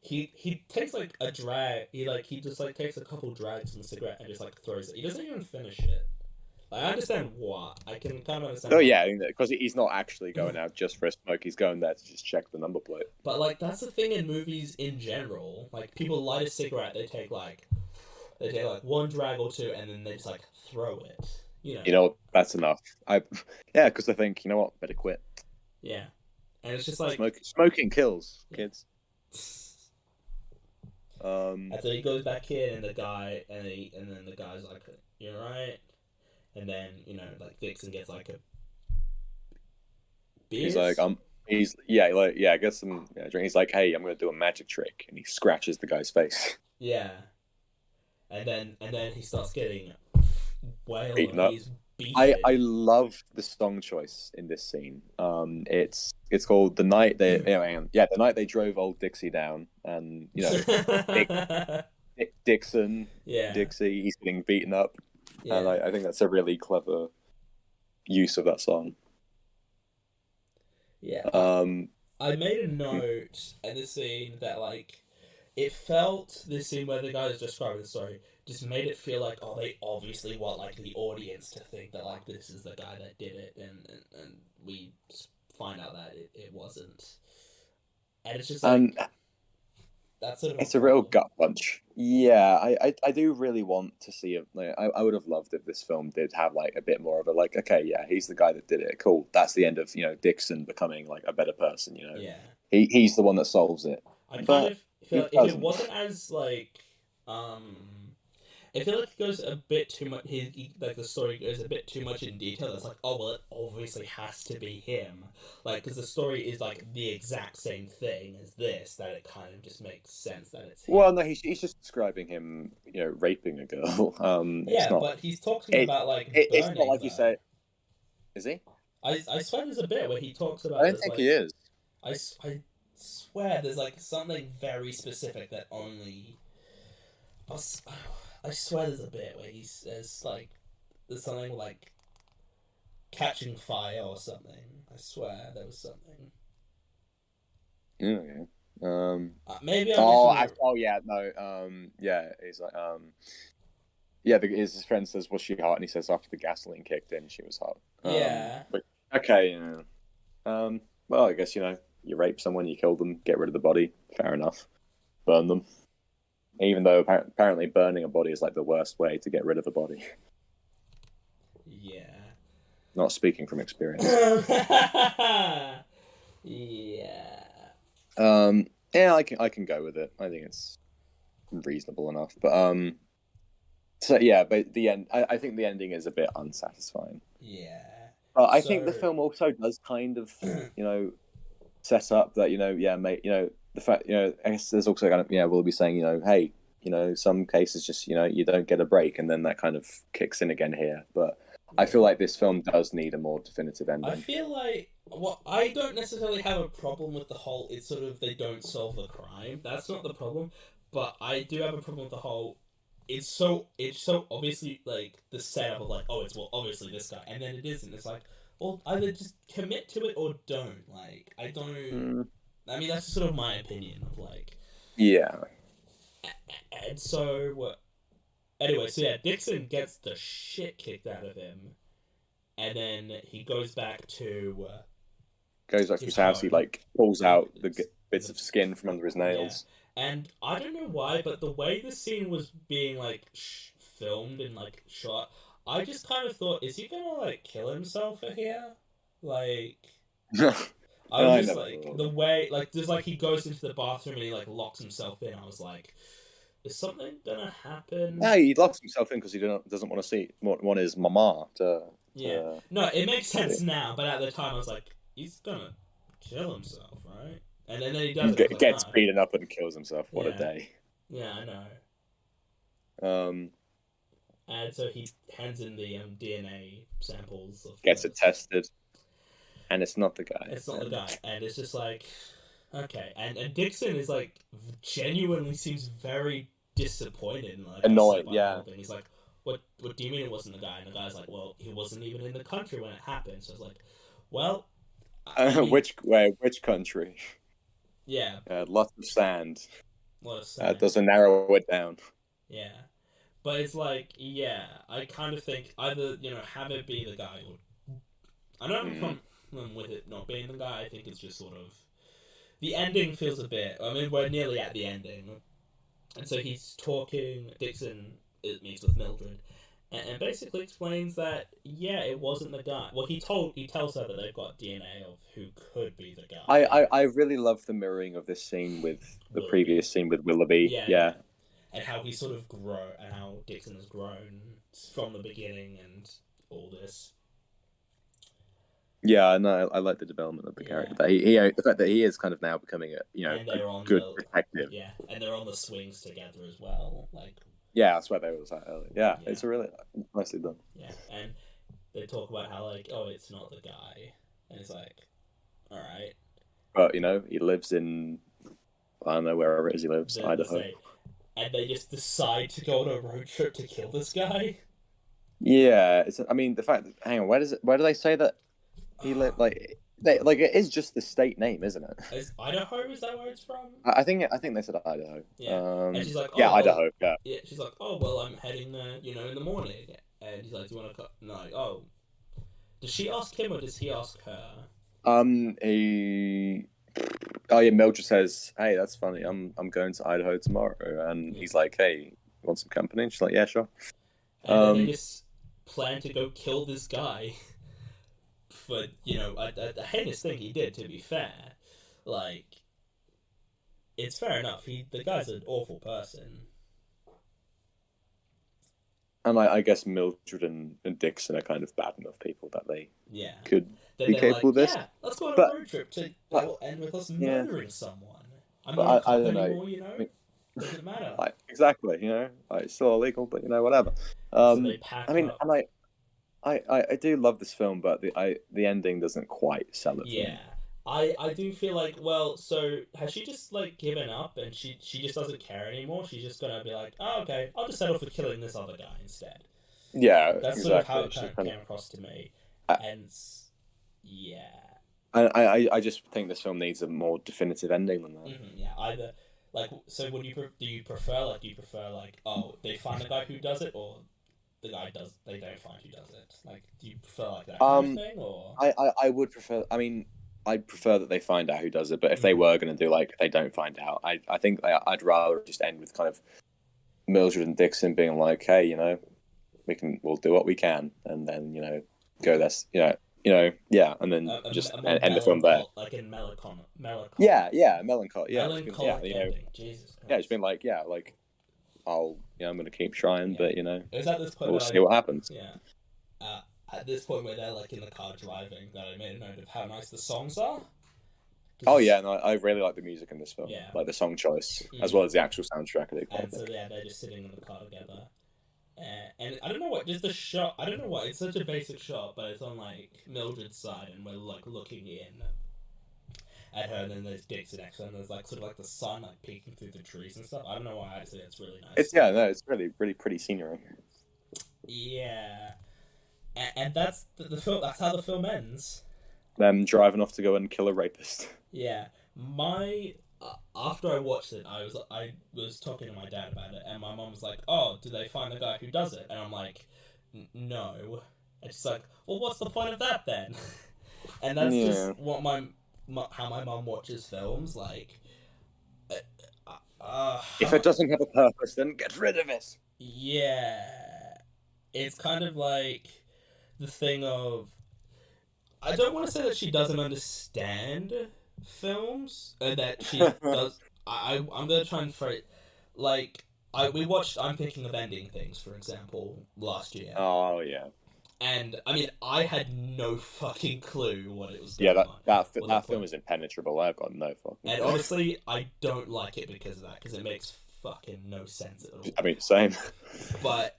He takes like a drag. He just like takes a couple drags from the cigarette and just like throws it. He doesn't even finish it. Like, I understand why. I can kind of understand. Oh yeah, because he's not actually going out just for a smoke. He's going there to just check the number plate. But like that's the thing in movies in general. Like people light a cigarette, they take like one drag or two, and then they just like throw it. That's enough. Because I think, better quit. Yeah, and it's just like smoking kills kids. And so he goes back in, and the guy, and then the guy's like, "You're right," and then like Dixon gets like a beer. He's like, I guess some drink. He's like, "Hey, I'm gonna do a magic trick," and he scratches the guy's face. Yeah, and then he starts getting wailed. Beaten up. I love the song choice in this scene. It's called "The Night They the night they drove old Dixie down," and Dixon, Dixie, he's getting beaten up, and I think that's a really clever use of that song. Yeah. I made a note in the scene that, like, it felt, this scene where the guy is describing the story, just made it feel like, oh, they obviously want, like, the audience to think that, like, this is the guy that did it, and we find out that it wasn't. And it's just like, that's sort of it's a real gut punch. Yeah, I do really want to see it. Like, I would have loved if this film did have like a bit more of a like, okay, yeah, he's the guy that did it. Cool. That's the end of, Dixon becoming like a better person. Yeah. He's the one that solves it. I kind But of feel like if it wasn't as, like, I feel like it goes a bit too much. Like, the story goes a bit too much in detail. It's like, oh well, it obviously has to be him, like, because the story is like the exact same thing as this. That it kind of just makes sense that it's him. Well, no, he's just describing him, raping a girl. Yeah, not, but he's talking about, like, it's not like burning, you say. Is he? I swear there's a bit where he talks about. I don't think like, he is. I swear there's, like, something very specific that only. I swear there's a bit where he says, like, there's something like catching fire or something. I swear there was something. Okay. Maybe I'm yeah, no. Yeah, he's like, yeah. His friend says, "Was she hot?" And he says, "After the gasoline kicked in, she was hot." Yeah. But, okay. Well, I guess you rape someone, you kill them, get rid of the body. Fair enough. Burn them. Even though apparently burning a body is like the worst way to get rid of a body. Yeah. Not speaking from experience. Yeah. Yeah, I can go with it. I think it's reasonable enough. But so yeah, but the end. I think the ending is a bit unsatisfying. Yeah. But I think the film also does kind of set up that the fact I guess there's also kind of we'll be saying hey some cases just you don't get a break, and then that kind of kicks in again here. But I feel like this film does need a more definitive ending. I feel like I don't necessarily have a problem with the whole. It's sort of they don't solve the crime. That's not the problem. But I do have a problem with the whole. It's so obviously like the setup of like, oh, it's obviously this guy, and then it isn't. It's like, well, either just commit to it or don't. Like, I don't. I mean, that's sort of my opinion of like. Yeah. And so, anyway, so yeah, Dixon gets the shit kicked out of him, and then he goes back to. Goes back to his house. He like pulls out the bits of skin from under his nails. Yeah. And I don't know why, but the way the scene was being like filmed and like shot, I just kind of thought, is he gonna like kill himself here? Like, I was just like the way like there's like he goes into the bathroom and he like locks himself in. I was like, is something gonna happen? No, he locks himself in because he doesn't want to see want his mama to. Yeah, no, it makes sense now, but at the time I was like, he's gonna kill himself, right? And then he does gets beaten up and kills himself. What a day! Yeah, I know. And so he hands in the DNA samples. Gets it tested, and it's not the guy. It's not the guy, and it's just like, okay. And Dixon is like genuinely seems very disappointed, and like annoyed. Yeah, and he's like, "What do you mean it wasn't the guy?" And the guy's like, "Well, he wasn't even in the country when it happened." So I was like, "Well, I mean, which country?" Yeah. Lots of sand. That doesn't narrow it down. Yeah. But it's like, yeah, I kind of think either, have it be the guy or... I don't have a problem with it not being the guy. I think it's just sort of... The ending feels a bit... I mean, we're nearly at the ending. And so he's talking... Dixon meets with Mildred. And basically explains that, yeah, it wasn't the guy. Well, he tells her that they've got DNA of who could be the guy. I really love the mirroring of this scene with the previous scene with Willoughby. Yeah. And how he sort of and how Dixon has grown from the beginning and all this. Yeah, no, I like the development of the character. That the fact that he is kind of now becoming a good detective. Yeah, and they're on the swings together as well, like. Yeah, that's where they were at earlier. Yeah, it's really nicely done. Yeah, and they talk about how, like, oh, it's not the guy. And it's like, all right. But, he lives in, I don't know, wherever it is he lives, Idaho. And they just decide to go on a road trip to kill this guy? Yeah, the fact that, hang on, where do they say that he lived, like, it is just the state name, isn't it? Is Idaho, is that where it's from? I think they said Idaho. Yeah. And she's like, oh, yeah, well, Idaho. Yeah. Yeah, she's like, oh, well, I'm heading there, in the morning. And he's like, do you want to cut? No, like, oh. Does she ask him or does he ask her? Oh yeah, Mildred says, "Hey, that's funny. I'm going to Idaho tomorrow," and he's like, "Hey, want some company?" And she's like, "Yeah, sure." And then they just plan to go kill this guy for a heinous thing he did. To be fair, like, it's fair enough. The guy's an awful person. And I guess Mildred and Dixon are kind of bad enough people that they could be capable of this. Yeah, let's go on a road trip that will end with us murdering someone. I'm not a cop anymore, Doesn't matter. Like, exactly, it's still illegal, but whatever. So they pack I mean, up. and I do love this film, but the ending doesn't quite sell it. Yeah. I do feel like, well, so has she just like given up and she just doesn't care anymore? She's just gonna be like, oh, okay, I'll just settle for killing this other guy instead. Yeah, that's exactly. Sort of how it kind of came across to me. And yeah, I just think this film needs a more definitive ending than that. Mm-hmm, yeah, either like, so do you prefer like, oh, they find the guy who does it, or the guy they don't find who does it? Like, do you prefer like that kind of thing, or I would prefer. I mean, I'd prefer that they find out who does it, but if they were going to do like they don't find out, I think I'd rather just end with kind of Mildred and Dixon being like, hey, we'll do what we can, and then go there, and then just end the film there, like in melancholy. Yeah, melancholy. Melancholic ending. Jesus Christ. Yeah, it's been like, I'm going to keep trying, but it's at this point we'll see what happens. Yeah. At this point where they're like in the car driving, that I made a note of how nice the songs are. Oh yeah, no, I really like the music in this film. Yeah. Like the song choice, as well as the actual soundtrack. And so they're just sitting in the car together. And I don't know what, just the shot, I don't know what, it's such a basic shot, but it's on like Mildred's side and we're like looking in at her, and then there's Dixon next to her, and there's like sort of like the sun like peeking through the trees and stuff. I don't know why I say it's really nice. It's really, really pretty scenery. Yeah. And that's the film. That's how the film ends. Them driving off to go and kill a rapist. Yeah, after I watched it, I was talking to my dad about it, and my mom was like, "Oh, did they find the guy who does it?" And I'm like, "No." And she's like, "Well, what's the point of that then?" And that's just what how my mom watches films. Like, if it doesn't have a purpose, then get rid of it. Yeah, it's kind of like the thing of, I don't want to say that she doesn't understand films, that she does. I'm gonna try and phrase, like, we watched I'm Thinking of Ending Things, for example, last year. Oh yeah. And I mean, I had no fucking clue what it was. Yeah, that film is impenetrable. I've got no fucking. And honestly, I don't like it because of that, because it makes fucking no sense at all. I mean, same. But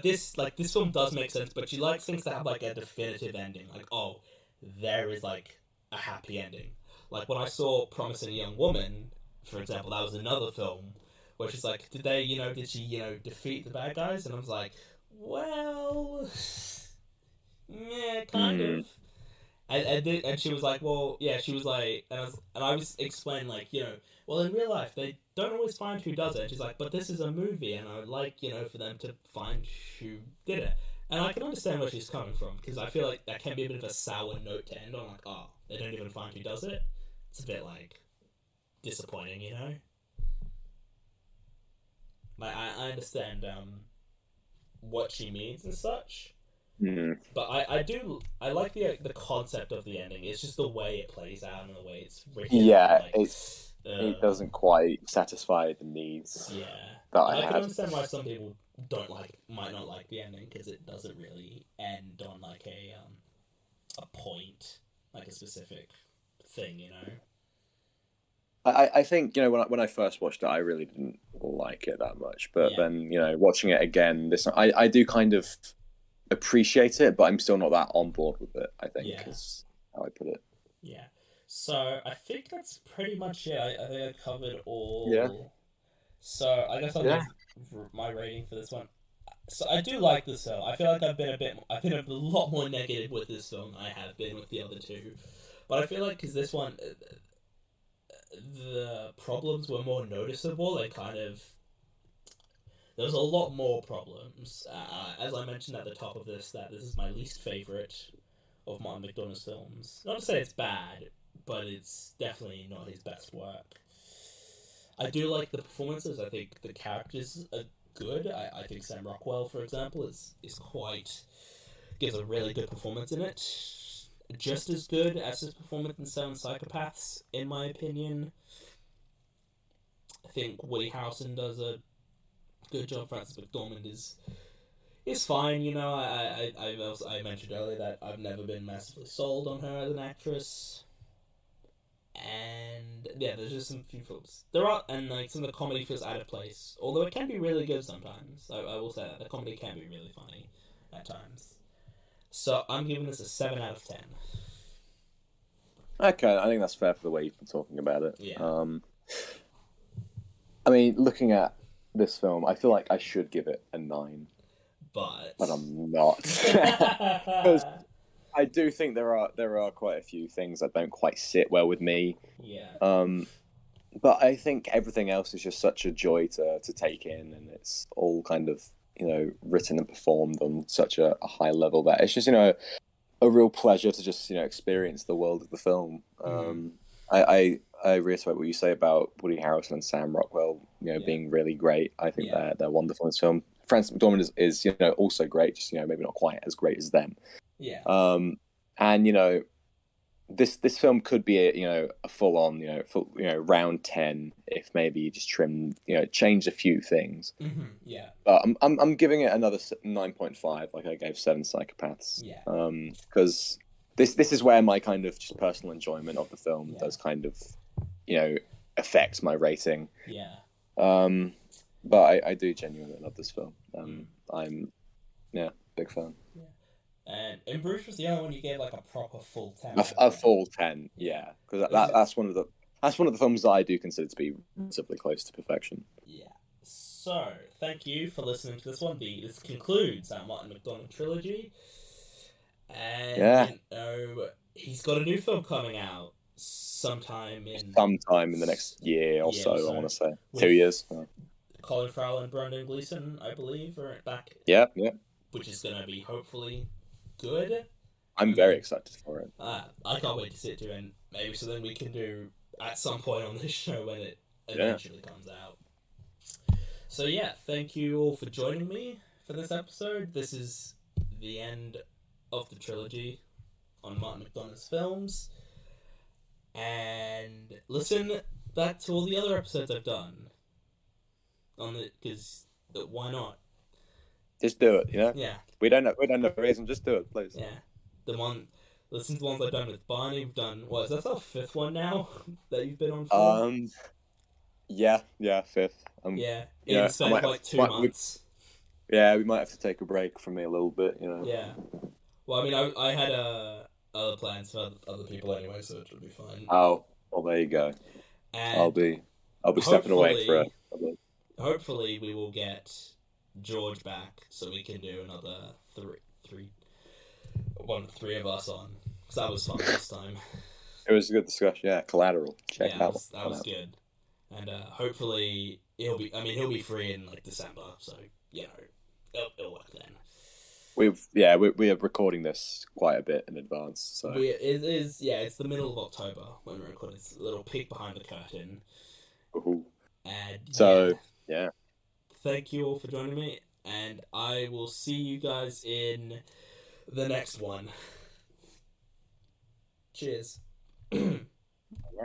this film does make sense, but she likes things that have like a definitive ending. Like, oh, there is like a happy ending. Like when I saw Promising Young Woman, for example, that was another film where she's like, did she defeat the bad guys? And I was like, well, yeah, kind of. And she was like, well, yeah, she was like, and I was explaining like, well, in real life they don't always find who does it. And she's like, but this is a movie, and I would like, for them to find who did it. And I can understand where she's coming from, because I feel like that can be a bit of a sour note to end on. Like, oh, they don't even find who does it. It's a bit like disappointing, Like I understand what she means and such. Mm. But I like the concept of the ending. It's just the way it plays out and the way it's written. Yeah, it doesn't quite satisfy the needs. Yeah, that I can understand why some people might not like the ending, because it doesn't really end on like a point, like a specific thing, I think when I first watched it, I really didn't like it that much. But then watching it again, I do kind of appreciate it, but I'm still not that on board with it. I think is how I put it. Yeah. So I think that's pretty much it. I think I covered all. Yeah. So I guess I'll give my rating for this one. So I do like this film. I feel like I've been a lot more negative with this film than I have been with the other two. But I feel like because this one, the problems were more noticeable. They kind of there was a lot more problems. As I mentioned at the top of this, that this is my least favorite of Martin McDonagh's films. Not to say it's bad, but it's definitely not his best work. I do like the performances. I think the characters are good. I think Sam Rockwell, for example, is quite gives a really good performance in it. Just as good as his performance in Seven Psychopaths, in my opinion. I think Woody Harrelson does a good job. Frances McDormand is fine. You know, I mentioned earlier that I've never been massively sold on her as an actress. And yeah, there's just some few films. There are, and like some of the comedy feels out of place. Although it can be really good sometimes. I will say that the comedy can be really funny at times. So I'm giving this a 7 out of 10. Okay, I think that's fair for the way you've been talking about it. Yeah. I mean, looking at this film, I feel like I should give it a 9, but I'm not. Because I do think there are quite a few things that don't quite sit well with me. Yeah. But I think everything else is just such a joy to take in, and it's all kind of, you know, written and performed on such a high level that it's just, you know, a real pleasure to just, you know, experience the world of the film. I reiterate what you say about Woody Harrelson and Sam Rockwell, you know, being really great. I think they're wonderful in this film. Frances McDormand is, you know, also great, just, you know, maybe not quite as great as them. Yeah. And you know, this film could be a full on, round 10 if maybe you just trimmed, changed a few things. Mm-hmm. Yeah. But I'm giving it another 9.5, like I gave Seven Psychopaths. Yeah. Because this is where my kind of just personal enjoyment of the film does kind of, affect my rating. Yeah. But I do genuinely love this film. I'm big fan. Yeah. And in Bruce was the only one you gave like a proper full 10. A full 10, yeah, because that's one of the films that I do consider to be relatively close to perfection. Yeah. So thank you for listening to this one. This concludes our Martin McDonagh trilogy, and he's got a new film coming out sometime in the next year or so. I want to say 2 years. Colin Farrell and Brendan Gleeson, I believe, are back. Yeah. Which is going to be hopefully good. I'm very excited for it. I can't wait to sit through, and maybe so then we can do at some point on this show when it eventually comes out. So yeah, thank you all for joining me for this episode. This is the end of the trilogy on Martin McDonagh's films. And listen back to all the other episodes I've done on it, because why not? Just do it, Yeah. We don't know the reason. Just do it, please. Yeah. Listen to the ones I've done with Barney. We've done is that our 5th one now that you've been on for? Yeah, 5th. Yeah. In the space of like 2 months. We might have to take a break from me a little bit, Yeah. Well, I mean, I had other plans for other people anyway, so it should be fine. Oh, well, there you go. And I'll be stepping away for it. Hopefully, we will get George back so we can do another three of us on, because that was fun this time. It was a good discussion. Yeah, Collateral. Check that one. That was good, and hopefully he'll be free in like December, so it'll work then. We are recording this quite a bit in advance, so it's the middle of October when we're recording. It's a little peek behind the curtain. Ooh. And so thank you all for joining me, and I will see you guys in the next one. Cheers.